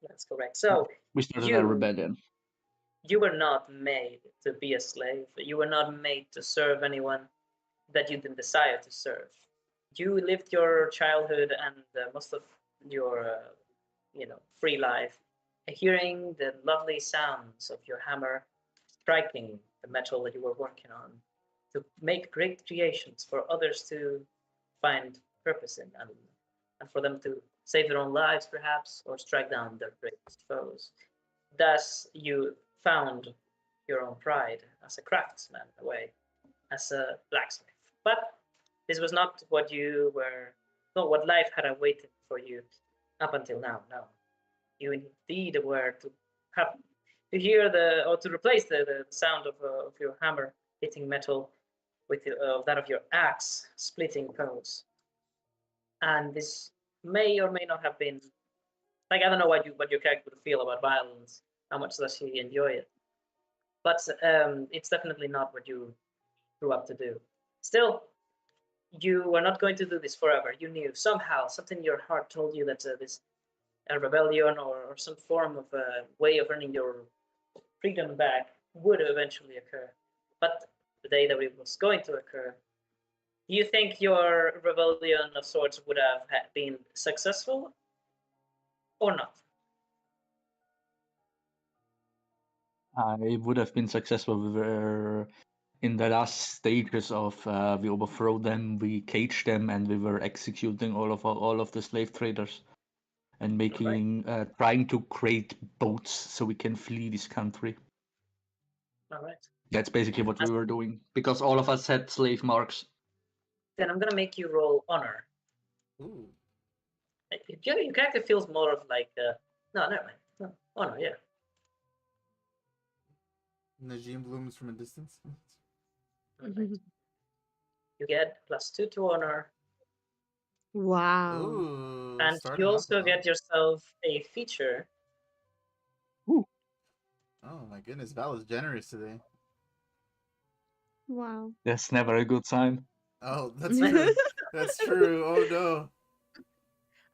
That's correct. So We started a rebellion. You were not made to be a slave. You were not made to serve anyone that you didn't desire to serve. You lived your childhood and most of your, free life, hearing the lovely sounds of your hammer striking the metal that you were working on to make great creations for others to find purpose in and for them to save their own lives, perhaps, or strike down their greatest foes. Thus, you found your own pride as a craftsman, in a way, as a blacksmith. But this was not what you were, not what life had awaited for you up until now. No, you indeed were to have to hear or to replace the sound of your hammer hitting metal with that of your axe splitting codes. And this may or may not have been, like, I don't know what your character would feel about violence. How much does he enjoy it? But it's definitely not what you grew up to do. Still, you were not going to do this forever. You knew somehow, something in your heart told you that this rebellion or some form of way of earning your freedom back would eventually occur. But the day that it was going to occur, do you think your rebellion of sorts would have been successful or not? I would have been successful. We were in the last stages of we overthrow them, we cage them, and we were executing all of the slave traders and making trying to create boats so we can flee this country. All right. That's basically what we were doing because all of us had slave marks. Then I'm gonna make you roll honor. Ooh. Your character feels more of like no, never mind. No, honor, yeah. Najim blooms from a distance. Right. You get +2 to honor, Wow. Ooh. and starting you off also well. get yourself a feature. Oh my goodness, Val is generous today. Wow. That's never a good sign. Oh, that's true. That's true. Oh no.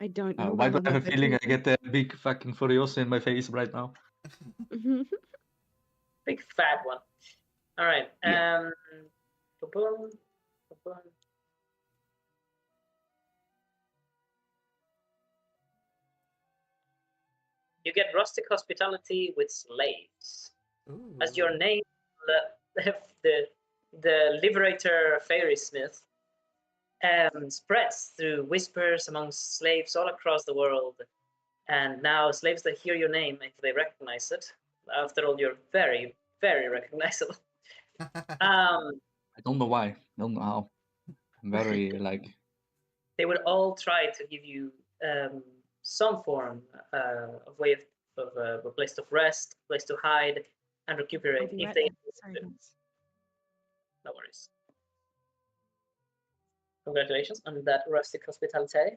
I don't know. Why do I about have a feeling I get a big fucking Furiosa in my face right now? Big fat one. All right. Yeah. Ba-boom, ba-boom. You get rustic hospitality with slaves. Ooh. As your name, the liberator Feyyy Smith, spreads through whispers amongst slaves all across the world. And now slaves that hear your name, if they recognize it, after all, you're very, very recognizable. I don't know why. I don't know how. I'm very like. They would all try to give you some form of way of a place to rest, place to hide, and recuperate if they. No worries. Congratulations on that rustic hospitality.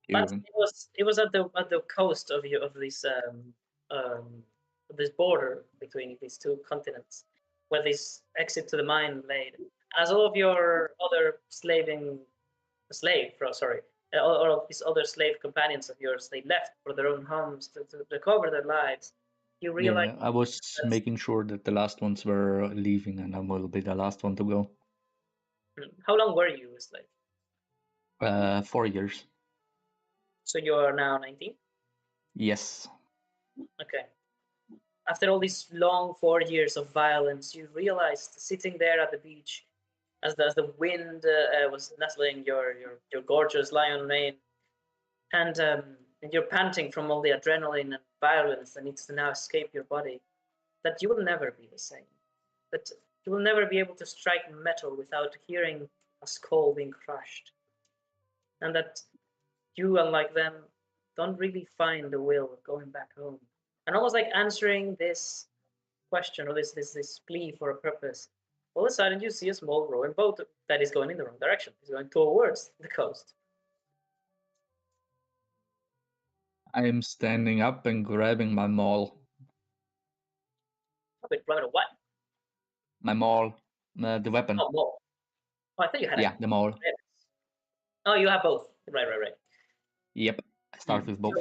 But it was at the coast of this border between these two continents, where this exit to the mine laid. As all of your other all of these other slave companions of yours, they left for their own homes to recover their lives. You realize. Yeah, I was making sure that the last ones were leaving, and I will be the last one to go. How long were you a slave? 4 years. So you are now 19? Yes. Okay. After all these long 4 years of violence, you realized sitting there at the beach as the wind was nestling your gorgeous lion mane, and you're panting from all the adrenaline and violence that needs to now escape your body, that you will never be the same. That you will never be able to strike metal without hearing a skull being crushed. And that you, unlike them, don't really find the will of going back home. And almost like answering this question or this plea for a purpose, all of a sudden you see a small rowing boat that is going in the wrong direction. It's going towards the coast. I am standing up and grabbing my maul. Wait, grabbing a what? My maul, the weapon. Oh, maul. Oh, I thought you had the maul. Oh, you have both. Right. Yep, I start with both.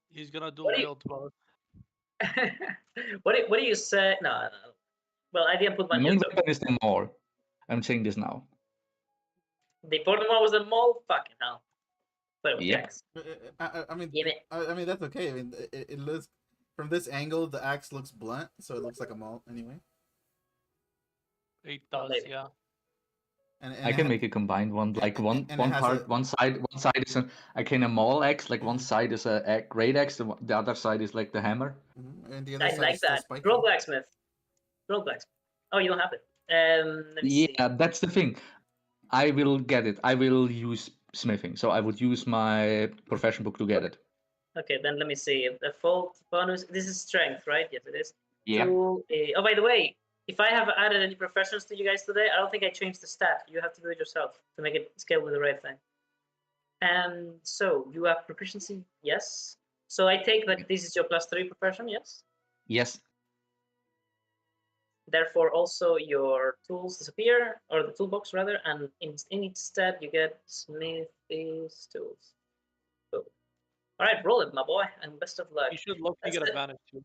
He's gonna do wield both. What do you say? No. Well, I didn't put my main weapon is the maul. I'm saying this now. The important one was the maul. Fucking hell. But yep. I mean that's okay. I mean, it looks from this angle, the axe looks blunt, so it looks like a maul anyway. It does, yeah. And I can make a combined one, like one part, one side is a kind of maul axe, like one side is a great axe, the other side is like the hammer. And the other I side like is still that. spiky. Roll blacksmith. Oh, you don't have it. Let me see. That's the thing. I will get it. I will use smithing, so I would use my profession book to get it. Okay, then let me see. The fault bonus. This is strength, right? Yes, it is. Yeah. Oh, by the way, if I have added any professions to you guys today, I don't think I changed the stat. You have to do it yourself to make it scale with the right thing. And so you have proficiency, yes. So I take that this is your +3 profession, yes. Yes. Therefore, also your tools disappear, or the toolbox rather, and instead you get Smithy's tools. Cool. All right, roll it, my boy, and best of luck. You should look to That's get it. advantage too.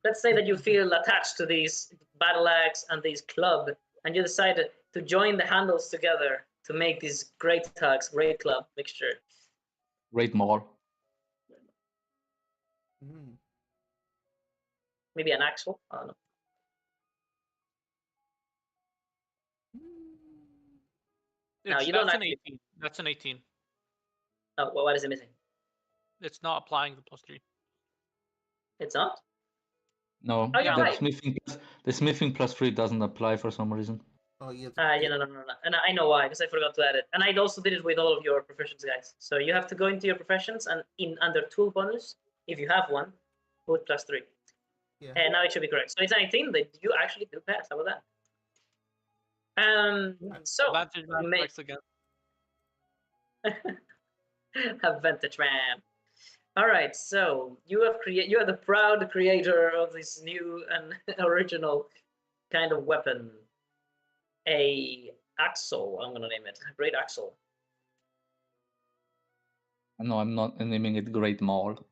Let's say that you feel attached to these battle axe and these club, and you decided to join the handles together to make these great tugs, great club mixture. Great maul. Mm. Maybe an axle. I don't know. No, you don't That's an actually- 18. That's an 18. Oh, well, what is it missing? It's not applying the +3. It's not. No, Oh, you're the right. smithing +3 doesn't apply for some reason. Oh, yeah. No. And I know why, because I forgot to add it. And I also did it with all of your professions, guys. So you have to go into your professions and under tool bonus, if you have one, put +3. Yeah. And now it should be correct. So it's 19 that you actually do pass. How about that? So Advantage man make- strikes again. Advantage man. All right, so you are the proud creator of this new and original kind of weapon. A axle, I'm gonna name it. Great axle. No, I'm not naming it Great Maul.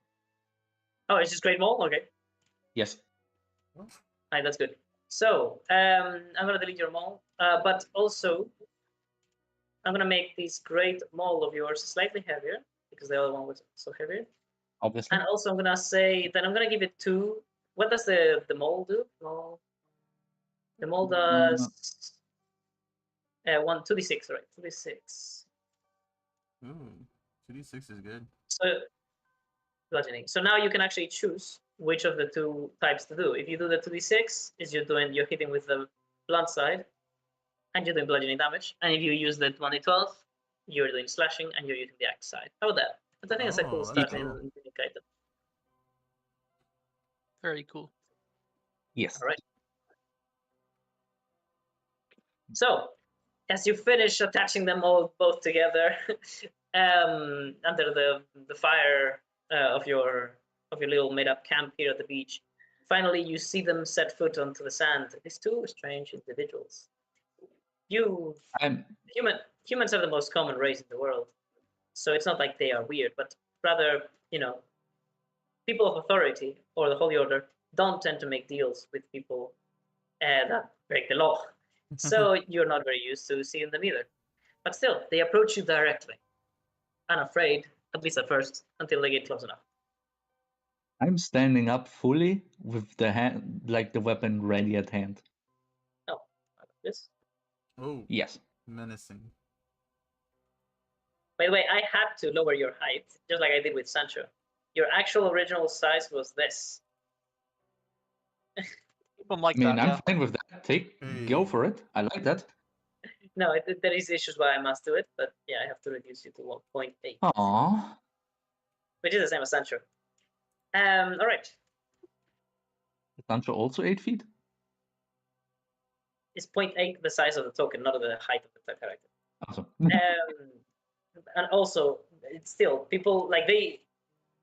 Oh, it's just great maul? Okay. Yes. Alright, that's good. So, I'm gonna delete your maul, but also I'm gonna make this great maul of yours slightly heavier because the other one was so heavy. Obviously. And also I'm gonna say that I'm gonna give it 2. What does the maul do? The maul does 2d6, right? 2d6. Ooh, 2d6 is good. So bludgeoning. So now you can actually choose which of the 2 types to do. If you do the 2d6, you're hitting with the blunt side, and you're doing bludgeoning damage. And if you use the 1d12, you're doing slashing, and you're using the axe side. How about that? But I think it's a cool Oh, start that's in cool. the item. Very cool. Yes. All right. So, as you finish attaching them all both together under the fire of your little made-up camp here at the beach, finally you see them set foot onto the sand. These 2 strange individuals. Humans are the most common race in the world, so it's not like they are weird, but rather, people of authority or the Holy Order don't tend to make deals with people that break the law. So you're not very used to seeing them either. But still, they approach you directly, unafraid, at least at first, until they get close enough. I'm standing up fully with the hand, like the weapon ready at hand. Oh, like this. Oh, Yes. menacing. By the way, I had to lower your height, just like I did with Sancho. Your actual original size was this. Keep them like I mean, that. I'm Yeah. fine with that. Go for it. I like that. No, there is issues why I must do it, but yeah, I have to reduce you to 1.8, Aww. which is the same as Sancho. All right. Is Sancho also 8 feet? Is 0.8 the size of the token, not the height of the character? Awesome. And also, it's still people like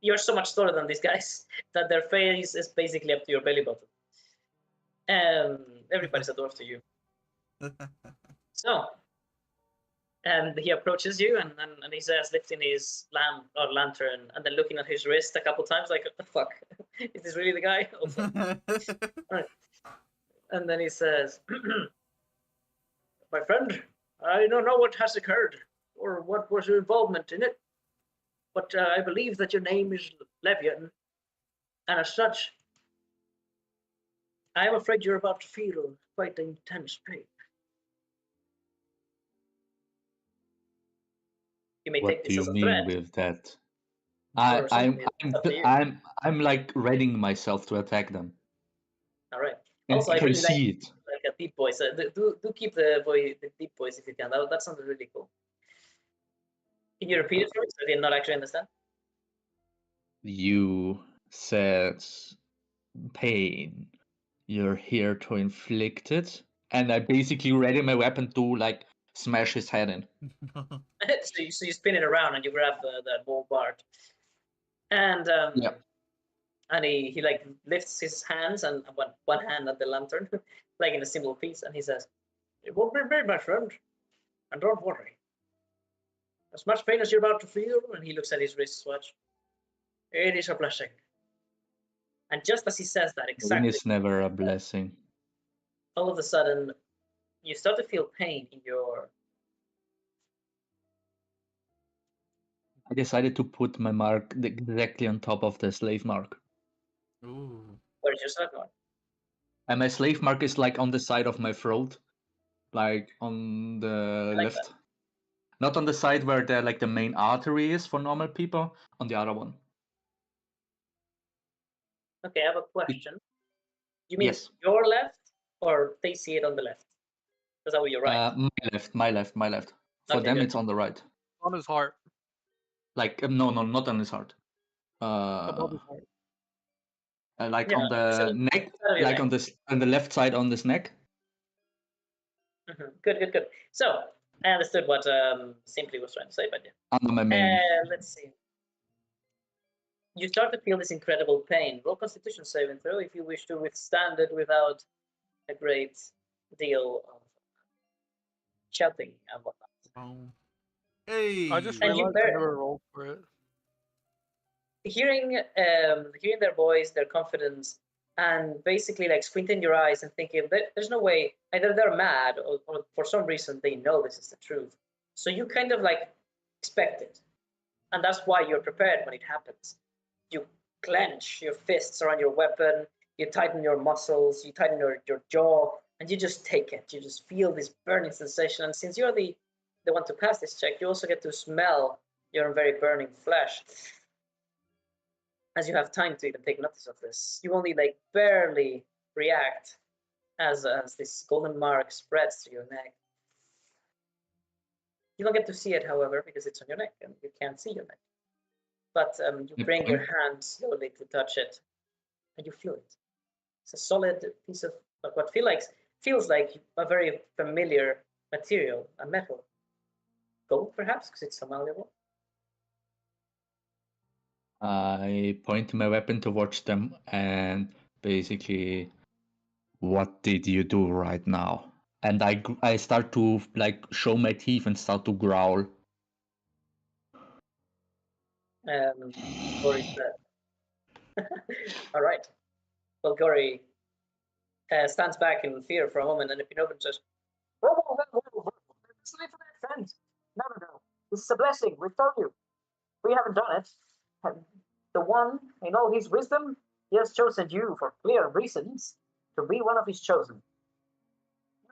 you're so much taller than these guys that their face is basically up to your belly button. Everybody's a dwarf to you. So, and he approaches you and he says, lifting his lamp or lantern and then looking at his wrist a couple times, like, what the fuck? Is this really the guy? Also. And then he says, my friend, I don't know what has occurred or what was your involvement in it, but I believe that your name is Levian, and as such, I am afraid you're about to feel quite intense pain. You may What take do this you as a mean threat. with that? Or something, it's up to you. I'm like readying myself to attack them. All right. And Also, I I can really see it. like a deep voice. Do keep the deep voice if you can. That sounds really cool. Can you repeat it for me so I did not actually understand? You said pain. You're here to inflict it. And I basically ready my weapon to like smash his head in. So you spin it around and you grab the ball part. And Yeah. And he like lifts his hands and one hand at the lantern, like in a simple piece, and he says, "It won't be big, my friend, and don't worry. As much pain as you're about to feel," and he looks at his wristwatch, "it is a blessing." And just as he says that, Pain exactly, is never a blessing. all of a sudden, you start to feel pain in your. I decided to put my mark directly on top of the slave mark. Ooh. Where's your slave mark? And my slave mark is like on the side of my throat, like on the like left. Not on the side where the main artery is for normal people, on the other one. Okay, I have a question. You mean Yes. your left, or they see it on the left? Because that way you're right. My left. For Okay, them, good. it's on the right. On his heart. Like no, not on his heart. Above his heart. Like Yeah, on the neck, side of your like neck. on this on the left side on this neck. Good. So I understood what Simply was trying to say, but yeah. Under my mane. Let's see. You start to feel this incredible pain. Roll Constitution saving throw if you wish to withstand it without a great deal of shouting and whatnot. Oh. Hey. I just And you realized I never rolled for it. hearing their voice, their confidence, and basically like squinting your eyes and thinking there's no way either they're mad or for some reason they know this is the truth. So you kind of like expect it, and that's why you're prepared when it happens. You clench your fists around your weapon, you tighten your muscles, you tighten your jaw, and you just take it. You just feel this burning sensation, and since you're the one to pass this check, you also get to smell your very burning flesh as you have time to even take notice of this. You only like barely react as this golden mark spreads to your neck. You don't get to see it, however, because it's on your neck and you can't see your neck. But you bring your hand slowly to touch it, and you feel it. It's a solid piece of what feels like a very familiar material, a metal. Gold, perhaps, because it's so malleable. I point my weapon towards them and basically, what did you do right now? And I start to like show my teeth and start to growl. Gory said. All right. Well, Gory stands back in fear for a moment, and Epinopin says, "Whoa. Listen for that, friend. No. This is a blessing. We told you. We haven't done it. The one, in all his wisdom, he has chosen you for clear reasons to be one of his chosen.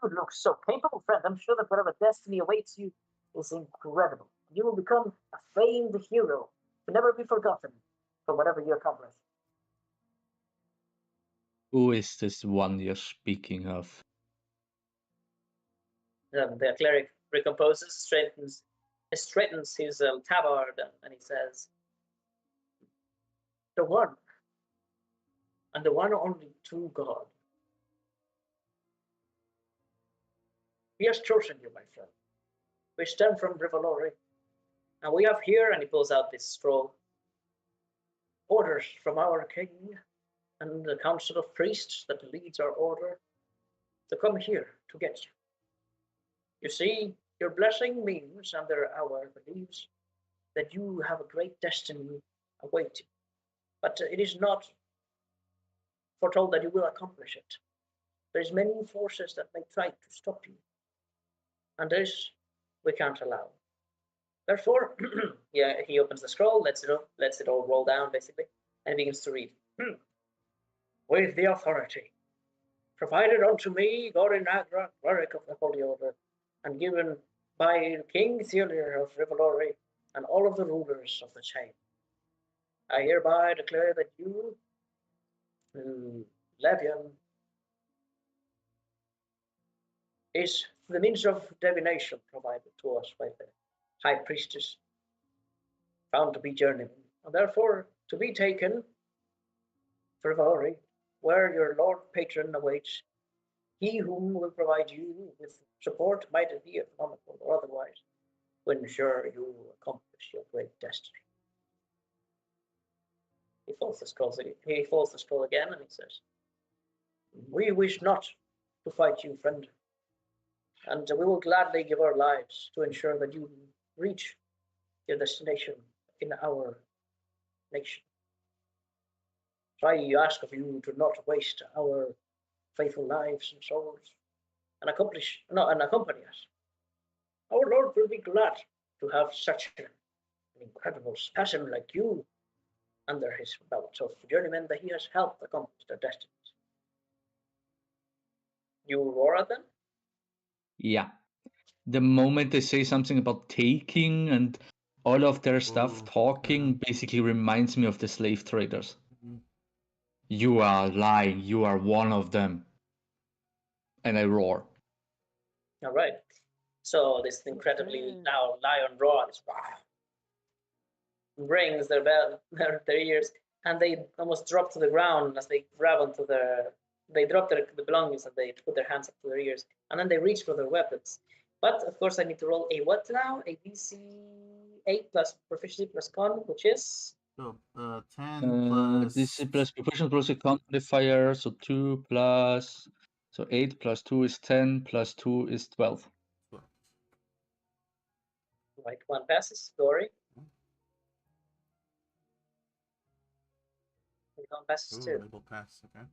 You look so capable, friend. I'm sure that whatever destiny awaits you is incredible. You will become a famed hero to never be forgotten for whatever you accomplish." Who is this one you're speaking of? The cleric recomposes, straightens his tabard, and he says, "The one, and the one only true God. He has chosen you, my friend. We stem from Rivalori, and we have here," and he pulls out this scroll, "orders from our king and the council of priests that leads our order to come here to get you. You see, your blessing means, under our beliefs, that you have a great destiny awaiting. But it is not foretold that you will accomplish it. There's many forces that may try to stop you, and this we can't allow. Therefore," yeah, he opens the scroll, lets it all roll down basically, and begins to read. "With the authority provided unto me, Gorinagra, cleric of the Holy Order, and given by King Theolir of Rivalori and all of the rulers of the chain, I hereby declare that you, Levian, is the means of divination provided to us by the High Priestess, found to be journeyman, and therefore to be taken for Rivalori, where your Lord Patron awaits, he whom will provide you with support, might it be economical or otherwise, to ensure you accomplish your great destiny." He folds the scroll. He folds the scroll again, and he says, "We wish not to fight you, friend, and we will gladly give our lives to ensure that you reach your destination in our nation. I ask of you to not waste our faithful lives and souls, and accompany us. Our Lord will be glad to have such an incredible specimen like you under his belt of journeymen that he has helped accomplish their destinies." You roar at them? Yeah. The moment they say something about taking and all of their stuff, Ooh, talking basically reminds me of the slave traders. Mhm. You are lying. You are one of them. And I roar. All right. So this incredibly loud lion roar rings their bell, their ears, and they almost drop to the ground as they grab onto they drop the belongings and they put their hands up to their ears, and then they reach for their weapons. But of course, I need to roll a what now? A DC 8 plus proficiency plus con, which is So 10 plus. This is plus proficiency plus a con modifier, so 2 plus. So 8 plus 2 is 10, plus 2 is 12. right. One passes. Dory. One passes Ooh, too. label pass. Okay.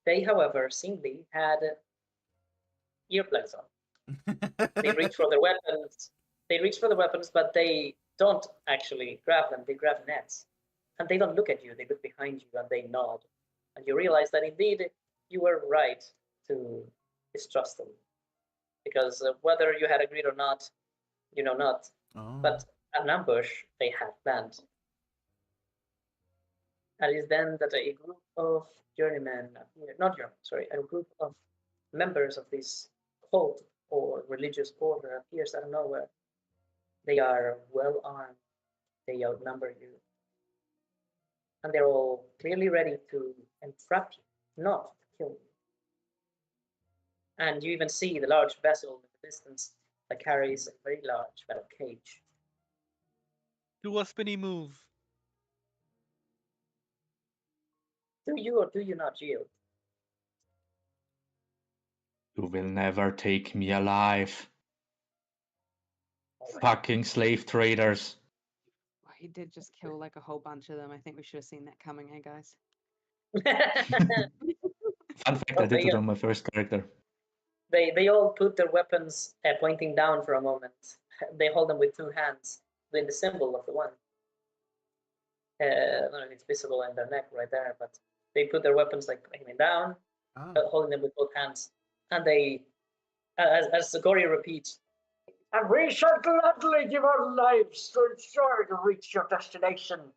They, however, seemingly had earplugs on. They reach for their weapons. They reach for the weapons, but they don't actually grab them. They grab nets, and they don't look at you. They look behind you and they nod, and you realize that indeed you were right to distrust them, because whether you had agreed or not, you know not. Oh. But an ambush they had planned. And it is then that a group of journeymen, not journeymen, sorry, a group of members of this cult or religious order appears out of nowhere. They are well armed. They outnumber you. And they're all clearly ready to entrap you, not to kill you. And you even see the large vessel in the distance that carries a very large metal cage. Do a spinny move. Do you or do you not yield? You will never take me alive. Fucking slave traders. He did just kill like a whole bunch of them. I think we should have seen that coming, eh, guys? Fun fact, I did it on my first character. They all put their weapons pointing down for a moment. They hold them with two hands, with the symbol of the one. I don't know if it's visible in their neck right there, but they put their weapons like aiming down, holding them with both hands, and they, as Zagori repeats, "And we shall gladly give our lives to ensure you reach your destination.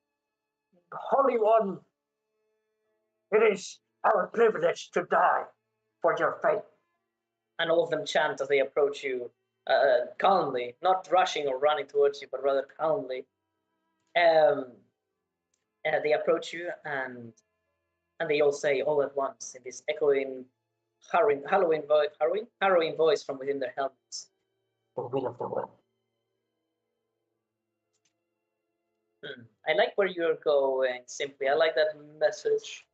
Holy One, it is our privilege to die for your faith." And all of them chant as they approach you calmly, not rushing or running towards you, but rather calmly. They approach you and they all say all at once in this echoing, harrowing voice from within their helmets, "For will of the will." I like where you're going, Simply. I like that message.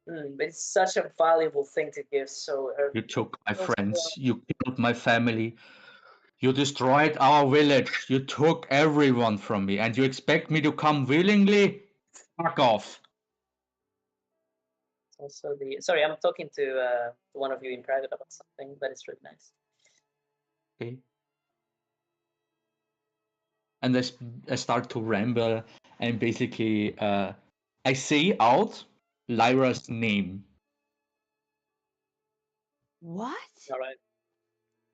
But it's such a valuable thing to give. So You took my friends. You killed my family. You destroyed our village. You took everyone from me. And you expect me to come willingly? Fuck off. also sorry, I'm talking to one of you in private about something, but it's really nice. Okay. And I start to ramble and basically I say out Lyra's name. What? All right.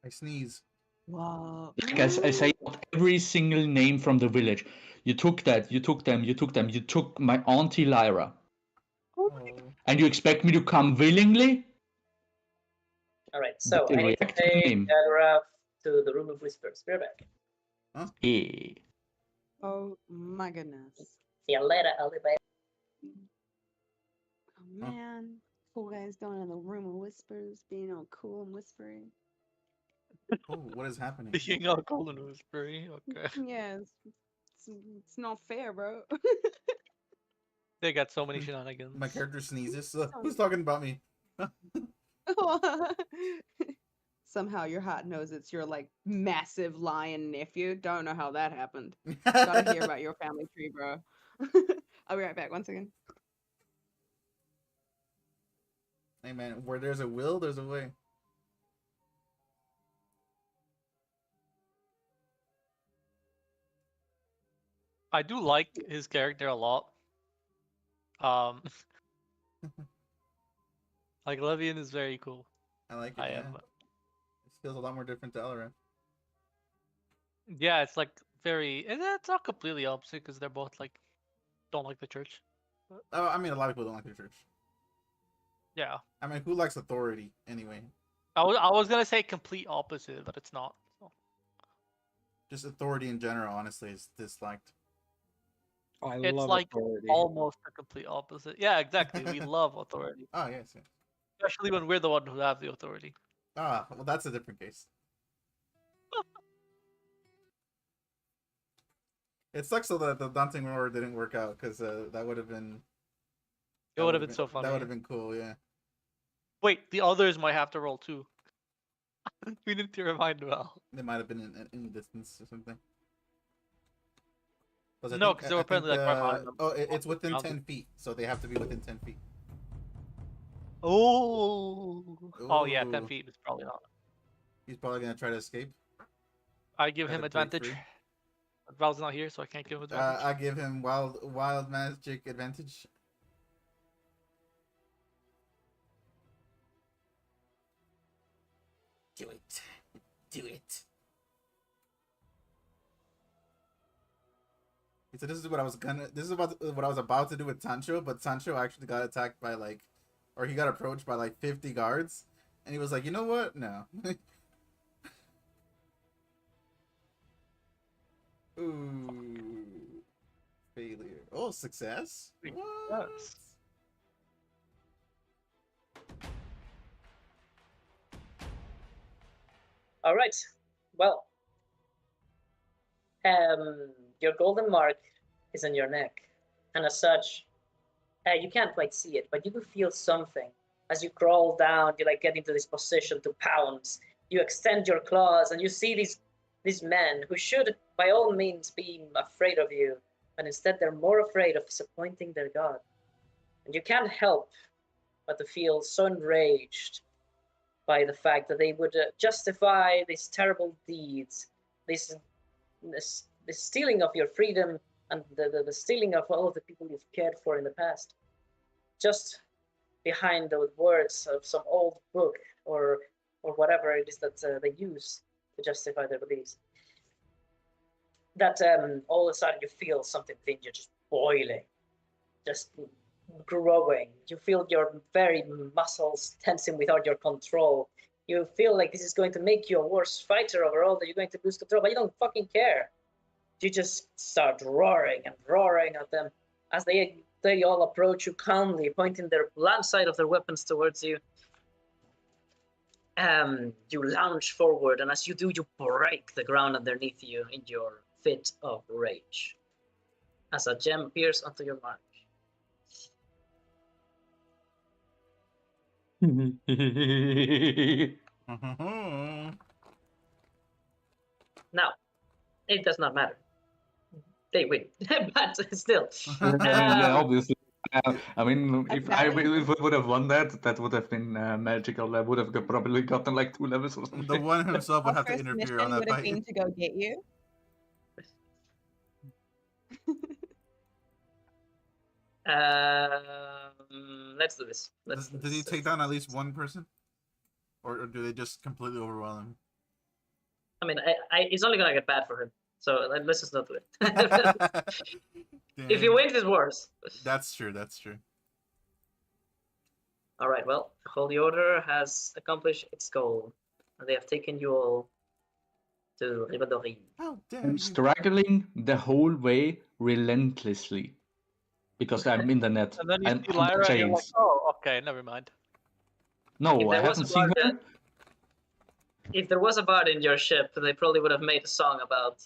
I sneeze. Whoa. Like I say out every single name from the village. You took that, you took them, you took them, you took my auntie Lyra. Oh. And you expect me to come willingly? All right. So They I need to react to the take name. Elraf to the room of whispers. Be right back. Yeah. Oh my goodness. See you later, Alibaba. Oh man. Cool guys going in the room of whispers, being all cool and whispery. Oh, what is happening? Being all cold and whispery. Okay. Yes. It's not fair, bro. They got so many shenanigans. My character sneezes. Who's talking about me? Somehow your heart knows it's your like massive lion nephew. Don't know how that happened. Gotta hear about your family tree, bro. I'll be right back. 1 second. Hey man, where there's a will, there's a way. I do like his character a lot. Like Levian is very cool. I like it. I Yeah. am. It feels a lot more different to Elrond. Yeah, it's like very. And it's not completely opposite because they're both like don't like the church. Oh, I mean, a lot of people don't like the church. Yeah. I mean, who likes authority anyway? I was gonna say complete opposite, but it's not. So. Just authority in general, honestly, is disliked. I It's love like authority. almost the complete opposite. Yeah, exactly. We love authority, Oh yes, yes. especially when we're the one who have the authority. Ah, well, that's a different case. It sucks though that the daunting roar didn't work out because that would have been. It would have been so funny. That would have been cool, yeah. Wait, the others might have to roll too. We need to remind well. They might have been in distance or something. No, because they were apparently like right behind them. Oh, it's within Counted. 10 feet, so they have to be within 10 feet. Oh. Oh yeah, 10 Ooh. feet is probably not. He's probably gonna try to escape. I give Try him to break advantage. free. But Val's not here, so I can't give him advantage. I give him wild magic advantage. Do it. Do it. So this is what I was about to do with Sancho, but Sancho actually got attacked by or he got approached by 50 guards, and he was like, you know what? No. Ooh. Failure. Oh, success? What? Yes. All right. Well, your golden mark is on your neck, and as such, you can't quite see it, but you do feel something as you crawl down. You get into this position to pounce. You extend your claws, and you see these men who should, by all means, be afraid of you, but instead they're more afraid of disappointing their god. And you can't help but to feel so enraged by the fact that they would justify these terrible deeds, this stealing of your freedom and the stealing of all of the people you've cared for in the past, just behind the words of some old book or whatever it is that they use to justify their beliefs. That all of a sudden you feel something within you just boiling, just growing. You feel your very muscles tensing without your control. You feel like this is going to make you a worse fighter overall, that you're going to lose control, but you don't fucking care. You just start roaring and roaring at them as they all approach you calmly, pointing their blunt side of their weapons towards you. You lunge forward, and as you do, you break the ground underneath you in your fit of rage as a gem appears onto your mark. Now, it does not matter. They win, but still. Yeah, obviously. I mean, if Exactly. we would have won that would have been magical. I would have probably gotten 2 levels or something. The one himself would Our have to first interfere on mission that would have fight. been to go get you. Let's do this. Did he take down at least one person? Or do they just completely overwhelm him? I mean, it's only gonna get bad for him. So let's just not do it. If he Damn. wins, it's worse. That's true, that's true. All right. Well, Holy Order has accomplished its goal, and they have taken you all to Rivadori. How dare I'm you? struggling the whole way relentlessly because I'm in the net. And then you I'm see on the Lyra, and you're like, chains. oh, okay, never mind. No, If I there was haven't a seen bard her. If there was a bard in your ship, they probably would have made a song about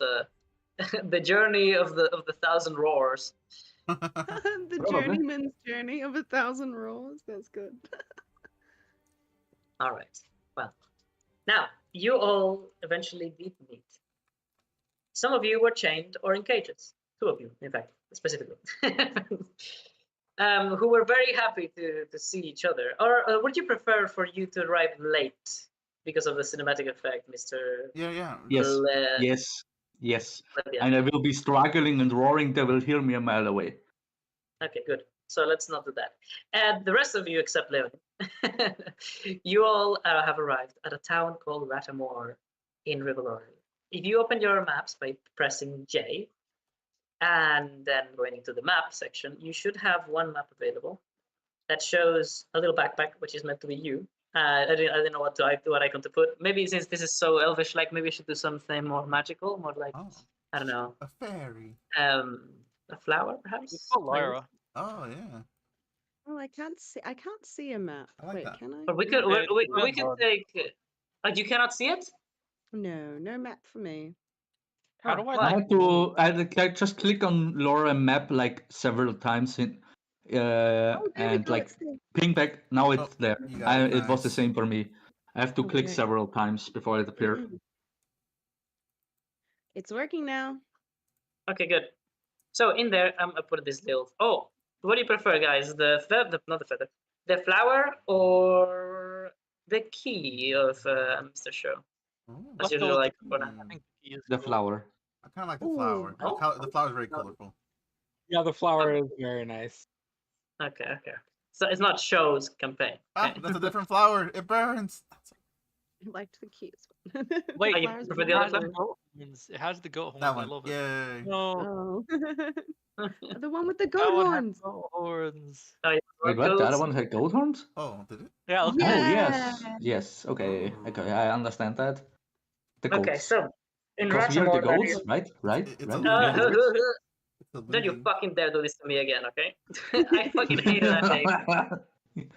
the journey of the thousand roars. The Probably. journeyman's journey of 1,000 roars. That's good. All right. Well, now you all eventually did meet. Some of you were chained or in cages. 2 of you, in fact, specifically, who were very happy to see each other. Or would you prefer for you to arrive late because of the cinematic effect, Mr. Yeah. Yes. Le- Yes. Yes. Leviathan? And I will be struggling and roaring. They will hear me a mile away. Okay, good. So let's not do that. And the rest of you, except Leon, you all have arrived at a town called Ratamore in Rivalori. If you open your maps by pressing J and then going into the map section, you should have one map available that shows a little backpack, which is meant to be you. I didn't know what icon to put. Maybe since this is so elvish, like maybe I should do something more magical, more like Oh, I don't know, a fairy. a flower perhaps. Oh, Lyra. Oh yeah. Oh, I can't see a map. I like Wait, that. can I? But we could Okay, we depends could on- take. You cannot see it. No, no map for me. How do I? Why? I like had to. move? I just click on Laura map like several times in, Oh, there we and go. like It's there. ping back. Now it's Oh, there. you got it, It was the nice. same for me. I have to click Okay. several times before it appeared. It's working now. Okay, good. So in there, I put this little. Oh, what do you prefer, guys? Not the feather, the flower, or the key of Mr. Show? Ooh, What's Let's your go little with icon for that? I think he is The cool. flower. I kind of like the Ooh, flower. oh. The flower's very colorful. Yeah, the flower is very nice. Okay. So it's not Show's campaign. Ah, Okay. that's a different flower. It burns. I liked the keys. Wait, Oh, you Flowers prefer it the other has the flower? goat horns. It has the goat horns. That I one. love it. Yay. No, Oh, the one with the that goat one has horns. goat horns. Oh, you Wait, want what? The other goats? one had goat horns? Oh, did it? Yeah, look Oh at it. yes, Yeah. yes. Okay, Ooh. okay. I understand that. The goats. Okay, so in Because we are the Ratamore, that goats, is. right? Right? It's Right? a We are the looting. goats. It's a Don't you looting. fucking dare do this to me again, okay? I fucking hated that name.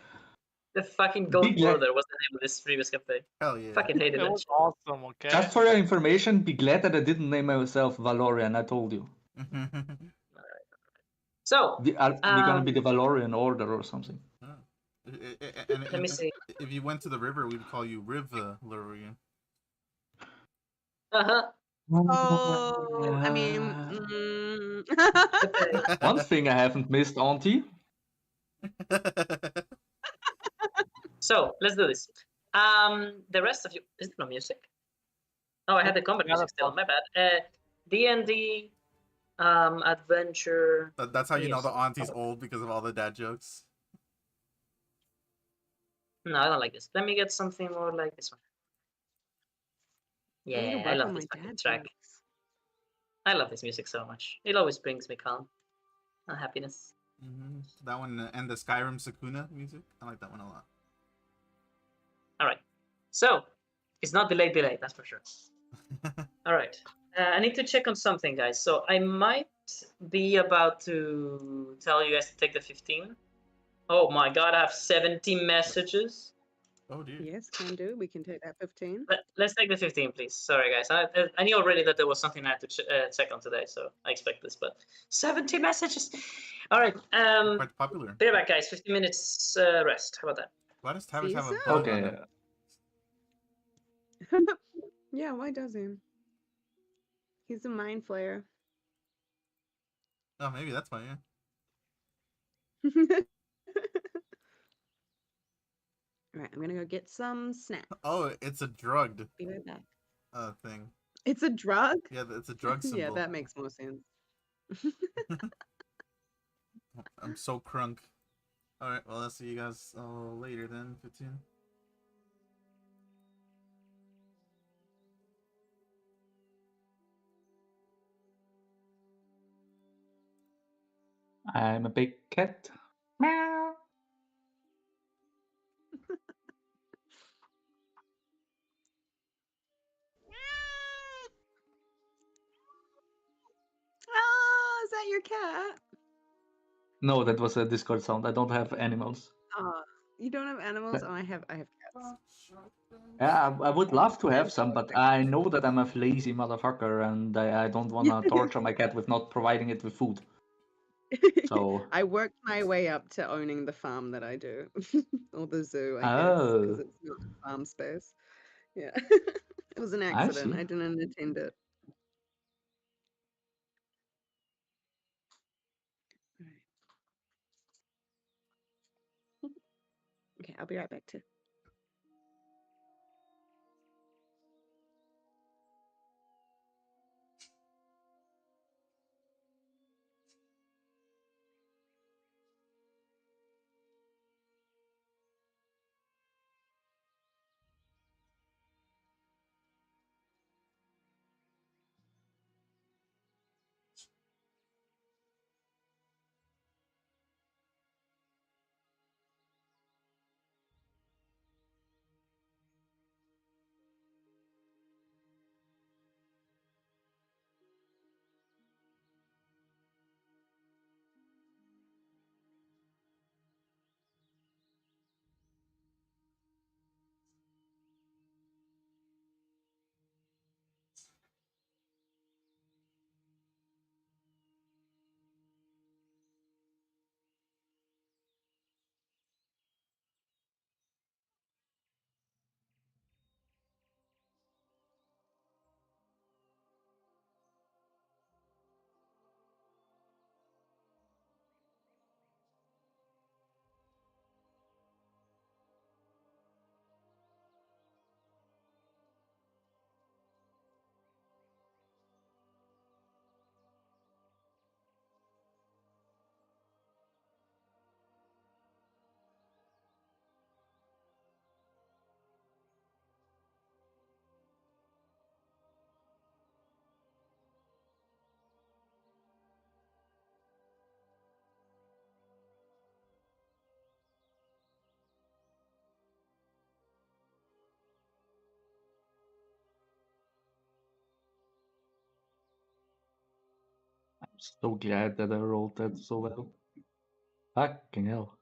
The fucking goat Big le- brother was the name of this previous campaign. Hell yeah. Fucking hated It that was shit. awesome. Okay. Just for your information, be glad that I didn't name myself Valorian. I told you. So, We're gonna be the Valorian Order or something. let me see. If you went to the river, we'd call you Rivalorian. Uh-huh. Oh, I mean, Okay. One thing I haven't missed, Auntie. So, let's do this. The rest of you, is there no music? Oh, I had the combat Yeah, music that's still, my bad. D&D, adventure. That's how you know the music. auntie's old because of all the dad jokes. No, I don't like this. Let me get something more like this one. I need to Yeah, I work love on this my fucking dad track. jokes. I love this music so much. It always brings me calm and happiness. That one and the Skyrim Sakuna music. I like that one a lot. All right. So, it's not delayed, that's for sure. All right. I need to check on something, guys. So, I might be about to tell you guys to take the 15. Oh my god, I have 70 messages. Oh dear. Yes, can do. We can take that 15. Let's take the 15, please. Sorry, guys. I knew already that there was something I had to check on today, so I expect this, but 70 messages. All right. Quite popular. Be right back, guys. 15 minutes rest. How about that? Why does Tavis have a Visa? bug on Okay. him? Yeah, why does he? He's a mind flayer. Oh, maybe that's why. Yeah. Alright, I'm gonna go get some snacks. Oh, it's a drugged Be right back. thing. It's a drug? Yeah, it's a drug symbol. Yeah, that makes more sense. I'm so crunk. All right, well, I'll see you guys later then. 15. I'm a big cat. Meow. Oh, is that your cat? No, that was a Discord sound. I don't have animals. Oh, You don't have animals? Oh, I have cats. Yeah, I would love to have some, but I know that I'm a lazy motherfucker, and I don't want to torture my cat with not providing it with food. So I worked my way up to owning the farm that I do, or the zoo, I guess, because oh, it's not farm space. Yeah, it was an I accident. see. I didn't intend it. Alright. Okay, I'll be right back too. I'm so glad that I rolled that so well. Fucking hell.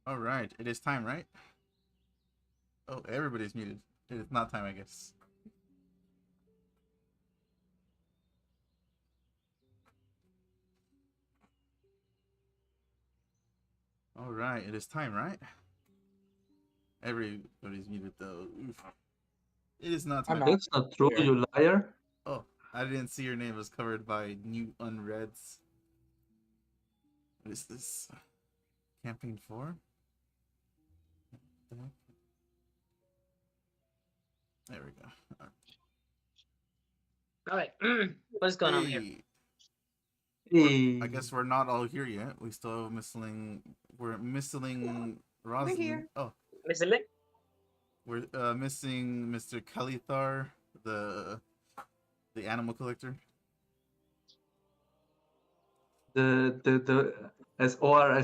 All right, it is time, right? Oh, everybody's muted. It is not time, I guess. All right, it is time, right? Everybody's muted though. Oof. It is not I'm time. not. That's not true, Here. you liar. Oh, I didn't see your name was covered by new unreads. What is this? Campaign 4? There we go. All right. What's going on here? Hey. I guess we're not all here yet. We still have missing. We're missing Rosalind. here. Oh, Mr. Lee? we're missing Mr. Kalithar, the animal collector. The as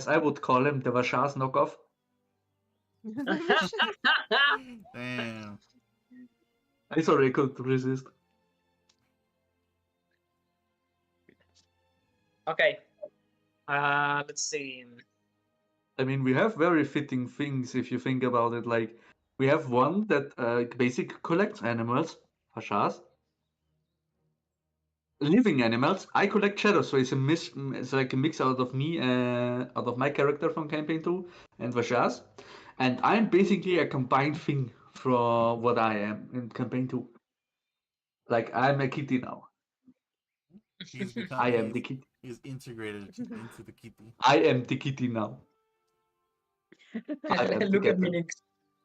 I would call him, the Vashas knockoff. Damn. I sorry, I couldn't resist. Okay. Let's see. I mean, we have very fitting things if you think about it. Like, we have one that basically collects animals, Vashas. Living animals. I collect shadows, so it's like a mix out of me, out of my character from campaign 2 and Vashas. And I'm basically a combined thing from what I am in campaign 2. Like, I'm a kitty now. He's become. I am the kitty. He's integrated into the kitty. I am the kitty now. I am the Look at me, cat. Nix.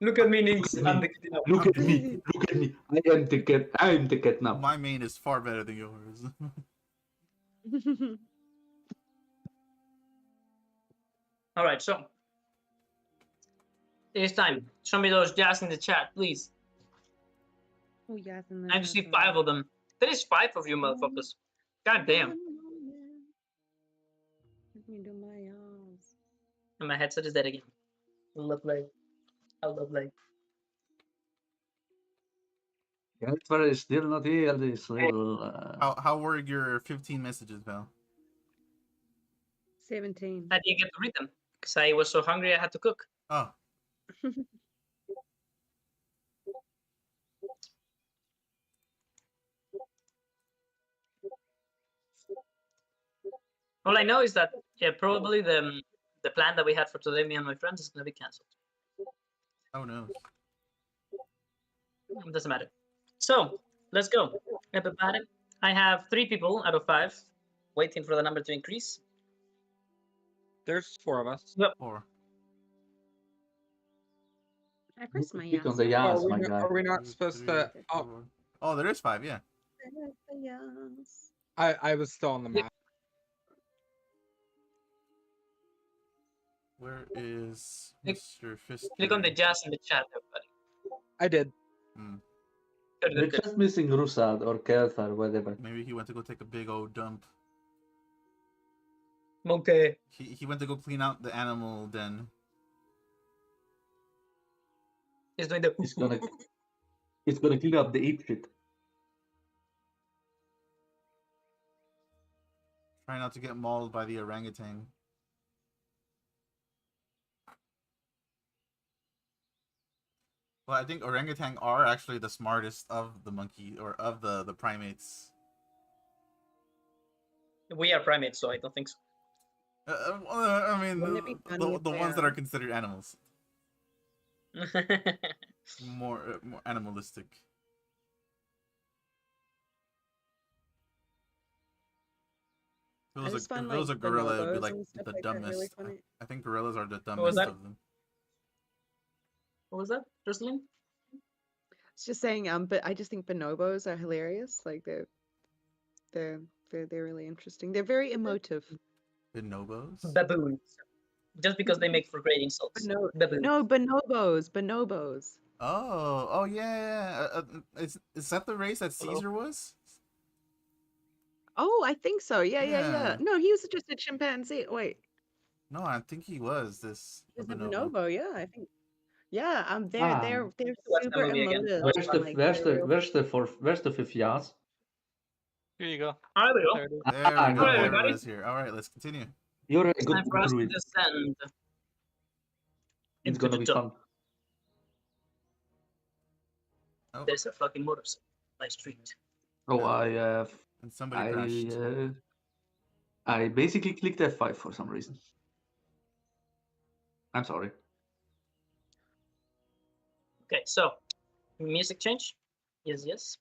Look at me, Nix. Look at I'm me. the kitty now. Look at me. Look at me. I am the cat. I am the cat now. My main is far better than yours. All right, so it's time. Show me those jazz in the chat, please. Oh, yes, I just see 5 of them. There is 5 of you, motherfuckers. God damn. Let me do my arms. And my headset is dead again. Lovely. Lovely. Jasper is still not here. This little. How were your 15 messages, Val? 17. I didn't get to read them because I was so hungry I had to cook. Oh, All I know is that probably the plan that we had for today, me and my friends, is gonna be cancelled. oh no. It doesn't matter. So let's go, everybody. I have 3 people out of 5 waiting for the number to increase. There's 4 of us. Four. I pressed my Click on yes. the yas, Are we my not, guy. are we not Two, supposed three, to? Oh, four. Oh, there is 5. Yeah. Yes. I was still on the map. Where is Click- Mr. Fister? Click on the jazz in the chat, everybody. I did. Good, We're good, good. just missing Rusad or Kelthar, whatever. Maybe he went to go take a big old dump. Okay. He went to go clean out the animal den. He's doing the. He's gonna clean up the ape shit. Try not to get mauled by the orangutan. Well, I think orangutan are actually the smartest of the monkey or of the primates. We are primates, so I don't think so. I mean, Wouldn't it be funny if the they ones that are? are considered animals, more animalistic. If it was just find, if it was a like, gorilla, it'd be bonobos like and stuff the like that really dumbest. funny. I think gorillas are the was dumbest that? of them. What was that, Jocelyn? It's just saying, but I just think bonobos are hilarious. Like they're really interesting. They're very emotive. Bonobos? Baboons. Just because they make for great insults. No, Baboons. no, bonobos. Oh yeah. Is that the race that Hello? Caesar was? Oh, I think so. Yeah. Yeah. No, he was just a chimpanzee. Wait, No, I think he was this he a was a bonobo. bonobo. Yeah, I think. Yeah, Ah. they're Watch that super movie again. emotive. Where's the and, like, they're real- where's the 5th yas? Here you go. All right, we go. There it is. There Ah, we go. no. Alright, Everyone everybody. is here. All right, let's continue. You're a It's good time for us to druid. descend. It's into gonna the be top. fun. Oh, There's a fucking motorcycle by street. Oh, and somebody crashed. I basically clicked F5 for some reason. I'm sorry. Okay, so music change. Yes, yes.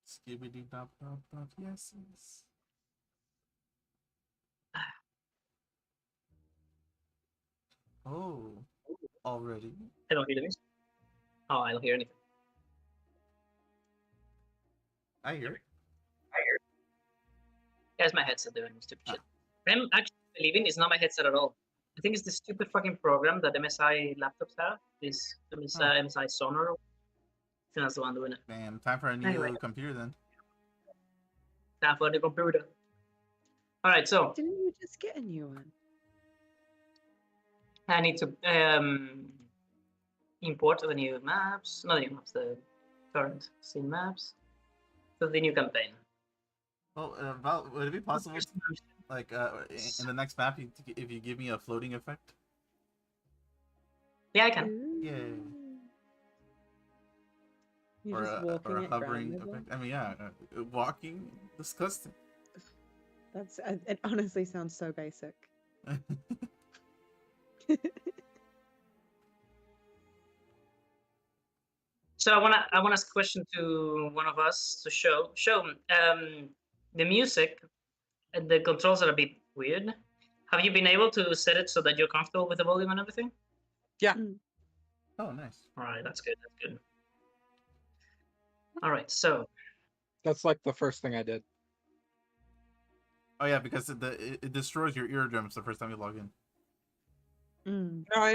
Skibbity bop bop bop. Yes. Oh, already. I don't hear the music. Oh, I don't hear anything. I hear it. There's my headset doing stupid Ah. shit. I'm actually believing it's not my headset at all. I think it's the stupid fucking program that MSI laptops have. This MSI Sonar. I think that's the one doing it. Man, time for a new Anyway. computer then. Time for the computer. All right, so Didn't you just get a new one? I need to import the new maps, not the new maps, the current scene maps to the new campaign. Well, Val, would it be possible, like, in the next map, if you give me a floating effect? Yeah, I can. Yeah. You're just walking or a it hovering ground level? effect. I mean, yeah, walking, disgusting. That's it. Honestly, sounds so basic. So I wanna ask a question to one of us to show the music and the controls are a bit weird. Have you been able to set it so that you're comfortable with the volume and everything? Oh, nice. All right, that's good. That's good. All right, so That's like the first thing I did. Oh yeah, because it destroys your eardrums the first time you log in. No,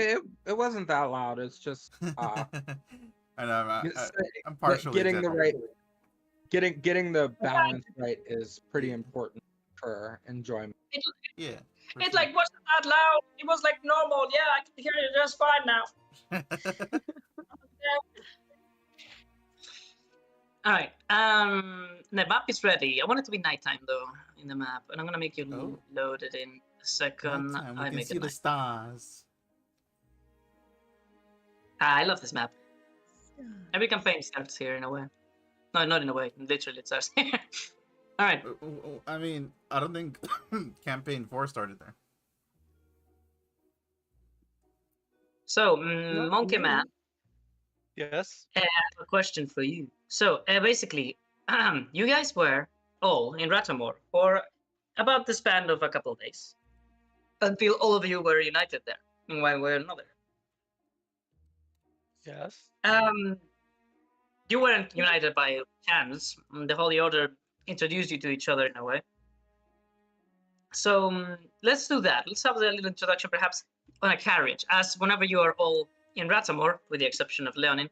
it wasn't that loud. It's just I know. it's, I'm partially getting the right, exaggerating. getting the balance right is pretty important for enjoyment. Yeah. for it's sure. like, wasn't that loud? It was like normal. Yeah, I can hear you just fine now. All right. The map is ready. I want it to be nighttime though in the map, and I'm gonna make you Oh. load it in a second. Nighttime, we I can make see it the night. stars. I love this map. Every campaign starts here in a way. No, not in a way. Literally, it starts here. All right. I mean, I don't think campaign 4 started there. So, Not Monkey me. Man, Yes. I have a question for you. So, basically, you guys were all in Ratamore for about the span of a couple of days until all of you were united there in one way or another. Yes. You weren't united by chance. The Holy Order introduced you to each other in a way. So let's do that. Let's have a little introduction, perhaps on a carriage, as whenever you are all in Ratamore, with the exception of Leonin,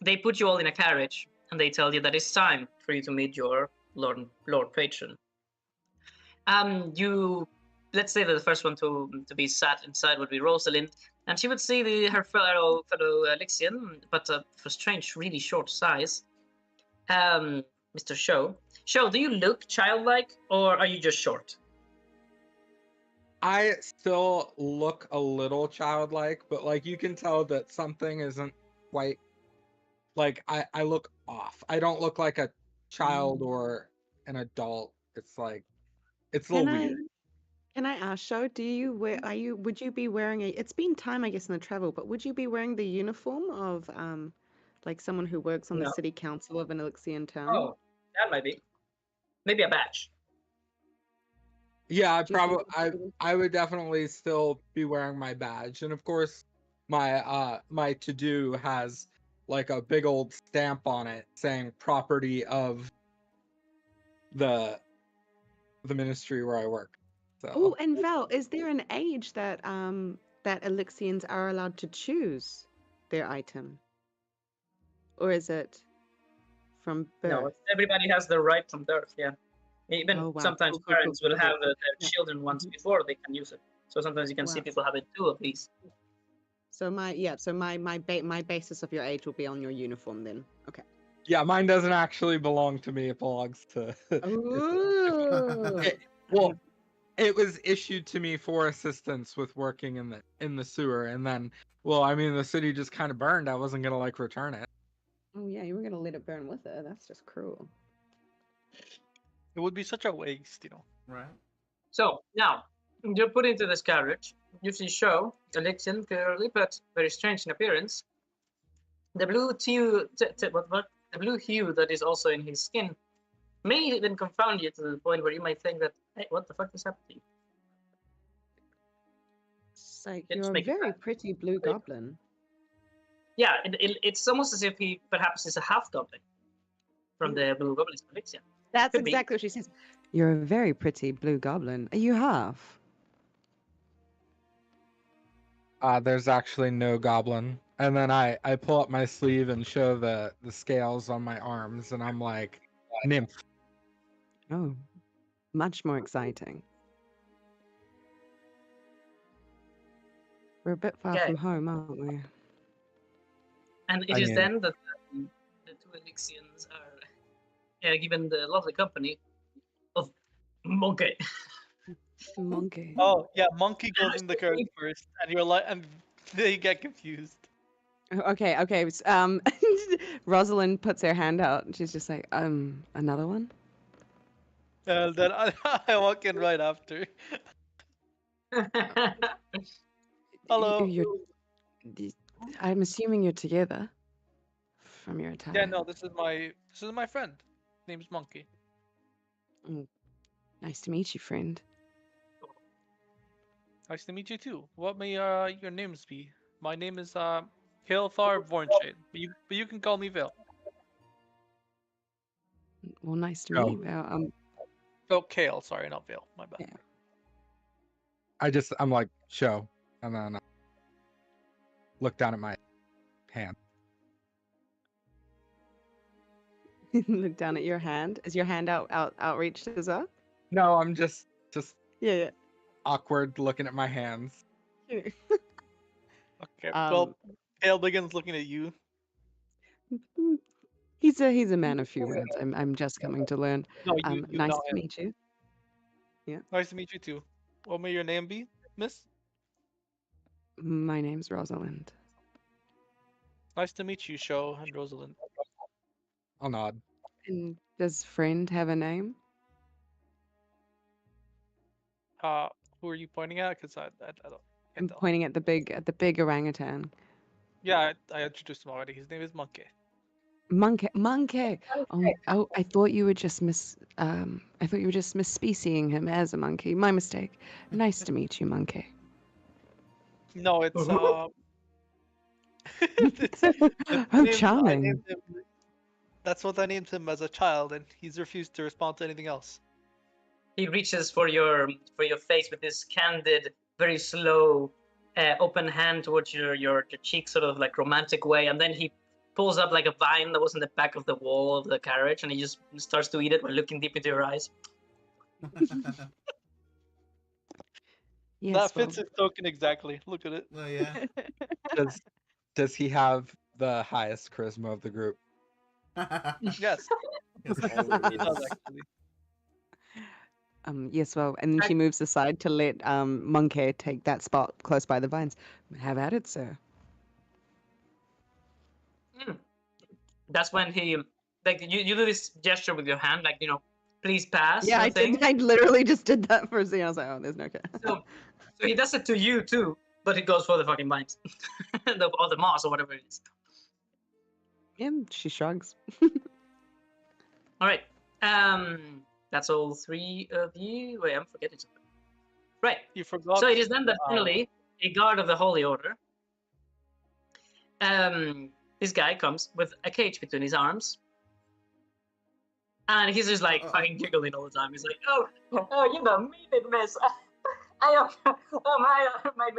they put you all in a carriage and they tell you that it's time for you to meet your Lord Patron. Let's say that the first one to be sat inside would be Rosalind, and she would see her fellow Elixian, but for strange, really short size, Mr. Show. Show, do you look childlike, or are you just short? I still look a little childlike, but like you can tell that something isn't quite like I look off. I don't look like a child or an adult. It's like it's a little weird. Can I ask, Sho, would you be wearing it's been time, I guess, in the travel, but would you be wearing the uniform of like someone who works on the No. city council of an Elixian town? Oh, that might be. Maybe a badge. Yeah, Do you think I would definitely still be wearing my badge, and of course, my to-do has like a big old stamp on it saying property of the ministry where I work. So Oh, and Val, is there an age that that Elixians are allowed to choose their item, or is it from birth? No, everybody has the right from birth, yeah. Even Oh, wow. sometimes Cool, parents will have their Yeah. children once Mhm. before they can use it. So sometimes you can see Wow. people having 2 of these. So my basis of your age will be on your uniform then. Okay. yeah, mine doesn't actually belong to me. It belongs to Ooh. well, it was issued to me for assistance with working in the sewer, and then, well, I mean, the city just kind of burned. I wasn't gonna like return it. Oh yeah, you were gonna let it burn with her. That's just cruel. It would be such a waste, you know. Right. So now you're put into this carriage. You see Show, Alexian, clearly, but very strange in appearance. The blue hue, the blue hue that is also in his skin may even confound you to the point where you might think that, hey, what the fuck is happening? It's like, Let's you're a make it very fast. pretty blue goblin. Yeah, it's almost as if he perhaps is a half goblin from the Blue Goblin's collection. That's Could be. exactly what she says. You're a very pretty blue goblin. Are you half? There's actually no goblin. And then I pull up my sleeve and show the scales on my arms, and I'm like, nymph. Oh, much more exciting. We're a bit far Okay. from home, aren't we? And it I is mean- then that the two Elixians are given the lovely company of Monkey. Monkey. Oh yeah, Monkey goes in the carriage first, and you're like, and they get confused. Okay, okay. Rosalind puts her hand out and she's just like, another one? And then I walk in right after. Hello. I'm assuming you're together from your attire. Yeah, no, this is my friend. His name's Monkey. Nice to meet you, friend. Nice to meet you too. What may your names be? My name is Hailthar Vornshade, but you can call me Vale. Well, nice to Oh. meet you. Oh, Kale, sorry, not Vale. My bad. Yeah. I'm like, show. And then look down at my hand. Look down at your hand. Is your hand outreached as well? No, I'm just Yeah, awkward looking at my hands. yeah. Okay. Well, Kale begins looking at you. He's a man of few words. I'm just coming to learn. No, you Nice know to him. meet you. Nice to meet you too. What may your name be, Miss? My name's Rosalind. Nice to meet you, Sho and Rosalind. I'll nod. And does friend have a name? Who are you pointing at? Because I don't. I'm can't tell. pointing at the big orangutan. Yeah, I introduced him already. His name is Monkey. Monkey. Oh, I thought you were just misspecieing him as a monkey. My mistake. Nice to meet you, Monkey. No, it's Oh, charming. That's what I named him as a child, and he's refused to respond to anything else. He reaches for your face with this candid, very slow, open hand towards your cheek, sort of like romantic way, and then he pulls up like a vine that was in the back of the wall of the carriage, and he just starts to eat it while looking deep into your eyes. Yes, That fits his token exactly. Look at it. Oh yeah. Does he have the highest charisma of the group? Yes, Yes, he does always. actually. Yes, well, and then she moves aside to let Monkey take that spot close by the vines. Have at it, sir. That's when he like you do this gesture with your hand, like please pass. Yeah, sort I of thing. did. I literally just did that for a second. I was like, oh, there's no cat. So he does it to you too, but he goes for the fucking vines, or the moss or whatever it is. Yeah, she shrugs. All right. That's all three of you. Wait, I'm forgetting something. Right. You forgot. So it is then that finally a guard of the Holy Order. This guy comes with a cage between his arms, and he's just like fucking giggling all the time. He's like, "Oh, you don't mean it, miss. My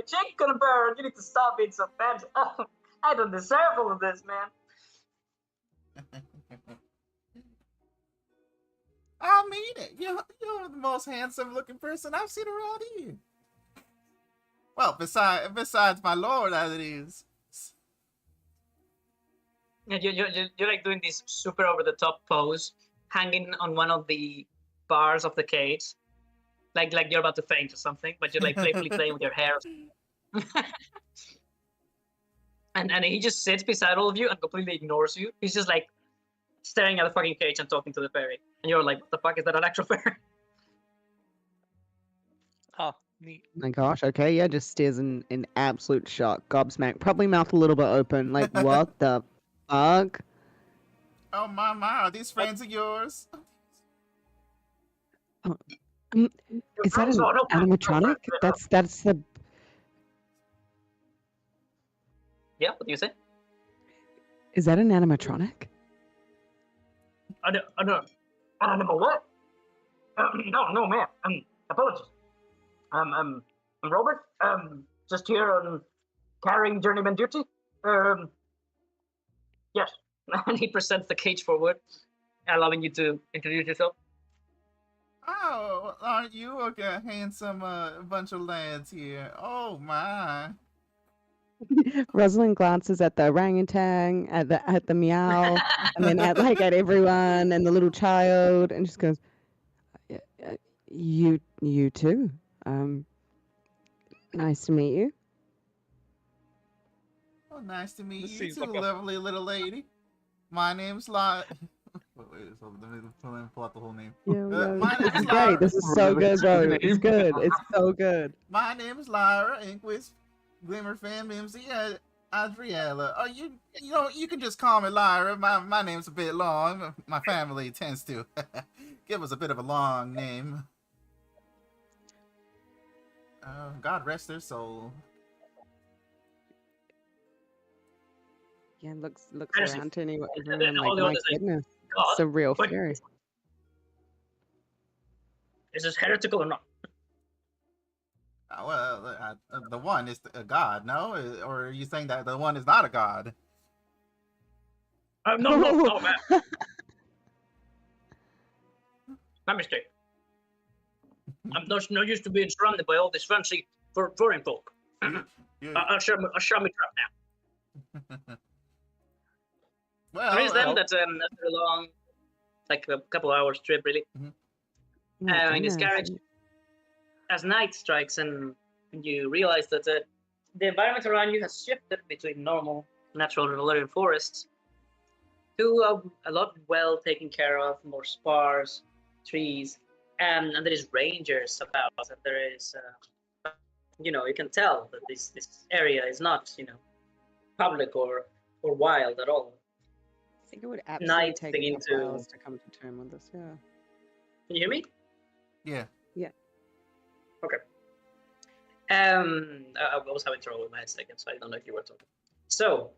cheek gonna burn. You need to stop being so fancy. Oh, I don't deserve all of this, man." I mean it. You're the most handsome looking person I've seen around here. Well, besides my lord, as it is. And you're like doing this super over the top pose, hanging on one of the bars of the cage, like you're about to faint or something, but you're like playfully playing with your hair. and he just sits beside all of you and completely ignores you. He's just like staring at the fucking cage and talking to the fairy, and you're like, what the fuck, is that an actual fairy? Oh, neat. My gosh, okay, yeah, just stares in absolute shock, gobsmacked, probably mouth a little bit open, like, what the fuck? Oh my, are these friends of yours? Is that an animatronic? That's the... Yeah, what do you say? Is that an animatronic? I don't know what? No, man. Apologies. I'm Robert. Just here on carrying journeyman duty. Yes. And he presents the cage forward, allowing you to introduce yourself. Oh, aren't you a handsome bunch of lads here? Oh my. Rosalind glances at the orangutan, at the meow, and then at everyone and the little child, and just goes, "You too. Nice to meet you." Oh, nice to meet This you seems too, like a- lovely little lady. My name's Lyra. Wait, so let me pull out the whole name. My This name's is Lyra. great. This is so good, bro. It's good. It's so good. My name is Lyra, Inquis, Glimmer Fan, Mimsy, Adriella. Oh, you can just call me Lyra. My name's a bit long. My family tends to give us a bit of a long name. God rest their soul. Yeah, looks Honestly, around to everyone all like, the my others like, goodness, God, it's a real what- fairy. Is this heretical or not? Well, the one is a god, no? Or are you saying that the one is not a god? No, man. My mistake. I'm no used to being surrounded by all this fancy foreign folk. I'll show me trap now. Well, There is them that's a long, like a couple hours trip, really. My In this goodness. carriage, as night strikes and you realize that the environment around you has shifted between normal, natural Valerian forests to a lot well taken care of, more sparse trees, and there is rangers about, and there is, you can tell that this area is not, public or wild at all. I think it would absolutely Night take begin a couple to- hours to come to terms with this. Yeah. Can you hear me? Yeah. Okay. I was having trouble with my headset again, so I don't know if you were talking. So,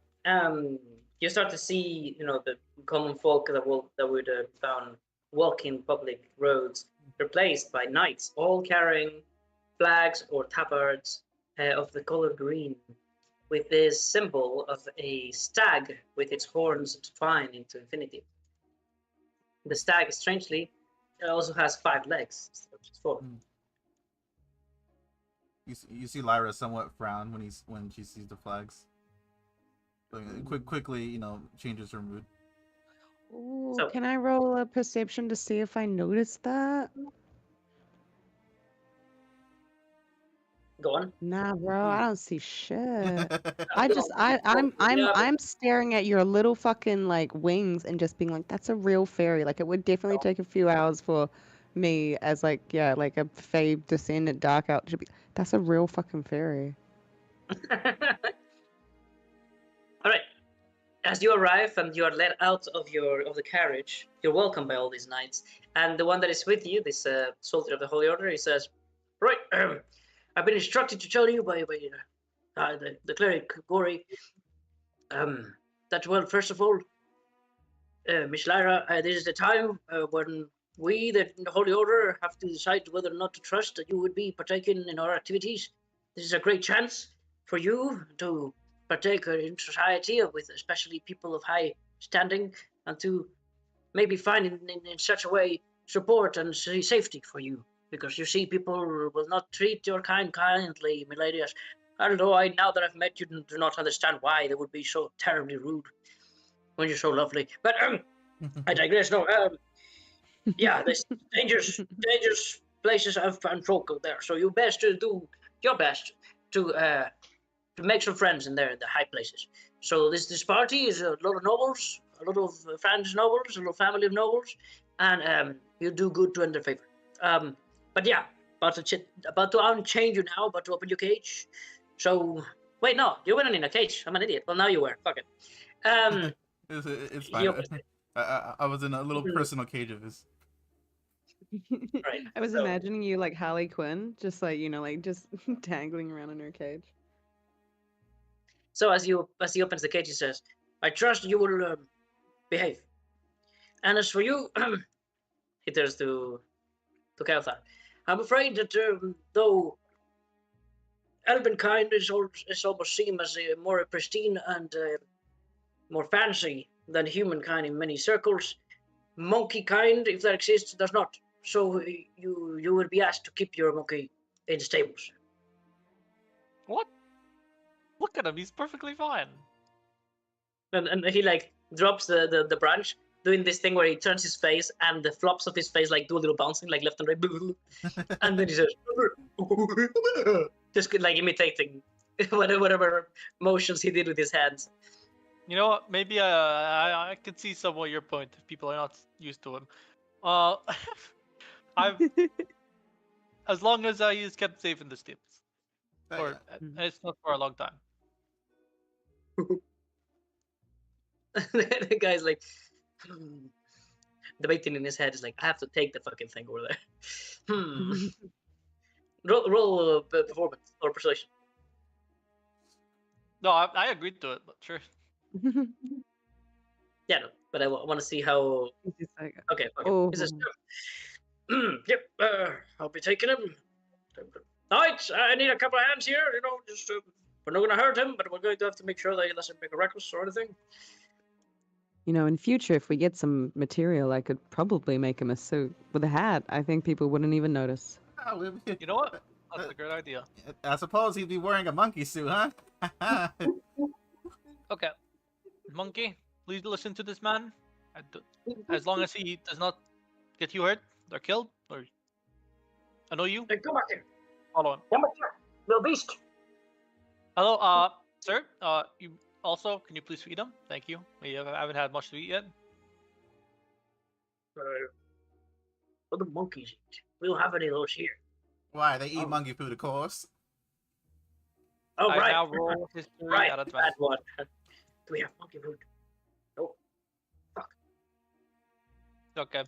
you start to see, the common folk that would have found walking public roads replaced by knights, all carrying flags or tabards of the color green, with this symbol of a stag with its horns twined into infinity. The stag, strangely, also has 5 legs instead of just 4. You see Lyra somewhat frown when she sees the flags. So, quickly, changes her mood. Ooh, So- can I roll a perception to see if I noticed that? Go on. Nah, bro, I don't see shit. Yeah, I'm staring at your little fucking like wings and just being like, that's a real fairy. Like it would definitely take a few hours for me as like a Fey descendant dark elf to be. That's a real fucking fairy. All right. As you arrive and you are led out of the carriage, you're welcomed by all these knights. And the one that is with you, this soldier of the Holy Order, he says, "Right, I've been instructed to tell you by the cleric Gori that, well, first of all, Miss Lyra, this is the time when we, the Holy Order, have to decide whether or not to trust that you would be partaking in our activities. This is a great chance for you to partake in society with especially people of high standing, and to maybe find in such a way support and safety for you. Because you see, people will not treat your kind kindly, milady. Although now that I've met you, do not understand why they would be so terribly rude when you're so lovely. But I digress. No, yeah, there's dangerous places I've found folk out there. So you best to do your best to make some friends in there, the high places. So this party is a lot of nobles, a lot of friends nobles, a little family of nobles, and you do good to enter favor. But yeah, about to unchange you now, about to open your cage. So wait, no, you weren't in a cage. I'm an idiot. Well, now you were. Fuck it. It's fine. I was in a little personal cage of his. Right. I was So- imagining you like Harley Quinn, just like like just dangling around in her cage. So as he opens the cage, he says, "I trust you will behave. And as for you," he turns to Kelthar. "I'm afraid that though elvenkind is almost seen as more pristine and more fancy than humankind in many circles, monkey kind, if that exists, does not. So you will be asked to keep your monkey in stables." What? Look at him. He's perfectly fine. And he like drops the branch, doing this thing where he turns his face and the flops of his face like do a little bouncing like left and right, and then he says, just like imitating whatever motions he did with his hands. You know what? Maybe I could see somewhat your point if people are not used to him. I've as long as he's kept safe in the stables, or it's not for a long time. The guy's like debating in his head is like, I have to take the fucking thing over there. Roll performance or persuasion. No, I agreed to it, but sure. Yeah, no, but I want to see how. He's just like, Okay, okay. Oh. He says, "Yep, I'll be taking him. All right, I need a couple of hands here. Just we're not going to hurt him, but we're going to have to make sure that he doesn't make a reckless or anything." in future, if we get some material, I could probably make him a suit with a hat. I think people wouldn't even notice. You know what? That's a great idea. I suppose he'd be wearing a monkey suit, huh? Okay, monkey, please listen to this man. As long as he does not get you hurt or killed, or I know you. Hey, come back here. Follow him. Come back here, little beast. Hello, sir. You also, can you please feed him? Thank you. We haven't had much to eat yet. What do monkeys eat? We don't have any of those here. Why? They eat Oh. monkey food, of course. Oh, I right. now roll history Right, at bad advantage. one. Do we have monkey food? No. Fuck. Okay.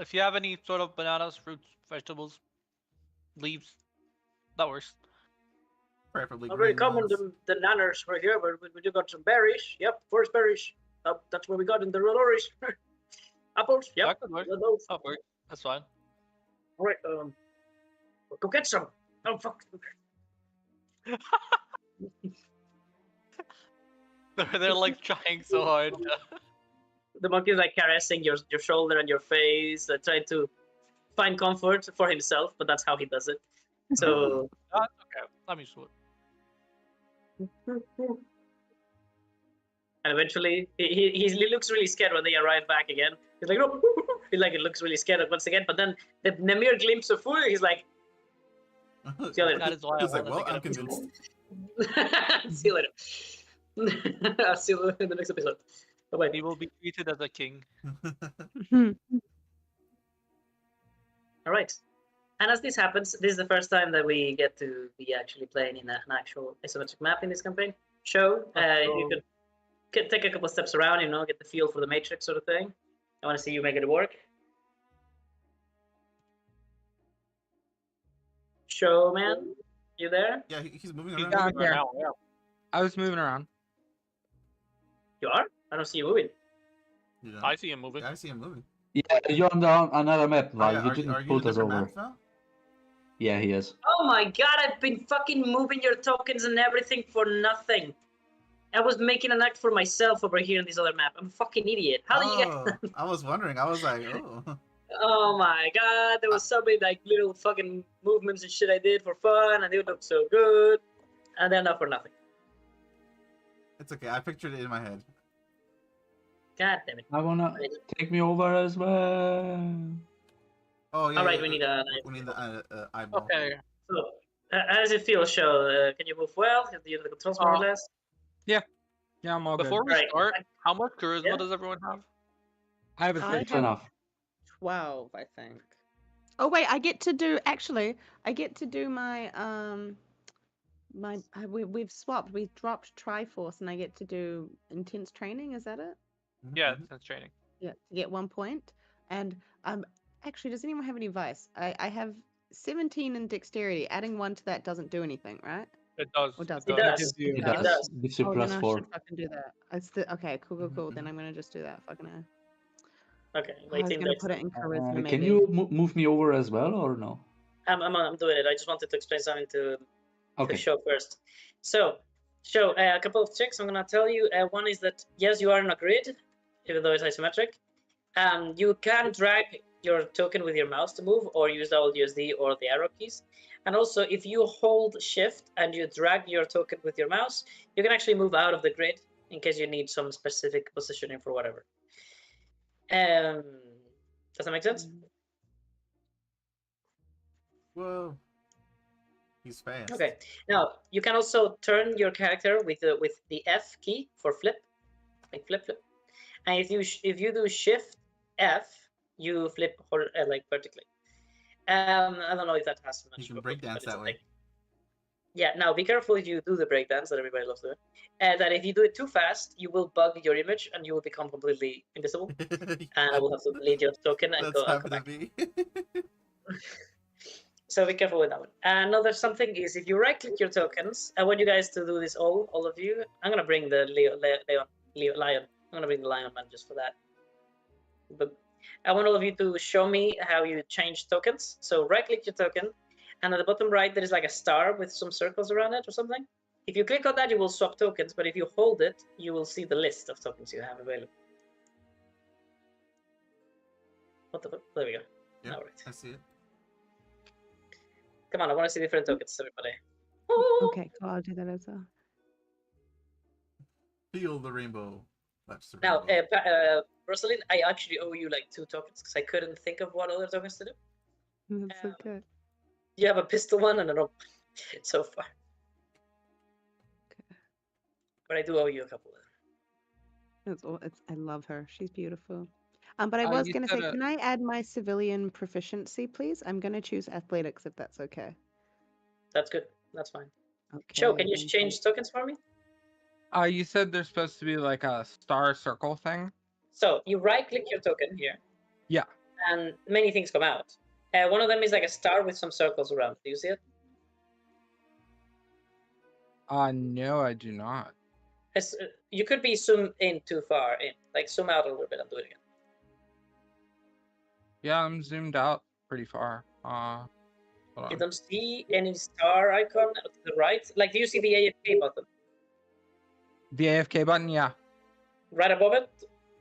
If you have any sort of bananas, fruits, vegetables, leaves, that works. Preferably Not very green common, ones. the nanners right here, but we do got some berries. Yep, forest berries. That's what we got in the lorries. Apples. Yep. That could work. got those. That works. That's fine. All right. Go get some. Oh fuck. They're like trying so hard. The monkey is like caressing your shoulder and your face, trying to find comfort for himself, but that's how he does it. So That's okay. I'm used to it. and eventually he looks really scared when they arrive back again. He's like, no, he like looks really scared once again. But then the mere glimpse of food, he's like, see you later. That is why I He's like, wanted well, to get I'm him. convinced. See you later. I'll see you in the next episode. Bye He bye. will be treated as a king. All right. And as this happens, this is the first time that we get to be actually playing in an actual isometric map in this campaign. Show you could take a couple steps around, get the feel for the matrix sort of thing. I want to see you make it work. Show, man, you there? Yeah, he's moving He's around. down moving right here. now, yeah. I was moving around. You are? I don't see you moving. You know? I see him moving. Yeah, I see him moving. Yeah, you're on another map, Oh, right? yeah, You are didn't are you put in a us different over. map, Phil? Yeah, he is. Oh my god, I've been fucking moving your tokens and everything for nothing. I was making an act for myself over here in this other map. I'm a fucking idiot. How did you get... I was wondering. I was like, oh. Oh my god, there was so many like little fucking movements and shit I did for fun, and they would look so good, and then not for nothing. It's okay. I pictured it in my head. God damn it. I wanna take me over as well. Oh yeah. All right, yeah, we need a. we need the eyeball. Okay. So, how does it feel, Show? Can you move well? Do you have the controls more or less? Yeah, I'm all Before good. we Right. start, how much charisma Yeah. does everyone have? I have a I 6. have enough. 12, I think. Oh wait, I get to do my we've swapped. We dropped Triforce, and I get to do intense training. Is that it? Yeah, that's training. Yeah, to get 1 point. And actually, does anyone have any vice? I have 17 in dexterity. Adding 1 to that doesn't do anything, right? It does. Or does It That does. gives you- It It does. does. Gives you Oh, plus then I 4. should fucking do that. It's the okay, cool. Mhm, Then I'm gonna just do that. Fucking hell. Okay. I Wait, was team gonna dex. put it in charisma, maybe. Can you move me over as well, or no? I'm doing it. I just wanted to explain something to Okay. Show first. So, Show, a couple of checks I'm gonna tell you. One is that yes, you are in a grid, even though it's isometric. You can drag your token with your mouse to move, or use the WSD or the arrow keys. And also, if you hold Shift and you drag your token with your mouse, you can actually move out of the grid in case you need some specific positioning for whatever. Does that make sense? Whoa. He's fast. Okay. Now you can also turn your character with the F key for flip, like flip. And if you do Shift F, you flip like vertically. I don't know if that has much. You can of a- break but dance it's that a way. thing. Yeah. Now be careful if you do the breakdance that everybody loves doing. That if you do it too fast, you will bug your image and you will become completely invisible. And I will have to delete your token and That's go and come happened back. to me. So be careful with that one. Another something is if you right-click your tokens, I want you guys to do this all of you. I'm gonna bring the lion. I'm gonna bring the lion man just for that. But I want all of you to show me how you change tokens. So right-click your token, and at the bottom right there is like a star with some circles around it or something. If you click on that, you will swap tokens. But if you hold it, you will see the list of tokens you have available. What the fuck? There we go. Yeah, All right. I see it. Come on, I want to see different tokens, everybody. Okay, cool. I'll do that as well. Feel the rainbow. Touch the Now, rainbow. Rosalind, I actually owe you like 2 tokens because I couldn't think of what other tokens to do. That's so good. You have a pistol one and a rope so far. But I do owe you a couple. I love her. She's beautiful. But I was you gonna say, said can I add my civilian proficiency, please? I'm gonna choose athletics if that's okay. That's good. That's fine. Okay. Joe, can you thank change tokens for me? You said there's supposed to be like a star circle thing. So you right-click your token here. Yeah. And many things come out. One of them is like a star with some circles around. Do you see it? No, I do not. You could be zoomed in too far in. Like zoom out a little bit and do it again. Yeah, I'm zoomed out pretty far. Hold You on. don't see any star icon to the right? Like, do you see the AFK button? The AFK button, yeah. Right above it?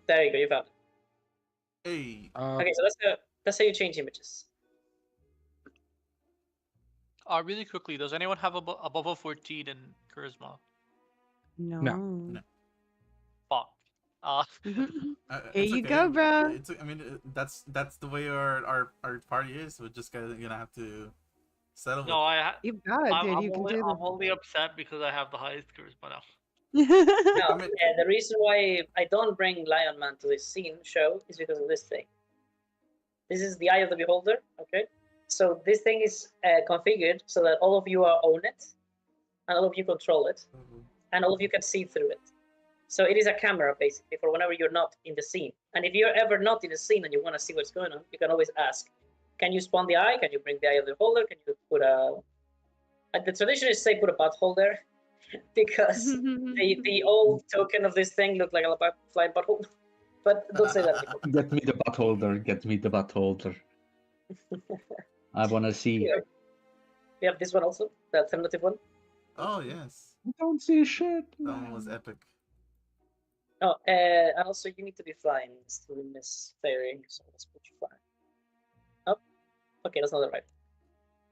There you go, you found it. Hey. Okay, so that's how you change images. Really quickly, does anyone have above a 14 in charisma? No. Fuck. Here It's you okay. go, bro. I mean, that's the way our party is. We're just gonna have to settle. No, You've got it, dude. You can do I'm only upset because I have the highest charisma now. this. Now, I mean- the reason why I don't bring Lion Man to this scene show is because of this thing. This is the Eye of the Beholder, okay? So this thing is configured so that all of you own it, and all of you control it, and all of you can see through it. So it is a camera, basically, for whenever you're not in the scene. And if you're ever not in the scene and you want to see what's going on, you can always ask, can you spawn the eye? Can you bring the Eye of the Beholder? Can you put the tradition is say put a butthole there, because the old token of this thing looked like a flying butthole. But don't say that anymore. Get me the butt holder. Get me the butt holder. I wanna see. We have this one also, the alternative one. Oh yes, I don't see shit. that one was epic. Oh, and also you need to be flying to Miss Feyyy, so let's put you flying. Oh, okay, that's not the right.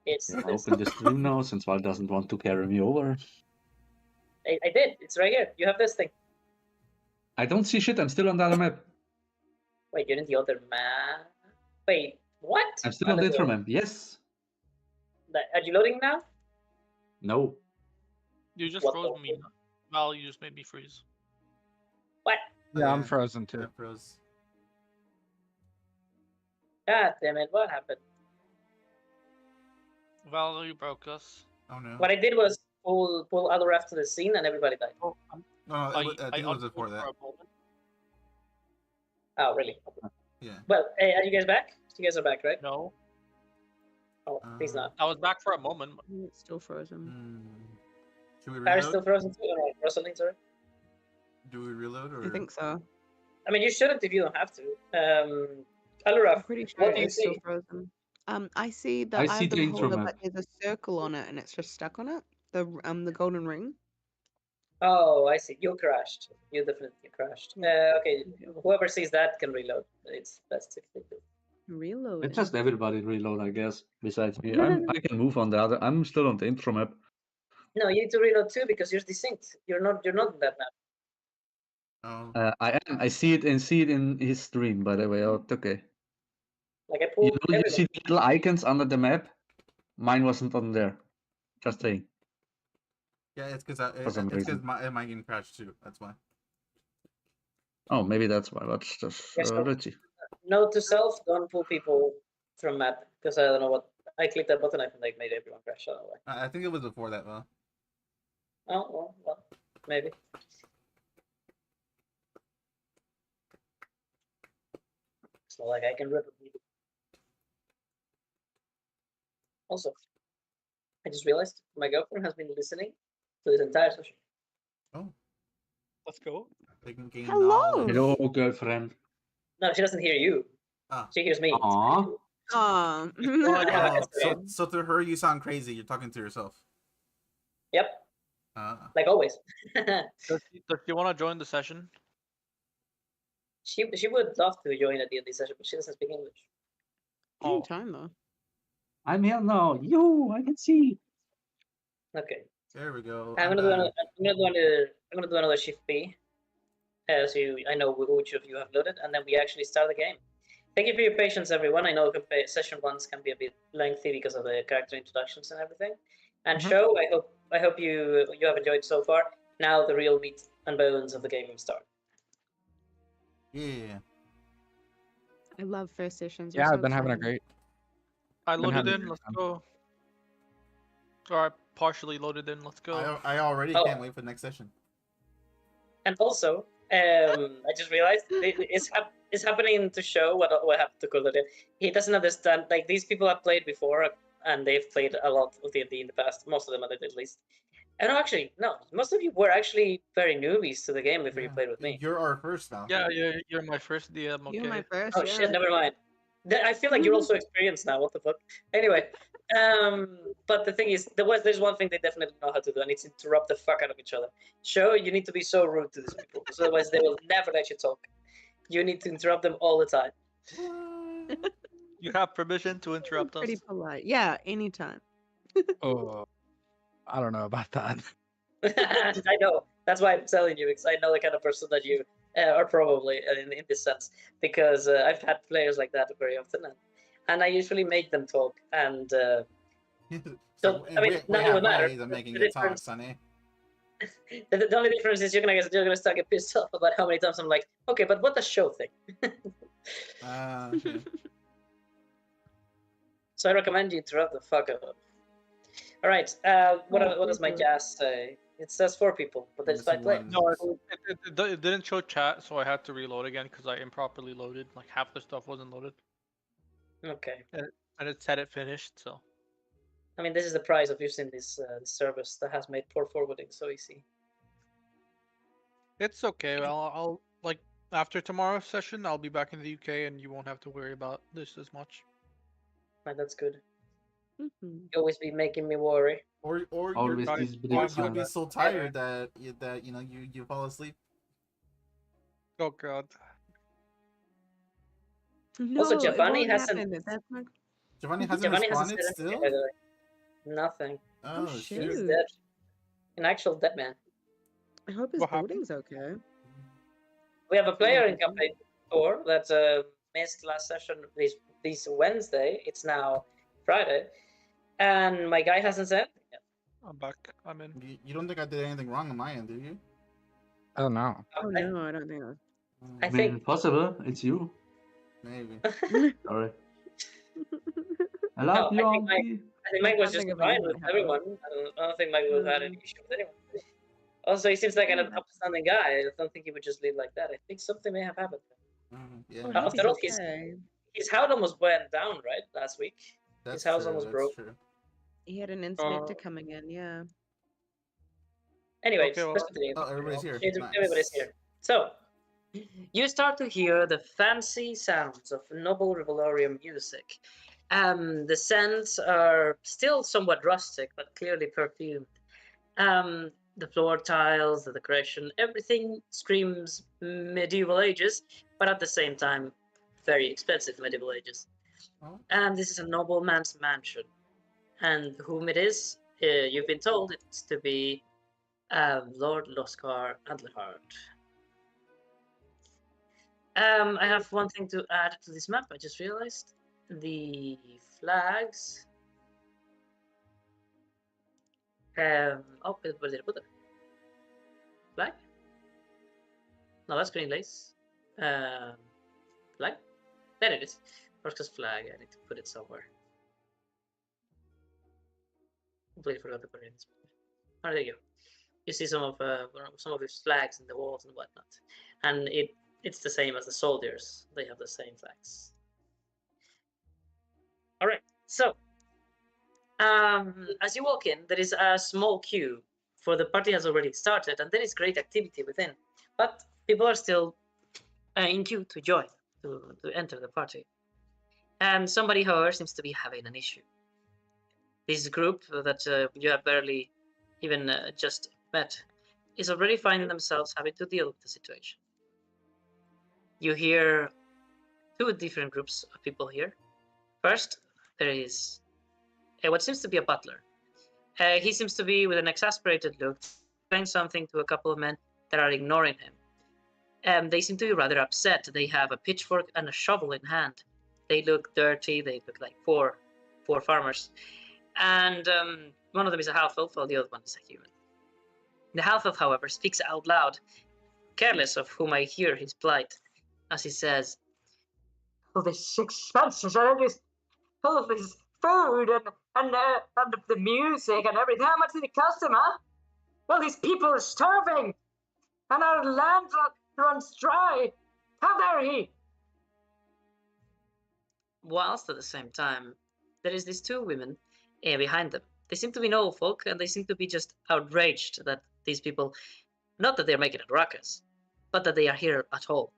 It's Yeah, this. open this room now since Val doesn't want to carry me over. I did. It's right here. You have this thing. I don't see shit. I'm still on the other map. Wait, you're in the other map. Wait, What? I'm still on the intro map. Yes. Are you loading now? No. You just What froze the- me. Val, you just made me freeze. What? Yeah, I'm frozen too. I froze. God damn it! What happened? Val, you broke us. Oh no. What I did was pull other ref to the scene, and everybody died. Oh, No, I think it was before unfroze that. for a moment. Oh, really? Yeah. Well, hey, are you guys back? You guys are back, right? No, Oh, he's not. I was back for a moment. It's still frozen. Should we Paris reload? still frozen too? Oh, no, Rosalind, sorry. Do we reload or? I think so. I mean, you shouldn't if you don't have to. I'm Aluraf, pretty sure what do you it's still see? frozen. I see the I eye see of the the intro beholder, map. but there's a circle on it, and it's just stuck on it. The golden ring. Oh, I see. You crashed. You definitely crashed. Okay, whoever sees that can reload. It's best if they do. Reload. It's just everybody reload, I guess. Besides me, I can move on the other. I'm still on the intro map. No, you need to reload too because you're desynced. You're not in that map. Oh. I am. I see it in his stream. By the way, okay. Like I You pulled know, you everybody. see the little icons under the map. Mine wasn't on there. Just saying. Yeah, it's because For some reason. my game crashed too. That's why. Oh, maybe that's why. Let's just Yes, so- let's see. Note to self: don't pull people from map because I don't know what. I clicked that button. I think like made everyone crash. I don't know why. I think it was before that though. Oh well, maybe. It's not like I can replicate it. Also, I just realized my girlfriend has been listening to this entire session. Oh, Let's go. they can gain Hello. knowledge. Hello, girlfriend. No, she doesn't hear you. Ah. She hears me. Aw. Oh. Yeah. Oh, so to her you sound crazy. You're talking to yourself. Yep, like always. Does she want to join the session? She would love to join a D&D session, but she doesn't speak English. Oh, Anytime though. I'm here now. You, I can see. Okay, There we go. I'm gonna do another shift B. So I know which of you have loaded, and then we actually start the game. Thank you for your patience, everyone. I know session ones can be a bit lengthy because of the character introductions and everything. And show, I hope you have enjoyed so far. Now the real meat and bones of the game start. Yeah. I love first sessions. Yeah, I've been having a great. I Been loaded having in. a Let's good go. Or I partially loaded in. Let's go. I already Oh. can't wait for the next session. And also, I just realized it's happening to show what happened to Kulder. He doesn't understand. Like these people have played before, and they've played a lot of D&D in the past. Most of them at least. And actually, no, most of you were actually very newbies to the game before you played with me. You're our first now. Yeah, you're my first DM. Okay. You're my first. Oh yeah. shit, never mind. I feel like you're also experienced now. What the fuck? Anyway, but the thing is, there's one thing they definitely know how to do, and it's interrupt the fuck out of each other. Show you need to be so rude to these people, because otherwise they will never let you talk. You need to interrupt them all the time. You have permission to interrupt us. Pretty polite. Yeah, anytime. Oh, I don't know about that. I know. That's why I'm telling you, because I know the kind of person that you are probably in this sense, because I've had players like that very often, and I usually make them talk. And So, I mean, we none have of them matter. ways of making The it talk, difference- Sonny. the only difference is you're gonna start get pissed off about how many times I'm like, okay, but what does show think? Okay. So I recommend you interrupt the fuck out of them. All right. What does my gas say? It says 4 people, but there's 5 players. No, it didn't show chat, so I had to reload again because I improperly loaded. Like half the stuff wasn't loaded, Okay. and it said it finished. So I mean, this is the price of using this service that has made port forwarding so easy. it's okay. I'll like after tomorrow's session, I'll be back in the UK, and you won't have to worry about this as much. Right, that's good. Mhm. You always be making me worry. Or Always you're, these or beliefs you'll on be that. so tired that you fall asleep. Oh god. No, Also, it Giovanni won't hasn't- happen. That's not. Giovanni hasn't Giovanni hasn't responded said anything, still. by the way. Nothing. Oh, Oh, shit. He's Shoot. dead. An actual dead man. I hope his What happened? building's okay. We have a player in Okay. campaign 4 that missed last session. This this Wednesday. It's now Friday, and my guy hasn't said anything yet. I'm back. I'm in. You don't think I did anything wrong on my end, do you? Oh no. Oh I, no, I don't think so. I I mean, think possible. It's you. Maybe. Sorry. I no, love you, I think Auntie. Mike was can't just think of fine anything with that happened. everyone. I don't think Mike would have had any issue with anyone. Also, he seems like an upstanding guy. I don't think he would just leave like that. I think something may have happened. Yeah, Oh, After he's all, okay. his house almost went down, right, last week. that's house true. almost That's broke. true. He had an incident to coming in, yeah. Anyways, Okay, well, let's continue. Oh, everybody's here. Everybody's Nice. here. So, you start to hear the fancy sounds of noble revelorium music. The scents are still somewhat rustic, but clearly perfumed. The floor tiles, the decoration, everything screams medieval ages, but at the same time, very expensive medieval ages. Oh. And this is a nobleman's mansion. And whom it is, you've been told it's to be Lord Loskar Adlerhard. I have one thing to add to this map. I just realized the flags. Where did I put it? Flag? No, that's green lace. Flag? There it is. Orca's flag. I need to put it somewhere. Completely forgot to put it in. Oh, there you go. You see some of his flags in the walls and whatnot, and it's the same as the soldiers. They have the same flags. All right. So, as you walk in, there is a small queue, for the party has already started, and there is great activity within. But people are still in queue to join, to enter the party. And somebody, however, seems to be having an issue. This group that you have barely even just met is already finding themselves having to deal with the situation. You hear two different groups of people here. First, there is what seems to be a butler. He seems to be with an exasperated look, saying something to a couple of men that are ignoring him. They seem to be rather upset. They have a pitchfork and a shovel in hand. They look dirty. They look like four farmers. And one of them is a half-elf, while the other one is a human. The half-elf, however, speaks out loud, careless of whom I hear his plight, as he says, "All this expenses and all of this food and the music and everything. How much did it cost him, huh? Well, these people are starving, and our land runs dry. How dare he?" Whilst at the same time, there is these two women behind them. They seem to be noble folk, and they seem to be just outraged that these people, not that they're making a ruckus, but that they are here at all.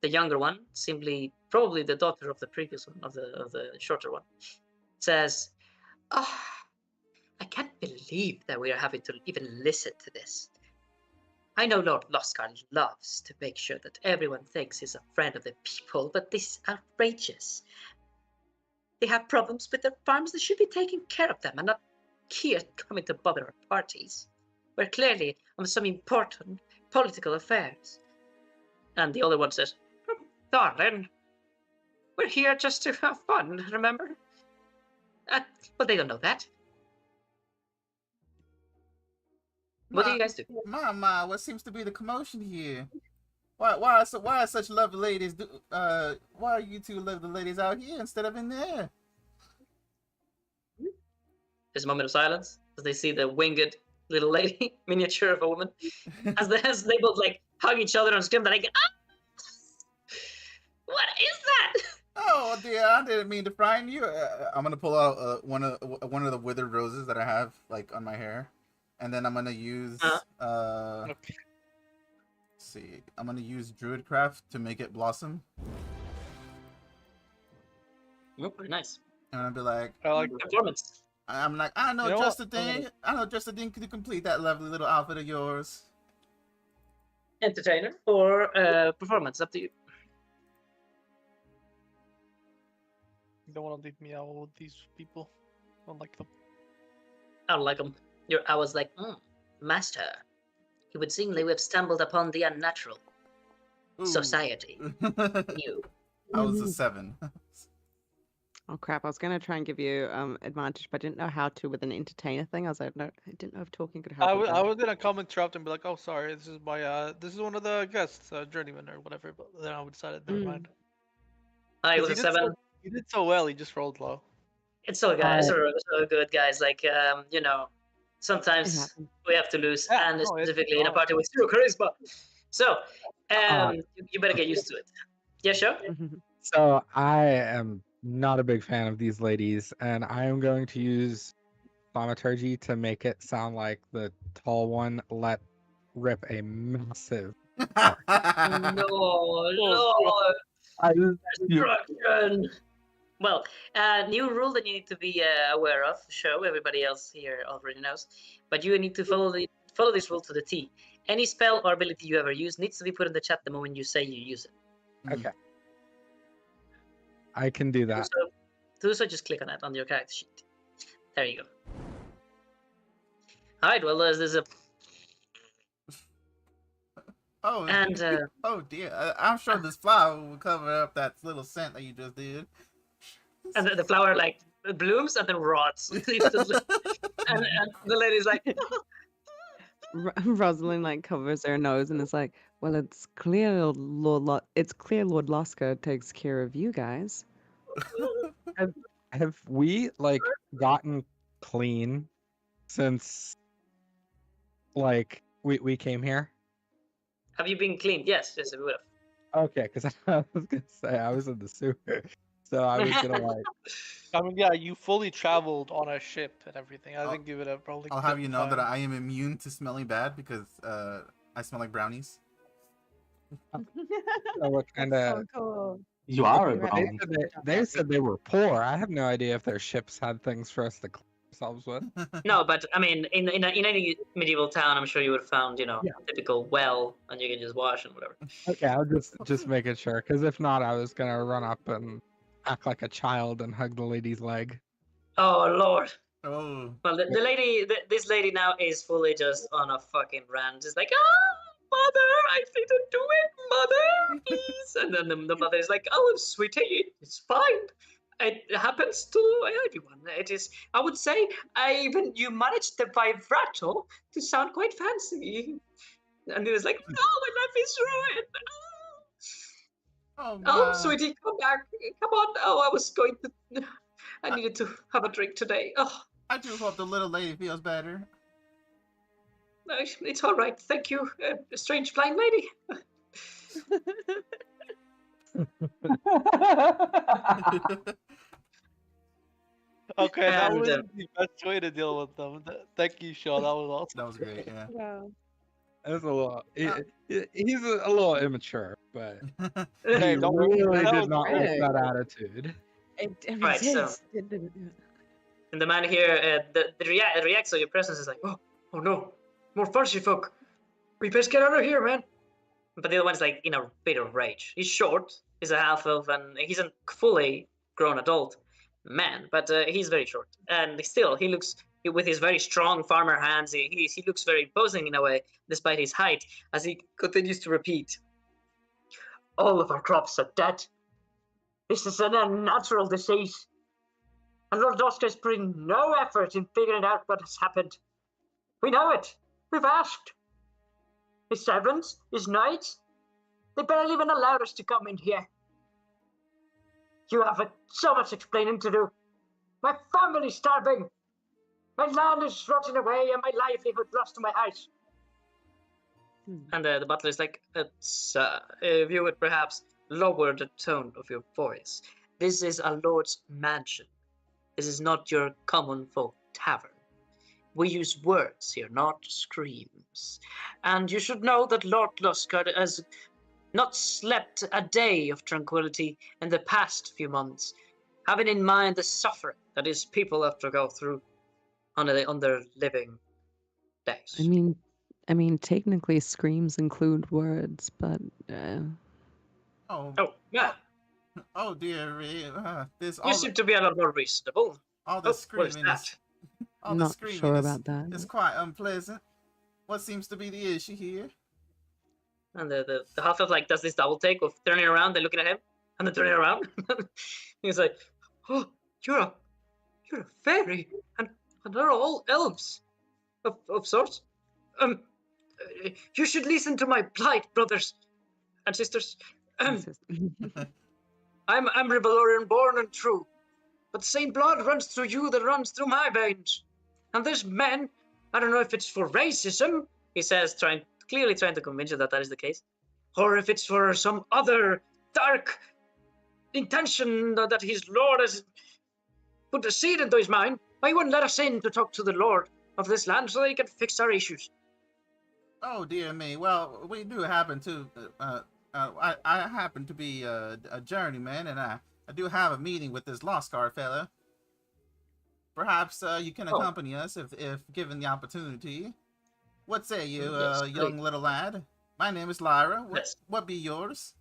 The younger one, simply probably the daughter of the previous one, of the shorter one, says, "Oh, I can't believe that we are having to even listen to this. I know Lord Loskar loves to make sure that everyone thinks he's a friend of the people, but this is outrageous. They have problems with their farms. They should be taking care of them and not here coming to bother our parties. We're clearly on some important political affairs." And the other one says, "Darling, we're here just to have fun, remember? But they don't know that. What do you guys do?" Mama, what seems to be the commotion here? Why are such lovely ladies? Why are you two lovely ladies out here instead of in there? There's a moment of silence as they see the winged little lady, miniature of a woman, as they both like hug each other and scream. They're like, "Ah! What is that?" Oh dear, I didn't mean to frighten you. I'm gonna pull out one of the withered roses that I have like on my hair, and then I'm gonna use let's see, I'm gonna use Druidcraft to make it blossom. Very nice. And I'm gonna be like, I like Performance. I'm like, I know You know just what? a thing. I know just a thing to complete that lovely little outfit of yours. Entertainer or performance, up to you. You don't want to leave me out with these people. I don't like them. I don't like them. I was like, master, it would seem that we have stumbled upon the unnatural. Ooh. Society. You. I was a 7. Oh crap! I was gonna try and give you advantage, but I didn't know how to with an entertainer thing. I was like, no, I didn't know if talking could help. I with was, that. I was gonna come interrupt and be like, "Oh, sorry, this is my this is one of the guests, journeyman or whatever." But then I decided, never Mm. mind. It 'Cause was a 7. He did so well. He just rolled low. It's so good. It's so good, guys. Like, you know, It sometimes happened. we have to lose, Yeah, and no, it's specifically in a fine. party with 0 charisma. So, Uh, you better get used to it. Yeah, sure. So I am not a big fan of these ladies, and I am going to use thaumaturgy to make it sound like the tall one let rip a massive fart. No, Oh, Lord, I just, destruction. Well, new rule that you need to be aware of. Show everybody else here already knows, but you need to follow this rule to the T. Any spell or ability you ever use needs to be put in the chat the moment you say you use it. okay. I can do that. To do so, just click on it on your character sheet. There you go. All right. Well, there's a Oh, and oh dear. I'm sure this flower will cover up that little scent that you just did. and the flower like blooms and then rots instantly. and the lady's like, Rosalind like covers her nose and is like, "Well, it's clear Lord Loska takes care of you guys." Have we like gotten clean since like we came here? "Have you been cleaned?" Yes, we would have. Okay, because I was gonna say I was in the sewer, so I was gonna like. I mean, yeah, you fully traveled on a ship and everything. I think you would have probably. I'll have been you know that fine. I am immune to smelling bad because I smell like brownies. So what kind of? So cool. You are a You're right. brownie. They said they were poor. I have no idea if their ships had things for us to clean ourselves with. No, but I mean, in any medieval town, I'm sure you would have found, you know, Yeah. typical well, and you can just wash and whatever. Okay, I was just making sure, because if not, I was gonna run up and act like a child and hug the lady's leg. Oh Lord. Oh. Well, the lady, this lady now is fully just on a fucking rant. Just like, mother, I didn't do it, mother, please. And then the mother is like, oh, sweetie, it's fine. It happens to everyone. It is, I would say, even you managed the vibrato to sound quite fancy. And he was like, no, my life is ruined. Oh, Oh, my. sweetie, come back. Come on. Oh, I needed to have a drink today. Oh, I do hope the little lady feels better. no, it's all right. Thank you, strange blind lady. Okay, that And, was the best way to deal with them. Thank you, Sean. That was awesome. That was great, yeah. Wow. It was a little. He's a little immature, but Hey, he don't worry, really that did was not great. like that attitude. It Right, so- is. And the man here, the reacts to your presence is like, oh no, more fancy folk. We best get out of here, man. But the other one's like in a bit of rage. He's short, he's a half elf, and he's a fully grown adult man, but he's very short. And still, he looks, with his very strong farmer hands, he looks very imposing in a way, despite his height, as he continues to repeat, all of our crops are dead. This is an unnatural disease. And Lord Oscar's putting no effort in figuring out what has happened. We know it. We've asked. His servants, his knights, they barely even allowed us to come in here. You have so much explaining to do. My family's starving. My land is rotting away and my livelihood lost to my house. And the butler is like, sir, if you would perhaps lower the tone of your voice. This is a lord's mansion. This is not your common folk tavern. We use words here, not screams. And you should know that Lord Luskard has not slept a day of tranquility in the past few months, having in mind the suffering that his people have to go through on their living days. I mean, technically, screams include words, but Oh. Oh, yeah. Oh dear. This You all seem to be a lot more reasonable. all Oh, the what is screaming that? is all I'm the not screaming sure is, about that. is quite unpleasant. What seems to be the issue here? And the half-elf like does this double take of turning around and looking at him, and then turning around. He's like, Oh, you're a fairy, and they're all elves of sorts. You should listen to my plight, brothers and sisters. I'm Rivalorian born and true, but the same blood runs through you that runs through my veins. And this man, I don't know if it's for racism, he says, clearly trying to convince you that is the case, or if it's for some other dark intention that his lord has put a seed into his mind. Why wouldn't let us in to talk to the lord of this land so that he can fix our issues? Oh dear me. Well, we do happen to. I happen to be a journeyman, and I do have a meeting with this Lost Car fella. Perhaps you can accompany us if given the opportunity. What say you, young little lad? My name is Lyra. What be yours?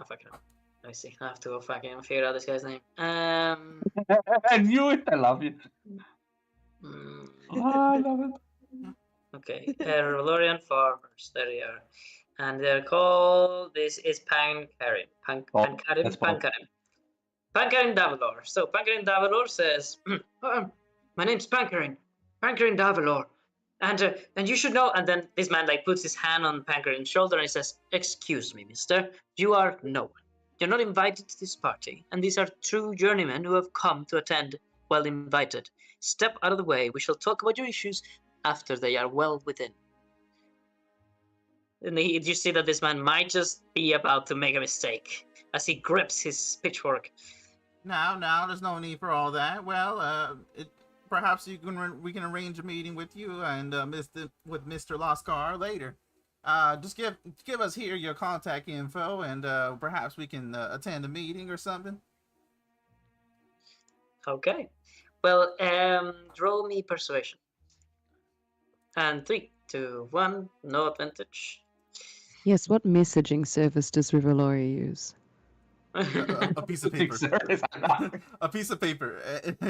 Oh, fucking hell. Let me see. I have to go fucking figure out this guy's name. I knew it. I love you. I love it. Okay, Valorian farmers. There you are. And they're called, this is Pancarin. Pancarin Davalor. So Pancarin Davalor says, my name's Pancarin Davalor. And you should know, and then this man like puts his hand on Pancarin's shoulder and he says, excuse me, mister, you are no one. You're not invited to this party, and these are true journeymen who have come to attend well invited. Step out of the way, we shall talk about your issues after they are well within. And you see that this man might just be about to make a mistake as he grips his pitchfork. Now, there's no need for all that. Well, perhaps we can arrange a meeting with you and with Mr. Loskar later. Just give us here your contact info, and perhaps we can attend a meeting or something. Okay. Well, roll me persuasion. And 3, 2, 1, no advantage. Yes, what messaging service does Rivalori use? A piece of paper. A piece of paper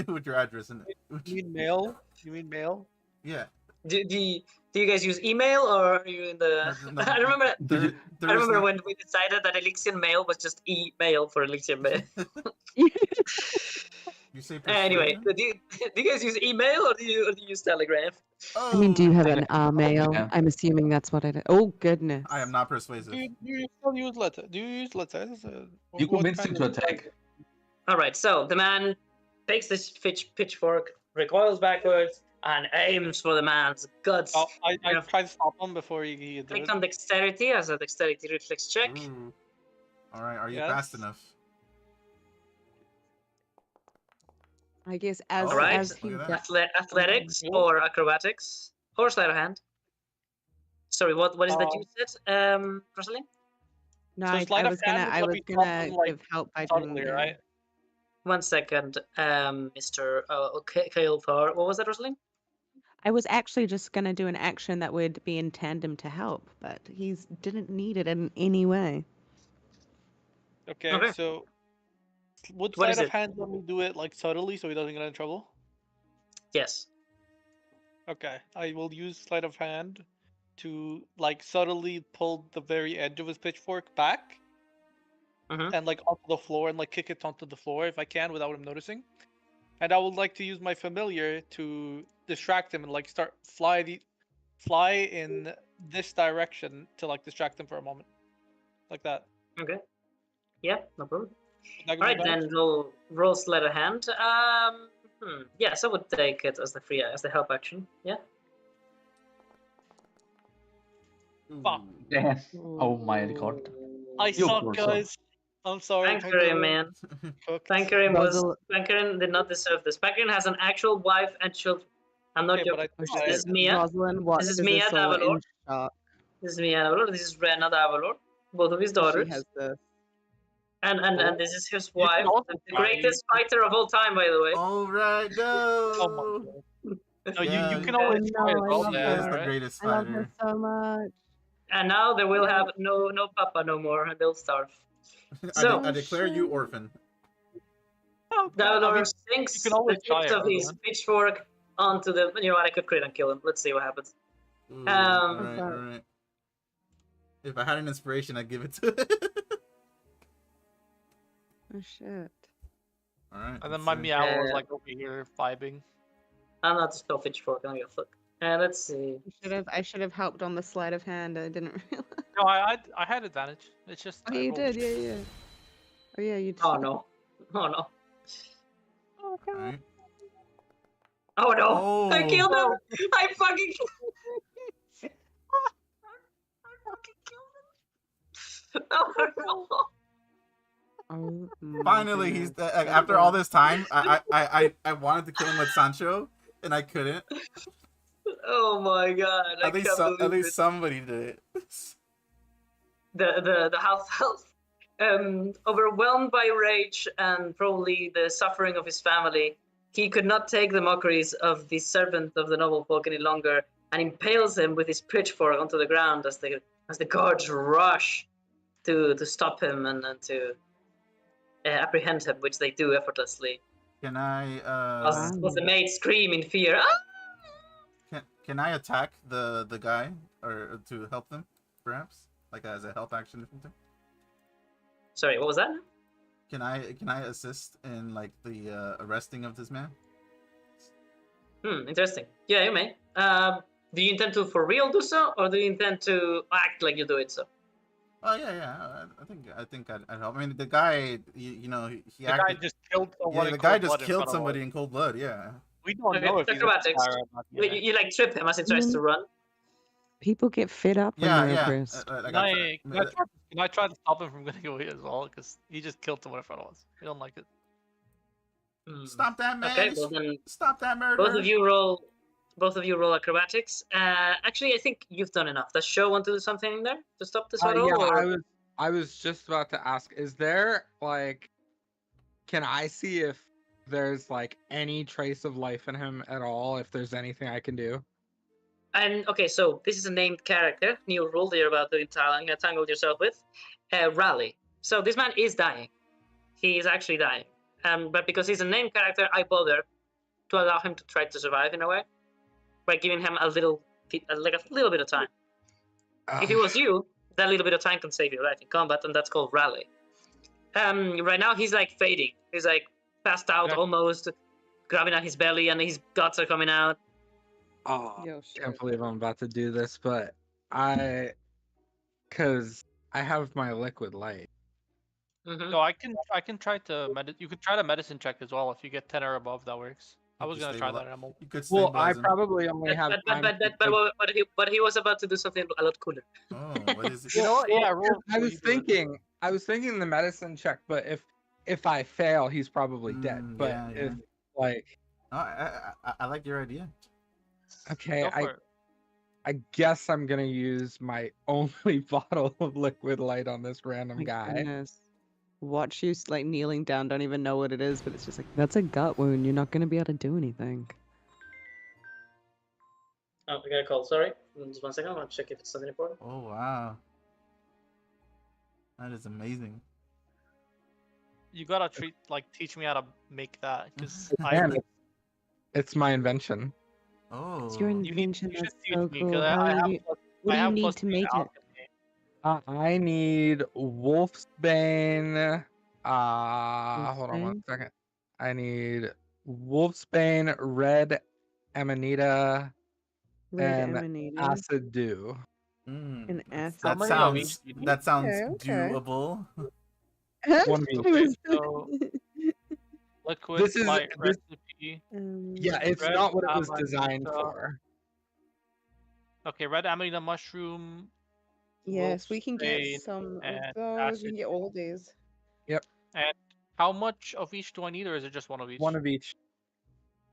with your address in it. You mean mail? Yeah. Do you guys use email, or are you in the? No. I remember. There I remember no... when we decided that Elysian Mail was just email for Elysian Mail. You say anyway, do you guys use email or do you use Telegram? Oh, I mean, do you have an mail? Yeah. I'm assuming that's what it is. Oh, goodness. I am not persuasive. Do you still use letters? Do you use letters? You convinced him to attack. All right, so the man takes this pitchfork, recoils backwards, and aims for the man's guts. Oh, I tried to stop him before he did Click it. on dexterity as a dexterity reflex check. Ooh. All right, are you Yes. fast enough? I guess as All right. as he Look at Athletics or acrobatics or sleight of hand. Sorry, what is that you said, Rosalind? no, So I sleight of was hand gonna is what we taught give him, like, help by Suddenly, doing right? 1 second, Mr. Kale Thor. What was that, Rosalind? I was actually just gonna do an action that would be in tandem to help, but he didn't need it in any way. Okay, so would What sleight is of it? hand let me do it like subtly so he doesn't get in trouble? Yes. Okay, I will use sleight of hand to like subtly pull the very edge of his pitchfork back and like onto the floor and like kick it onto the floor if I can without him noticing. And I would like to use my familiar to distract him and like start fly in this direction to like distract him for a moment, like that. Okay. Yeah, no problem. That All right, then roll sleight of hand. Yes, I would take it as the help action. Yeah. Fuck. Yeah. Oh my god. I You suck, poor soul. guys. I'm sorry. Pancarin, man. Cooked. Pancarin did not deserve this. Pancarin has an actual wife and children. I'm not Okay, joking. but This is Mia. Rosalind, what This is is Mia this all in Davalor. shock? This is Mia Davalor. This is Rena Davalor. Both of his daughters. She has this. And this is his You can wife, also the greatest fighter of all time, by the way. All right, Oh go. my god. No, Yeah, you can you always guys try as know I well, love She man, is the right? greatest I love her fighter. so much. And now they will have no papa no more, and they'll starve. So I declare you orphan. Oh, God, I Davalor mean, sinks you can always the try tips it, of his man. pitchfork onto the. You know what? I could crit and kill him. Let's see what happens. Ooh, all right. If I had an inspiration, I'd give it to it. Oh shit. All right. And then my meow was like over here vibing. I'm not a spell pitchfork. I don't give a fuck. Let's see. I should have helped on the sleight of hand. I didn't realize. No, I had advantage. It's just. Oh, you did, yeah. Oh yeah, you did. Oh no. Oh no. Oh god. All right. Oh no. Oh. I killed him. I fucking killed him. I fucking killed him. Oh no. Oh, my Finally, goodness. he's after all this time. I wanted to kill him with Sancho, and I couldn't. Oh my god. At least somebody did it. The half elf, overwhelmed by rage and probably the suffering of his family, he could not take the mockeries of the servant of the noble folk any longer, and impales him with his pitchfork onto the ground as the guards rush to stop him and to apprehend him, which they do effortlessly. Can I? Was the maid scream in fear? Ah! Can I attack the guy or to help them, perhaps, like as a help action or something? Sorry, what was that? Can I assist in like the arresting of this man? Interesting. Yeah, you may. Do you intend to for real do so, or do you intend to act like you do it so? Oh yeah. I think I'd help. I mean, the guy, he The acted. guy just killed someone. Yeah, the guy just killed somebody in cold blood. Yeah. We don't know if he's acrobatics. Yeah. You like trip him as he tries to run. People get fed up when they're oppressed. Can I try to stop him from getting away as well? Because he just killed someone in front of us. We don't like it. Stop that man! Okay, well then, stop that murder! Both of you roll acrobatics. Actually, I think you've done enough. Does Show want to do something in there to stop this photo? Yeah, I was just about to ask. Is there like, can I see if there's like any trace of life in him at all? If there's anything I can do? And okay, so this is a named character, new rule that you're about to entangle yourself with. Rally. So this man is dying. He is actually dying. But because he's a named character, I bother to allow him to try to survive in a way by giving him a little bit of time. If it was you, that little bit of time can save your life in combat, and that's called rally. Right now he's like fading. He's like passed out almost, grabbing at his belly, and his guts are coming out. Oh, can't believe I'm about to do this, but because I have my liquid light. So I can try to you could try the medicine check as well if you get 10 or above. That works. I was gonna try that, Emil. Well, I probably only have. But he was about to do something a lot cooler. Oh, what is it? You know what? Yeah, I was thinking the medicine check, but if I fail, he's probably dead. But if like, I like your idea. Okay, I guess I'm gonna use my only bottle of liquid light on this random guy. Goodness. Watch you like kneeling down, don't even know what it is, but it's just like, that's a gut wound. You're not gonna be able to do anything. Oh, I got a call. Sorry, just 1 second. I want to check if it's something important. Oh wow, that is amazing. You gotta teach me how to make that because it's my invention. Oh, it's your invention. You That's should so teach me, cool. What do you need to make it? I need Wolfsbane. Hold on 1 second. I need Wolfsbane, Red Amanita, and Acid Dew. An acid. That sounds doable. Liquid light recipe. Yeah, it's not what it was designed for. Okay, red amanita mushroom. Yes, we can get some of those. We can get all of these. Yep. And how much of each do I need, or is it just one of each? One of each.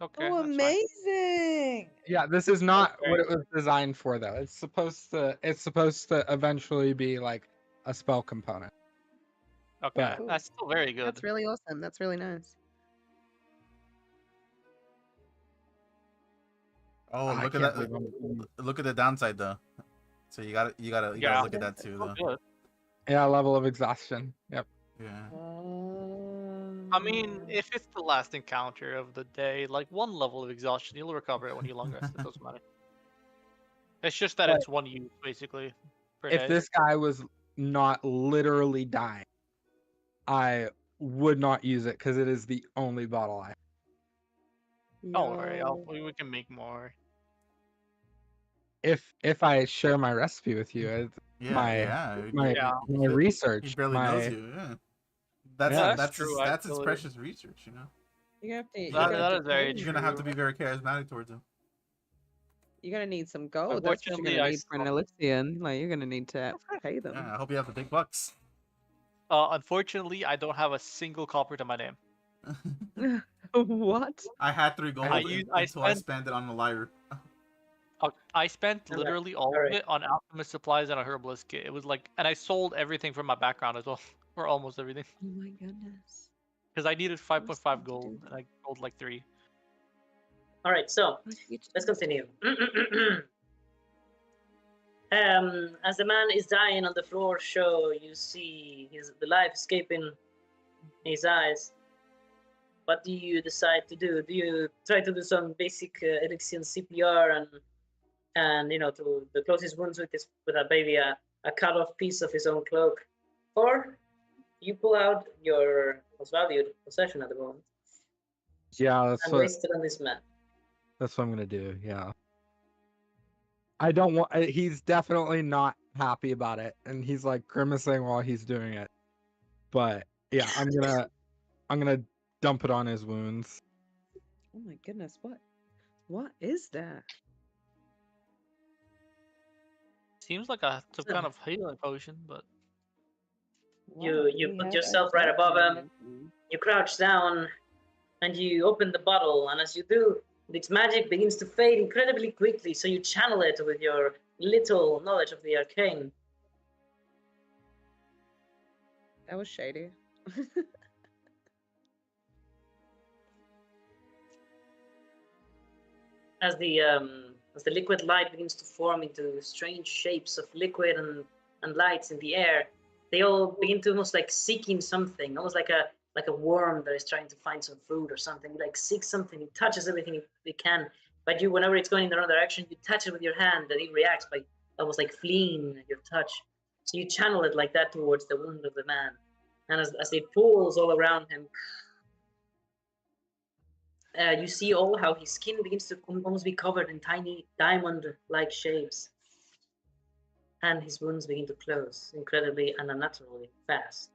Okay. Oh, amazing! Yeah, this is not what it was designed for, though. It's supposed to eventually be like a spell component. Okay, that's still very good. That's really awesome. That's really nice. Oh, look at that! Look at the downside, though. So you gotta look at that too, though. Yeah, level of exhaustion. Yep. Yeah. I mean, if it's the last encounter of the day, like one level of exhaustion, you'll recover it when you long rest. It doesn't matter. It's just that it's one use, basically. Per If day. this guy was not literally dying, I would not use it because it is the only bottle I have. Don't worry, we can make more. If I share my recipe with you, Yeah. my research, He barely knows you. Yeah. That's true, That's his actually. precious research, you know. You have to. That is very You're gonna have to be very charismatic towards him. You're gonna need some gold. That's what you're Unfortunately, gonna I need for an saw- Elysian. Like you're gonna need to pay them. Yeah, I hope you have the big bucks. Unfortunately, I don't have a single copper to my name. What? I had 3 gold I until I spent it on the lyre. I spent literally all of it on alchemist supplies and a herbalist kit. It was like, and I sold everything from my background as well, or almost everything, Oh my goodness. because I needed 5.5 gold, and I sold like 3. All right, so let's continue. As the man is dying on the floor show, you see the life escaping his eyes. What do you decide to do? Do you try to do some basic Elysian CPR and to the closest wounds with a cut off piece of his own cloak, or you pull out your most valued possession at the moment? Yeah, and waste it on this man. That's what I'm gonna do. Yeah. I don't want. He's definitely not happy about it, and he's like grimacing while he's doing it. But yeah, I'm gonna dump it on his wounds. Oh my goodness, what is that? Seems like some kind of healing potion, but you put yourself right above him. You crouch down, and you open the bottle. And as you do, its magic begins to fade incredibly quickly. So you channel it with your little knowledge of the arcane. That was shady. As the liquid light begins to form into strange shapes of liquid and lights in the air, they all begin to almost like seeking something, almost like a worm that is trying to find some food or something. Like seeks something, it touches everything it can. But you, whenever it's going in the wrong direction, you touch it with your hand, and it reacts by almost like fleeing at your touch. So you channel it like that towards the wound of the man. And as it pulls all around him, you see all how his skin begins to almost be covered in tiny diamond-like shapes. And his wounds begin to close incredibly and unnaturally fast.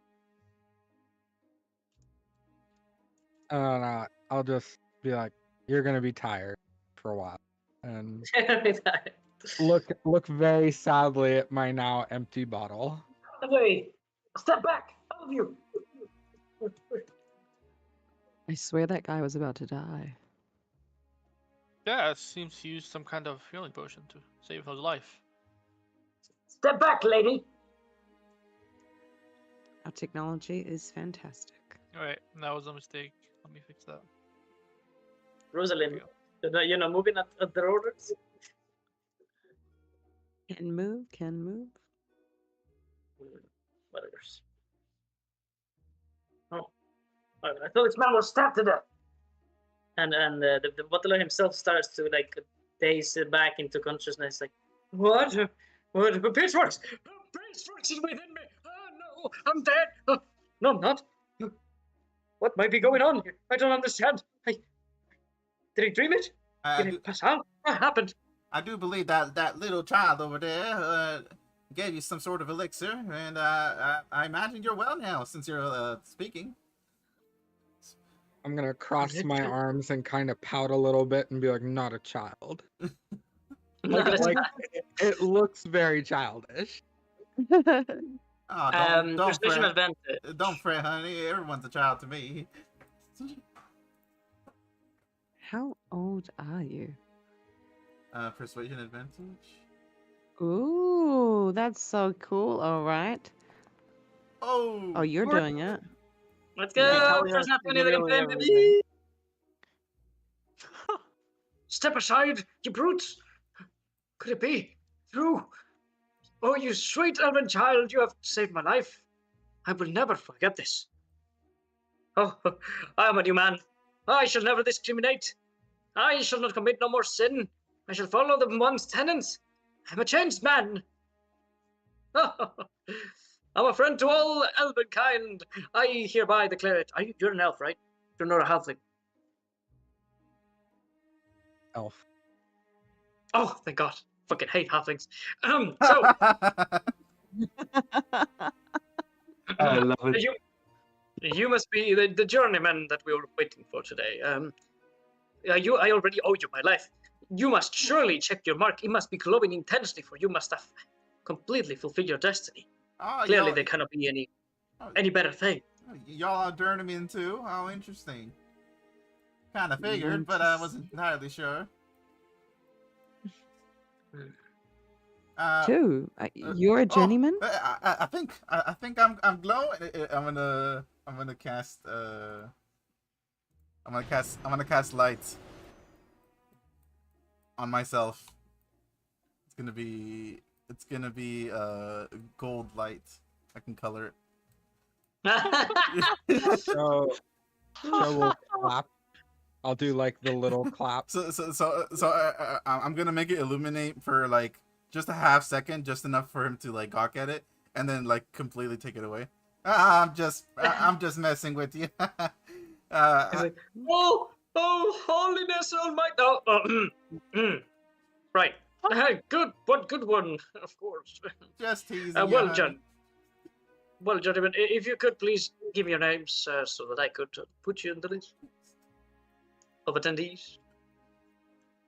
I'll just be like, you're gonna be tired for a while, and look very sadly at my now empty bottle. Wait, step back, all of you. I swear that guy was about to die. yeah, it seems to use some kind of healing potion to save his life. Step back, lady. Our technology is fantastic. Alright, that was a mistake. Let me fix that. Rosalind, moving at their orders. Can move. Whatever. Oh, I thought this man was stabbed to death. And the butler himself starts to like daze back into consciousness. Like, what? Pitchforks! Pitchforks is within me. Oh no, I'm dead. Oh, no, I'm not. What might be going on here? I don't understand. Did he dream it? Did he pass out? What happened? I do believe that little child over there gave you some sort of elixir, and I imagine you're well now since you're speaking. I'm gonna cross my arms and kind of pout a little bit and be like, not a child. It looks very childish. Persuasion advantage. Don't fret, honey. Everyone's a child to me. How old are you? Persuasion advantage. Ooh, that's so cool. All right. Oh, you're doing it. Let's go. First half baby. Step aside, you brutes. Could it be? Through. Oh, you sweet elven child, you have saved my life. I will never forget this. Oh, I am a new man. I shall never discriminate. I shall not commit no more sin. I shall follow the monks' tenets. I'm a changed man. I'm a friend to all elvenkind. I hereby declare it. You're an elf, right? You're not a halfling. Elf. Oh, thank God. Fucking hate halflings. I love it. You must be the journeyman that we were waiting for today. I already owe you my life. You must surely check your mark. It must be glowing intensely, for you must have completely fulfilled your destiny. Clearly, there cannot be any better thing. Y'all are journeymen too? How interesting. Kind of figured, but I wasn't entirely sure. You're a journeyman? I think I'm glowing. I'm gonna cast light on myself. It's gonna be gold light. I can color it. So we'll clap. I'll do like the little clap. So I'm gonna make it illuminate for like just a half second, just enough for him to like gawk at it, and then like completely take it away. I'm just messing with you. He's like, oh, holiness, almighty. Right. Good one, of course. Just teasing. Well, gentlemen, if you could please give me your names so that I could put you in the list of attendees.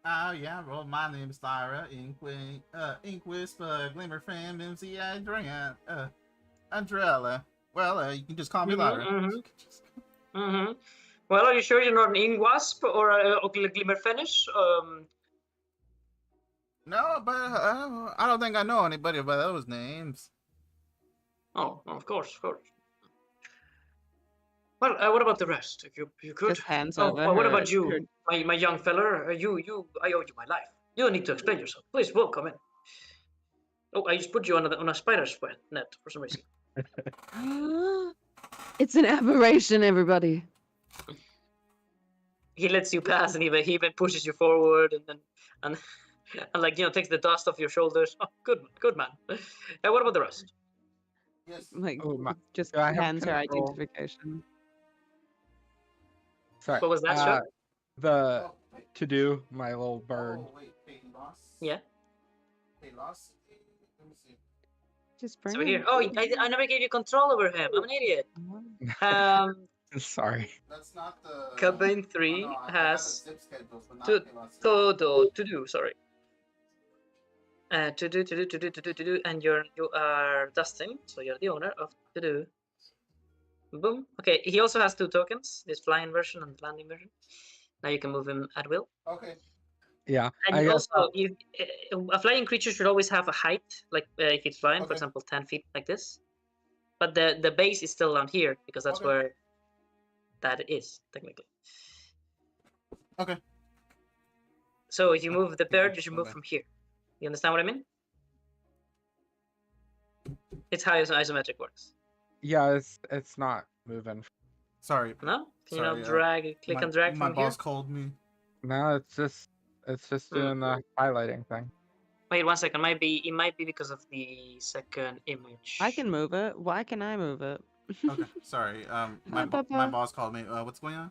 Yeah, well, my name is Lyra, Inquisp, Glimmerfam, MCI, Andrella. Well, you can just call me Lyra. Well, are you sure you're not an Ingwasp or a Glimmerfenish? No, but I don't think I know anybody by those names. Oh, of course. Well, what about the rest? If you could. Just hands Oh, over. well, what her- about you, her- my young fella? I owe you my life. You don't need to explain yourself. Please, welcome in. Oh, I just put you on a spider's web net for some reason. It's an aberration, everybody. He lets you pass, and he even pushes you forward, and like takes the dust off your shoulders. Oh, good man. What about the rest? Yes. Like, just do I have hands her control? identification. Sorry. What was that, Sean? The to do my little bird. Oh, wait, Peyton lost? Yeah. Peyton lost? Let me see. Just bring So here. him. Oh, I never gave you control over him. I'm an idiot. Sorry. That's not the... Campaign 3 Oh, no, I has had the zip schedules, but not to Payless. to do. Sorry. To do, and you are Dustin, so you're the owner of to do. Boom. Okay, he also has 2 tokens, this flying version and the landing version. Now you can move him at will. Okay. Yeah. And I you guess also, a flying creature should always have a height, like if it's flying, for Okay. example, 10 feet like this. But the base is still down here because that's Okay. where that is technically. Okay. So if you move the bird, you should move Okay. from here. You understand what I mean? It's how isometric works. yeah, it's not moving. Sorry. No? Can you Sorry, not click and drag my from boss here? called me. No, it's just doing the highlighting thing. Wait 1 second. It might be because of the second image. I can move it. Why can I move it? Okay, sorry. My Papa. boss called me. What's going on?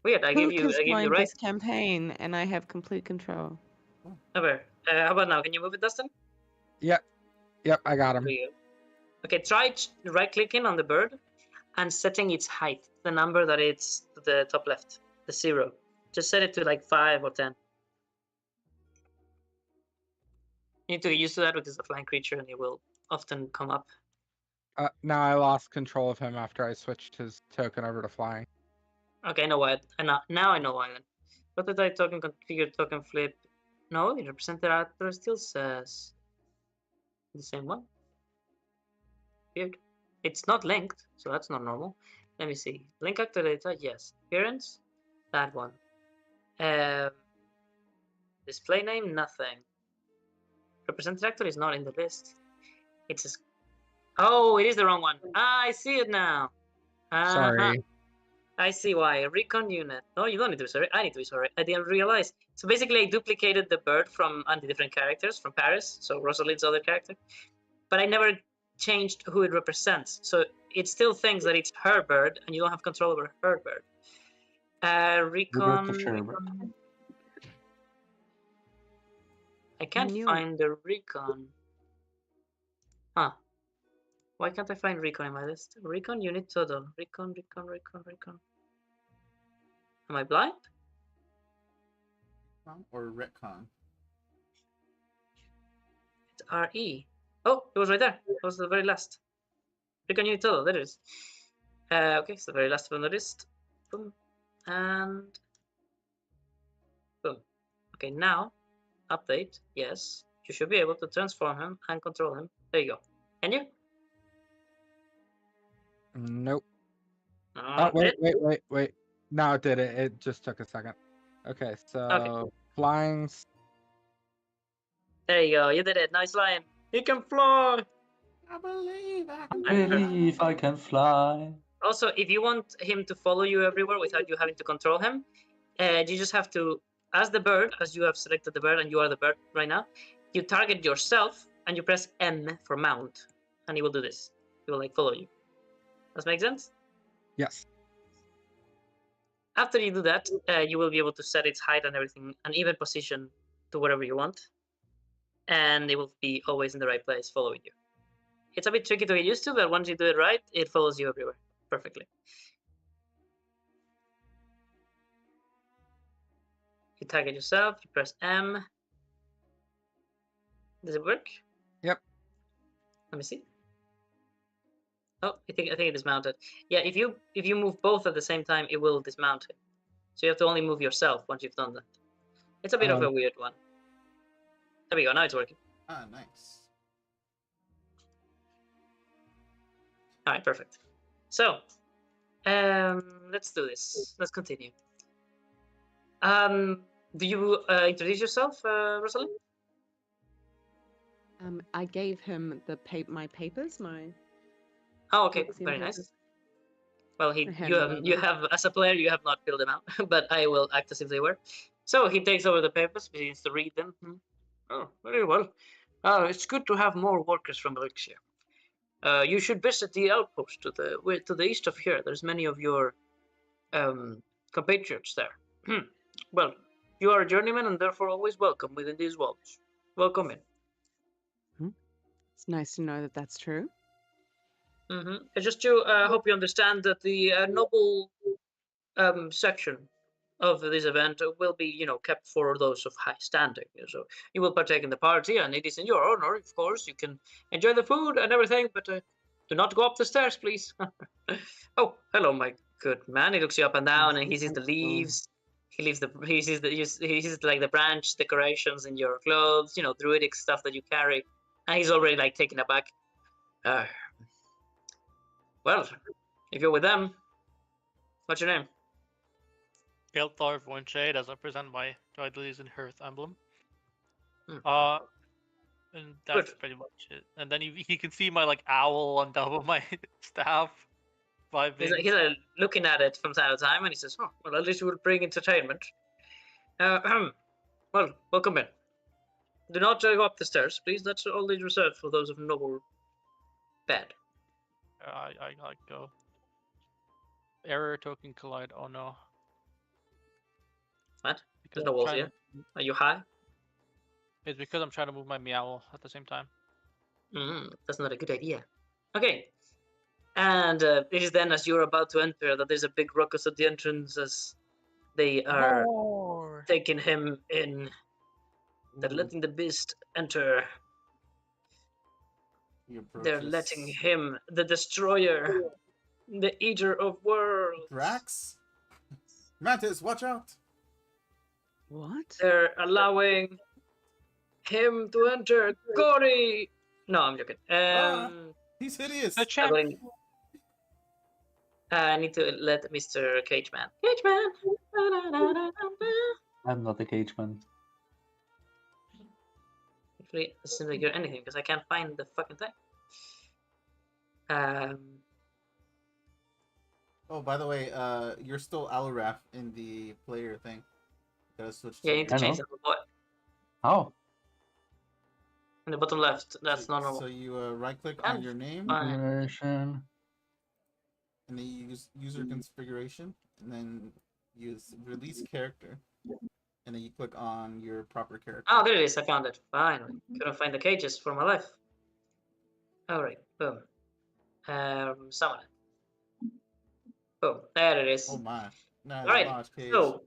Weird. I Who gave you joined right. this campaign, and I have complete control. Over. How about now? Can you move it, Dustin? Yep, I got him. There you go. Okay, try right clicking on the bird and setting its height, the number that it's to the top left, the 0. Just set it to like 5 or 10. You need to get used to that because it's a flying creature and it will often come up. Now I lost control of him after I switched his token over to flying. Okay, I know why. Now I know why then. What did I token configure token flip? No, it represented actor still says the same one. Weird. It's not linked, so that's not normal. Let me see. Link actor data, yes. Appearance, that one. Display name, nothing. Represented actor is not in the list. It's a... Oh, it is the wrong one. Ah, I see it now. Sorry. I see why. Recon unit. No, you don't need to be sorry. I need to be sorry. I didn't realize. So basically, I duplicated the bird from different characters from Paris. So Rosalind's other character. but I never changed who it represents. So it still thinks that it's her bird, and you don't have control over her bird. Recon. I can't find the recon. Huh. Why can't I find recon in my list? Recon unit total. Recon. Am I blind? Or retcon? It's RE. Oh, it was right there. It was the very last. Recon unit total. There it is. Okay, so the very last one on the list. Boom. And boom. Okay, now update. Yes, you should be able to transform him and control him. There you go. Can you? Nope. Oh, wait. No, it did it. It just took a second. Okay, so flying. There you go. You did it. Nice flying. He can fly. I believe I can Believe I can fly. Also, if you want him to follow you everywhere without you having to control him, you just have to, as the bird, as you have selected the bird and you are the bird right now, you target yourself and you press M for mount, and he will do this. He will like follow you. Does that make sense? Yes. After you do that, you will be able to set its height and everything, an even position to whatever you want, and it will be always in the right place following you. It's a bit tricky to get used to, but once you do it right, it follows you everywhere perfectly. You target yourself, you press M. Does it work? Yep. Let me see. Oh, I think it is mounted. Yeah, if you move both at the same time, it will dismount it. So you have to only move yourself once you've done that. It's a bit of a weird one. There we go. Now it's working. Ah, nice. All right, perfect. So, let's do this. Let's continue. Do you introduce yourself, Rosalind? I gave him my papers. Oh, okay, very nice. Well, you have as a player you have not filled them out, but I will act as if they were. So he takes over the papers, begins to read them. Oh, very well. It's good to have more workers from Elixir. You should visit the outpost to the east of here. There's many of your compatriots there. Well, you are a journeyman and therefore always welcome within these walls. Welcome in. It's nice to know that that's true. Just to hope you understand that the noble section of this event will be, kept for those of high standing. So you will partake in the party, and it is in your honor, of course. You can enjoy the food and everything, but do not go up the stairs, please. Oh, hello, my good man. He looks you up and down, and he sees the leaves. He sees like the branch decorations in your clothes, druidic stuff that you carry, and he's already like taken aback. Well, if you're with them, what's your name? Gelthar Vonshade, as I present my Drydelis and Hearth emblem. And that's pretty much it. And then he can see my owl on top of my staff. He's looking at it from time to time, and he says, "Oh, well, at least you will bring entertainment." Well, welcome in. Do not go up the stairs, please. That's only reserved for those of noble bed. I go. Error token collide. Oh no. What? There's no walls here. Are you high? It's because I'm trying to move my meow at the same time. That's not a good idea. Okay. And it is then as you're about to enter that there's a big ruckus at the entrance as they are taking him in. They're letting the beast enter. They're letting him, the destroyer, the eater of worlds. Drax? Mantis, watch out! What? They're allowing him to enter. Gory! No, I'm joking. He's hideous. I need to let Mr. Cageman. Cageman! I'm not a Cageman. It seems like you're anything because I can't find the fucking thing. Oh, by the way, you're still Aluraf in the player thing. Gotta switch. Yeah, you need to change that. How? In the bottom left. That's not normal. So you right-click on your name, Configuration. and then you use user configuration, and then use release character, and then you click on your proper character. Oh, there it is. I found it. Finally. Couldn't find the cages for my life. All right. Boom. Summon it. Boom. There it is. Oh my! Nah, Right. large cage. So.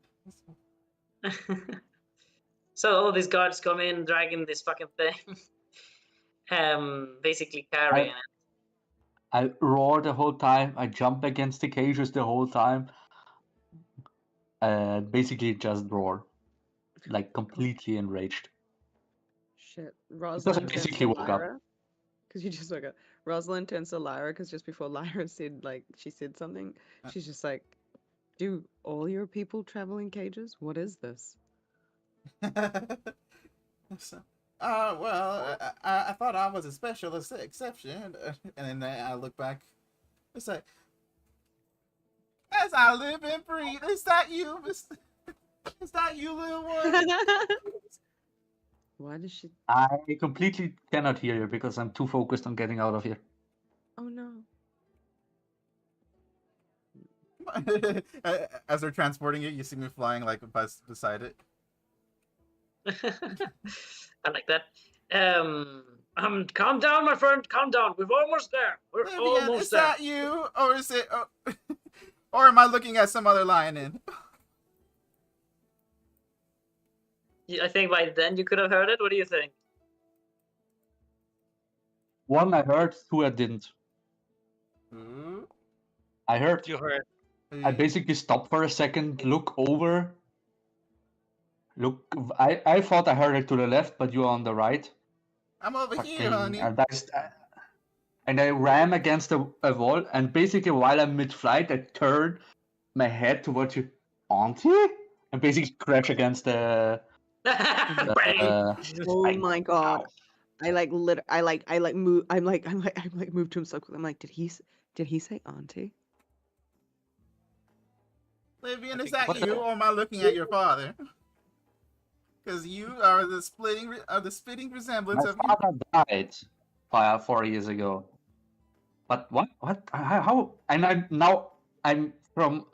So all these guards come in, dragging this fucking thing. Basically carrying it. I roar the whole time. I jump against the cages the whole time. Basically just roar, like completely enraged. Shit. Because I Rosalind turns basically to woke up. Lyra. Because you just woke up. Rosalind turns to Lyra because just before Lyra said, like, she said something, she's just like, do all your people travel in cages? What is this? Well, I thought I was a special exception, and then I look back. It's like, as I live and breathe, is that you, is that you, little one? Why does she? I completely cannot hear you because I'm too focused on getting out of here. Oh no. As they're transporting it, you see me flying like beside it. I like that. Calm down, my friend. Calm down. We're almost there. We're Vivian, almost is there. that you, or is it, or am I looking at some other lion? I think by then you could have heard it. What do you think? One I heard, two I didn't. I heard. You heard. I basically stopped for a second, look over. Look, I thought I heard it to the left, but you're on the right. I'm over here, honey. And I ran against a wall, and basically while I'm mid-flight, I turned my head towards you, auntie, and basically crash against the. Oh my god! I move. I'm like moved to him so quickly. I'm like, did he say auntie? Vivian, is that you, or am I looking at your father? Because you are the spitting resemblance of my father died 4 years ago. But what? How? And I'm from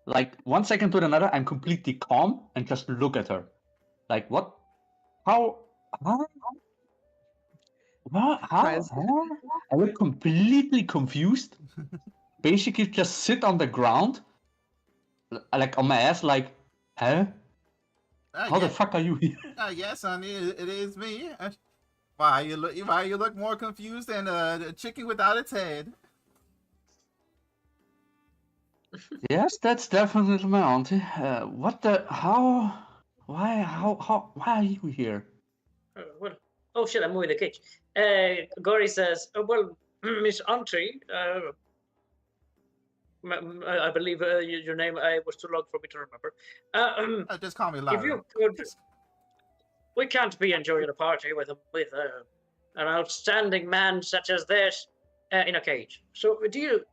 like 1 second to another. I'm completely calm and just look at her, like what? How? What? How? I look completely confused. Basically, just sit on the ground, like on my ass, like, huh? How the fuck are you here? Yes, honey, it is me. Why you look more confused than a chicken without its head? Yes, that's definitely my auntie. What the? How? Why? How? Why are you here? Well, oh shit! I'm moving the cage. Gory says, oh, "Well, Miss Auntie, I believe your name. I was too long for me to remember. Just call me Lyra. If you could, we can't be enjoying a party with an outstanding man such as this in a cage. So, do you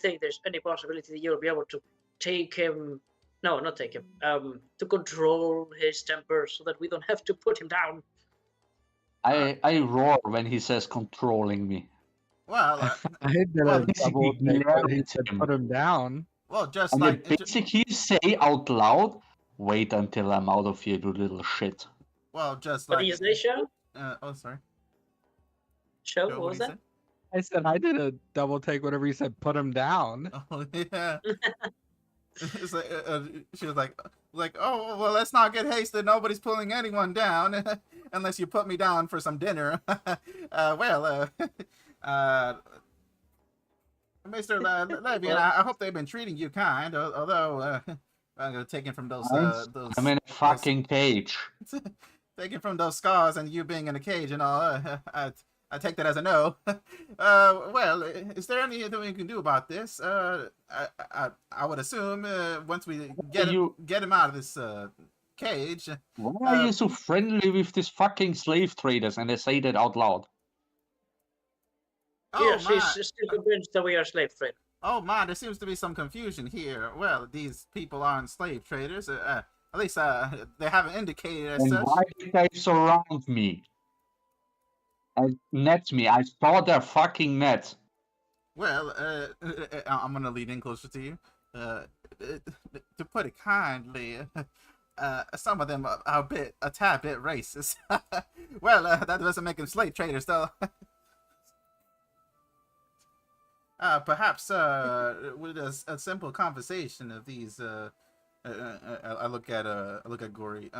think there's any possibility that you'll be able to take him? No, not take him. To control his temper so that we don't have to put him down." I roar when he says controlling me. Well, I did a double take when he said put him down. Well, just and like basically say out loud, "Wait until I'm out of here, you little shit." Well, just what like. What do you say, Show? Oh, sorry. Show, what was that? I said I did a double take whenever you said put him down. Oh yeah. It's like, she was like, oh well, let's not get hasted. Nobody's pulling anyone down unless you put me down for some dinner. Mr. Levian, I hope they've been treating you kind. Although I'm gonna take it from those. I'm in a fucking cage. Taken from those scars and you being in a cage and all, I take that as a no. Well, is there anything we can do about this? I would assume once we get him out of this cage. Why are you so friendly with these fucking slave traders? And I say that out loud. Yeah, she's still convinced that we are slave traders. Oh my, there seems to be some confusion here. Well, these people aren't slave traders. At least they haven't indicated as such. Why do they surround me? Nets me. I saw their fucking nets. Well, I'm gonna lean in closer to you. To put it kindly, some of them are a tad bit racist. Well, that doesn't make them slave traders, though. Perhaps with a simple conversation of these, I look at Gory.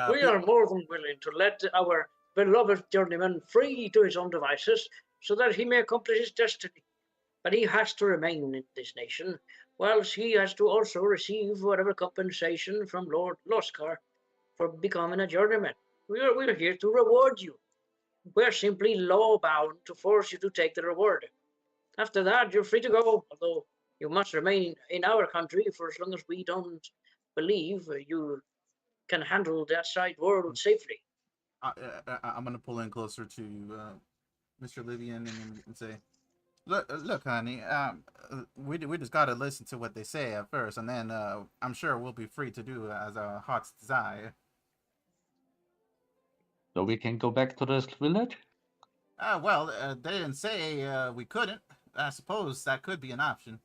We are more than willing to let our beloved journeyman free to his own devices, so that he may accomplish his destiny. But he has to remain in this nation, whilst he has to also receive whatever compensation from Lord Loskar for becoming a journeyman. We're here to reward you. We're simply law-bound to force you to take the reward. After that, you're free to go, although you must remain in our country for as long as we don't believe you can handle the outside world safely. I'm gonna pull in closer to Mr. Livian and say, look, honey. We just gotta listen to what they say at first, and then I'm sure we'll be free to do as our hearts desire. So we can go back to this village? Well, they didn't say we couldn't. I suppose that could be an option.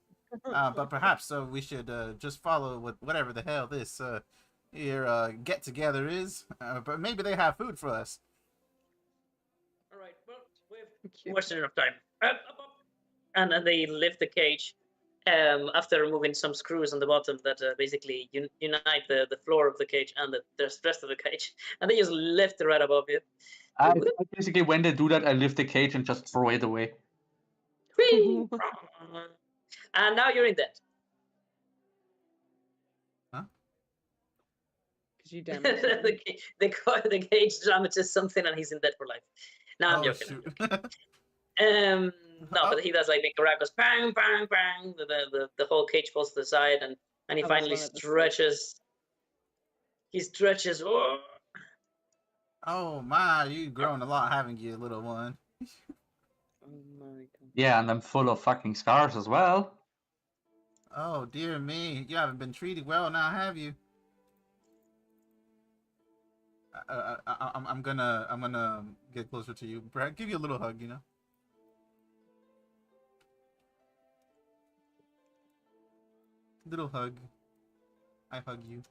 But perhaps we should just follow whatever the hell this here get together is. But maybe they have food for us. All right. Well, we've wasted enough time. And then they lift the cage. After removing some screws on the bottom that basically unite the floor of the cage and the rest of the cage, and they just lift it right above you. Basically, when they do that, I lift the cage and just throw it away. Whee! And now you're in debt. Huh? Because you damaged the cage damages something and he's in debt for life. No, I'm joking. No, but he does like make a rack, goes bang, bang, bang. The whole cage falls to the side, and he finally stretches. He stretches. Oh. Oh my, you've grown a lot, haven't you, little one? Oh my god. Yeah, and I'm full of fucking scars as well. Oh dear me, you haven't been treated well now, have you? I'm gonna get closer to you. Perhaps give you a little hug, you know. Little hug. I hug you.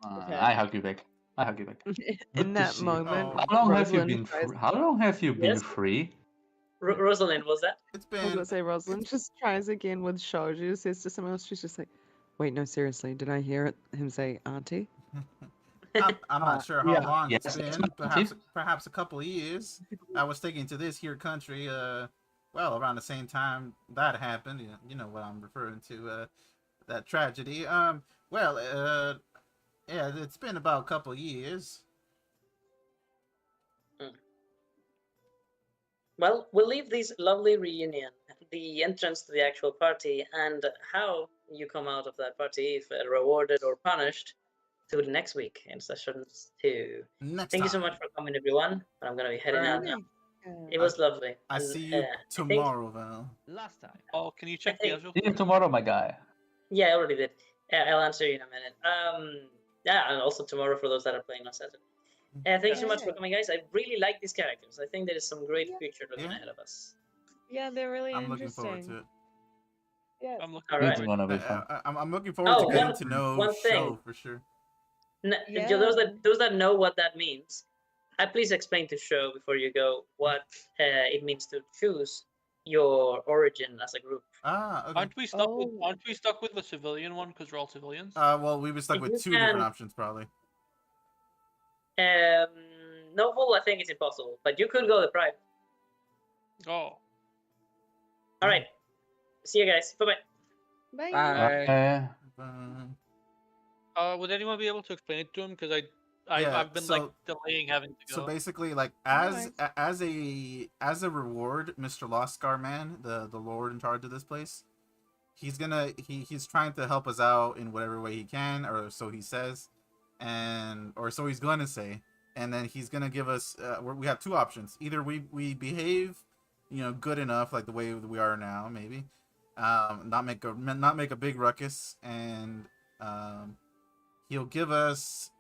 Okay. I hug you back. I hug you back. In Good to that see you. moment, Oh. How long have you Rosalind been? tries- How long have you been Yes? free? Rosalind, was that? It's I was been. gonna say Rosalind just tries again with Shoju, says to someone else, she's just like, wait, no, seriously, did I hear him say auntie? I'm not sure how long Yes, it's it's been. auntie. Perhaps a couple of years. I was thinking to this here country. Well, around the same time that happened. You know what I'm referring to. That tragedy. Well. Yeah, it's been about a couple of years. Well, we'll leave this lovely reunion, the entrance to the actual party, and how you come out of that party, if rewarded or punished, to the next week in session 2. Thank you so much for coming, everyone. But I'm gonna be heading out now. It was lovely. I see you tomorrow, Val. Last time. Oh, can you check I the think- schedule? See you tomorrow, my guy. Yeah, I already did. I'll answer you in a minute. Yeah, and also tomorrow for those that are playing on Saturday. Thank you so much for coming, guys. I really like these characters. I think there is some great future looking ahead of us. Yeah, they're really I'm looking interesting. forward to it. Yeah. I'm looking All It's right. gonna be fun. I'm looking forward to Oh, getting one- to know one thing. Show for sure. Yeah. Those that know what that means, please explain to Show before you go what it means to choose your origin as a group. Ah, okay. Aren't we stuck with the civilian one because we're all civilians? Well, we were stuck with You two different can- options, probably. Novel, I think it's impossible, but you could go the pride. Oh. All right. See you guys. Bye bye. Bye. Uh, Would anyone be able to explain it to him? Because Yeah, I've been like delaying having to go. So basically, like Nice. as a reward, Mr. Lost Scar Man, the lord in charge of this place, he's trying to help us out in whatever way he can, or so he says, or so he's going to say, and then he's gonna give us. We have two options: either we behave, good enough, like the way we are now, maybe, not make a big ruckus, and he'll give us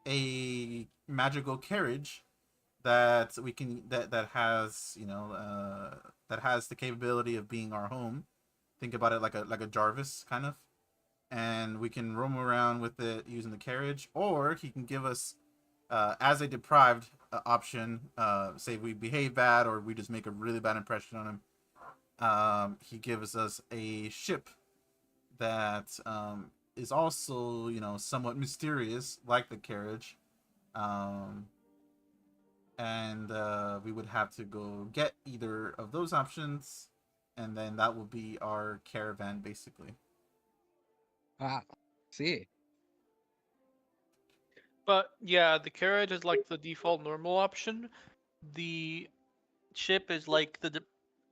a magical carriage that we can that has that has the capability of being our home. Think about it like a Jarvis kind of, and we can roam around with it using the carriage, or he can give us as a deprived option. Say we behave bad or we just make a really bad impression on him. He gives us a ship that is also somewhat mysterious, like the carriage. Um, and we would have to go get either of those options, and then that will be our caravan, basically. Ah, see. But yeah, the carriage is like the default normal option. The ship is like the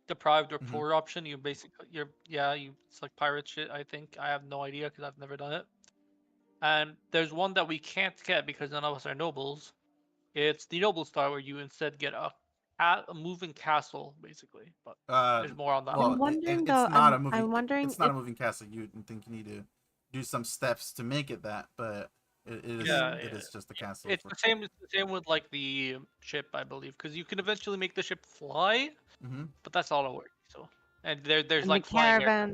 deprived or poor option. You basically it's like pirate shit. I think I have no idea because I've never done it. And there's one that we can't get because none of us are nobles. It's the noble star where you instead get a moving castle basically. But there's more on that. Well, I'm wondering it's though. not a moving. I'm wondering It's not if a moving castle. You think you need to do some steps to make it that, but it is Yeah, it is just a castle. it's the same. It's the same with like the ship, I believe, because you can eventually make the ship fly, but that's all it works. So, and there's and like flying air.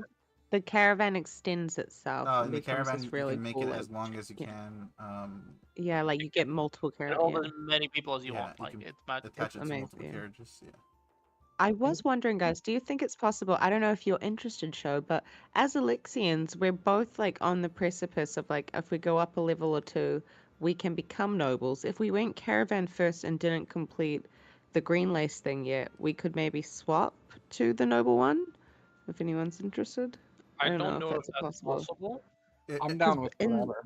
the caravan extends itself and In the becomes caravan, this you really can make cool, it like, as long as you yeah. can. Yeah, like you get multiple And carriages. hold Yeah. as many people as you Yeah, want. you Like can it's attach it to amazing, multiple yeah. carriages. Yeah. I was wondering, guys, do you think it's possible? I don't know if you're interested, Show, but as Elixians, we're both like on the precipice of like if we go up a level or two, we can become nobles. If we went caravan first and didn't complete the green lace thing yet, we could maybe swap to the noble one. If anyone's interested, I don't don't know know if if that's that's possible. possible. I'm down with whatever.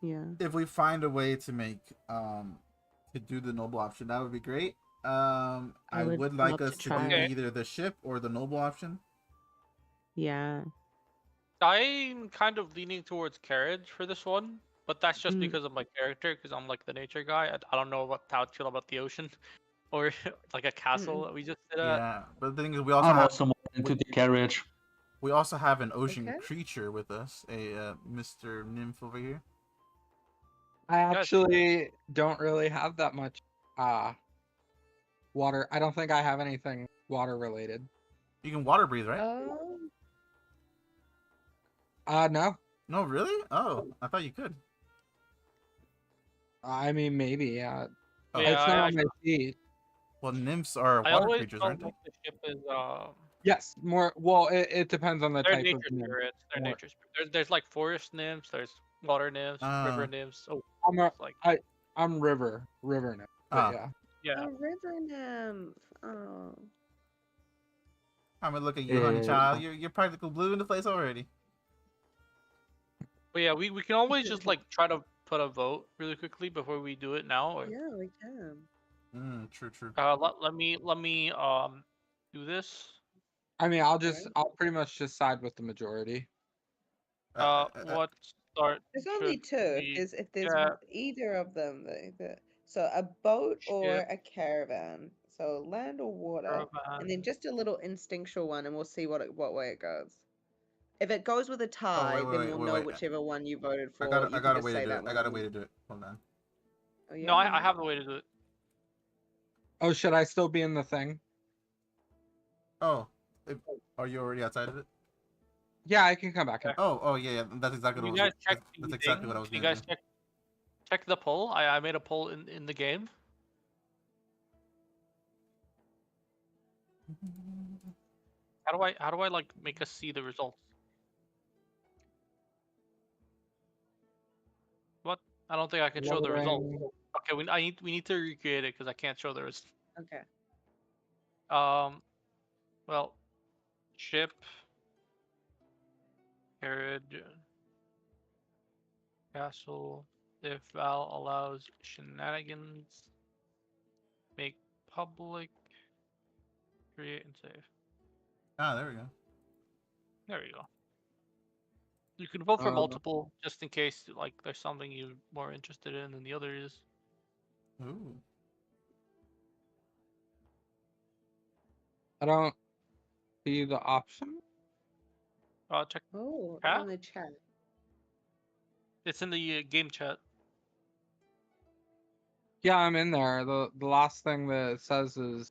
Yeah. If we find a way to make to do the noble option, that would be great. I would like love us to to try do it. either the ship or the noble option. Yeah. I'm kind of leaning towards carriage for this one, but that's just Mm. because of my character, because I'm like the nature guy. I don't know how to feel about the ocean, or like a castle that we just did at. Yeah, but the thing is, we also I'm have also more into the carriage. we also have an ocean Okay. creature with us, a Mr. Nymph over here. I actually don't really have that much water. I don't think I have anything water related. You can water breathe, right? No. No, really? Oh, I thought you could. I mean, maybe, yeah. Oh. Yeah, It's not on my feet. Well, nymphs are I water always creatures, felt aren't they? like the ship is Yes, more. Well, it depends on the they're type nature of nymph. spirits. They're More. nature spirits. There's like forest nymphs. There's water nymphs, river nymphs. Oh, I'm river nymph. But yeah. Yeah. A river nymph. Oh. I'm gonna look at you, honey child. You're practical blue in the place already. But yeah, we can always just like try to put a vote really quickly before we do it now. Or... Yeah, we can. True. let me do this. I mean, I'll pretty much just side with the majority. What start? There's only two. If there's either of them, so a boat or a caravan. So land or water, and then just a little instinctual one, and we'll see what way it goes. If it goes with a tie, then we'll know whichever one you voted for. I got a way to do it. I got a way to do it. Hold on. Oh, yeah? No, I have a way to do it. Oh, should I still be in the thing? Oh, are you already outside of it? Yeah, I can come back. Oh, yeah. That's exactly what You guys check. that's exactly what I was You gonna guys do. check the poll. I made a poll in the game. How do I like make us see the results? What? I don't think I can show the results. Okay, we need to recreate it because I can't show the results. Okay. Well, ship, carriage, castle. If Val allows shenanigans, make public, create and save. Ah, there we go. There you go. You can vote for multiple just in case like there's something you're more interested in than the other is. Ooh. I don't see the option. Check. In the chat. It's in the game chat. Yeah, I'm in there. The last thing that it says is,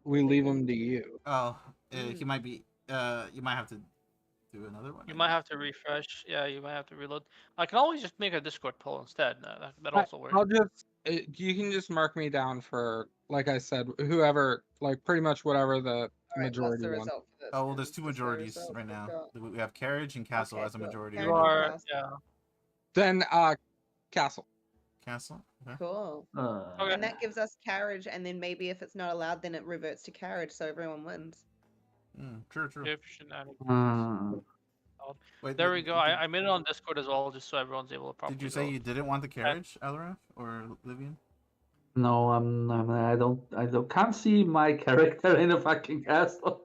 we leave him to you. Oh, he might be. You might have to do another one. You might have to refresh. Yeah, you might have to reload. I can always just make a Discord poll instead. That also works. I'll just. You can just mark me down for, like I said, whoever, like pretty much whatever the majority what's the one. result for this? Oh well, there's two majorities right now. We have carriage and castle as a majority. You are, yeah. Then castle. Castle. Okay. Cool. Okay. And that gives us carriage, and then maybe if it's not allowed, then it reverts to carriage, so everyone wins. True. If shenanigans. Wait, there we go. I made it on Discord as well, just so everyone's able to properly. Did you say you didn't want the carriage, Elraf or Livian? No, I don't can't see my character in a fucking castle.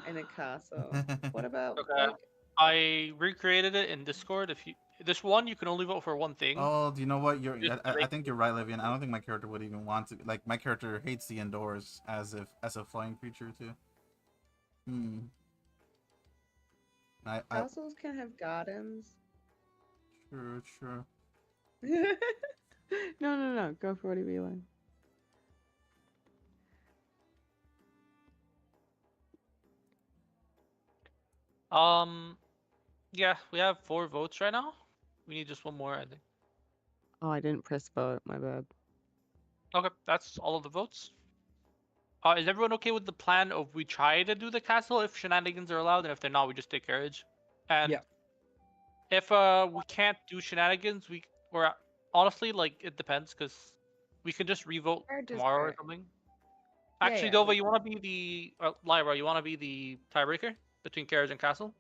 In a castle. What about? Okay. Like... I recreated it in Discord. If you this one, you can only vote for one thing. Oh, do you know what? I think you're right, Livian. I don't think my character would even want to. Like, my character hates the indoors as a flying creature too. Castles can have gardens. True. No. Go for whatever you want. Yeah, we have 4 votes right now. We need just one more, I think. Oh, I didn't press vote. My bad. Okay, that's all of the votes. Is everyone okay with the plan of we try to do the castle if shenanigans are allowed, and if they're not, we just take carriage? And yeah. If we can't do shenanigans, or honestly, like, it depends, because we can just revote tomorrow or something. Actually, Dova, you want to be the Lyra? You want to be the tiebreaker between carriage and castle?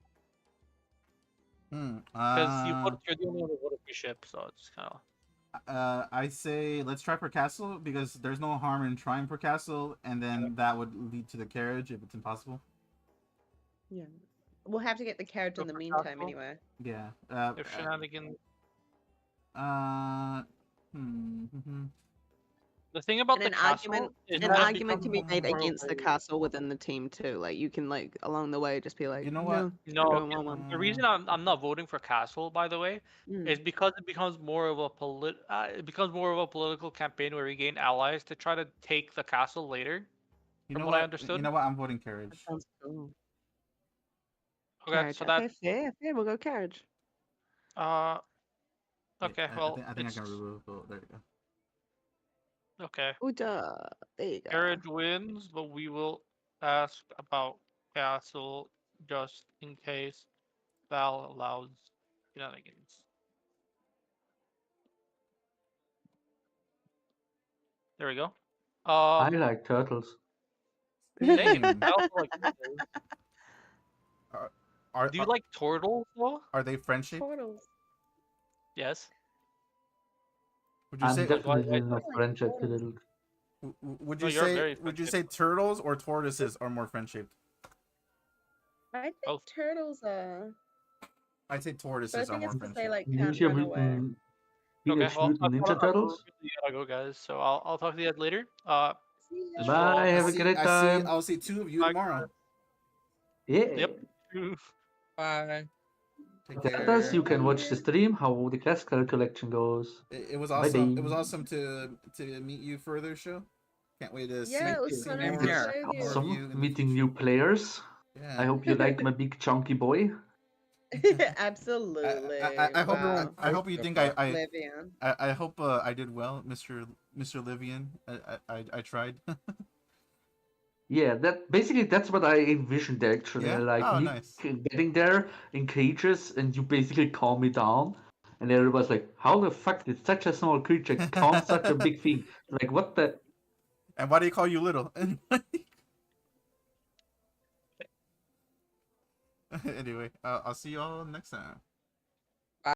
Because you're the only one who voted for ship, so it's kind of. I say let's try for castle, because there's no harm in trying for castle, and then that would lead to the carriage if it's impossible. Yeah, we'll have to get the carriage in the meantime anyway. Yeah. If shenanigans. The thing about the castle is an argument can be made against the castle within the team too. Like, you can, like, along the way just be like, you know what? No. The reason I'm not voting for castle, by the way, is because it becomes more of a political campaign where we gain allies to try to take the castle later. From what I understood. You know what? I'm voting carriage. That sounds cool. Okay, carriage. so that's fair. We'll go carriage. Okay, well, I think I can remove the vote. There you go. Okay. There you go. Carriage wins, but we will ask about castle just in case Val allows shenanigans. There we go. I like turtles. Same. I also like turtles. Do you like turtles though? Are they friendship? Turtles. Yes. Would you I'm say definitely not friendship to little. Would you say turtles or tortoises are more friend-shaped? I think turtles are. I'd say tortoises are more friend-shaped. Like, Ninja Mutant Ninja Turtles. You gotta go, guys. So I'll talk to you guys later. Bye. Have a great time. I'll see 2 of you tomorrow. Yeah. Yep. Bye. Thus, you can watch the stream how the classical collection goes. It was awesome. It was awesome to meet you further, show. Can't wait to see it was so nice awesome meeting new players. Yeah. I hope you like my big chunky boy. Absolutely. I hope you think I hope I did well, Mr. Livian. I tried. Yeah, that's what I envisioned actually. Yeah? Like nice. Getting there in cages and you basically calm me down. And everybody's like, how the fuck did such a small creature calm such a big thing? Like, what the? And why do you call you little? Anyway, I'll see you all next time.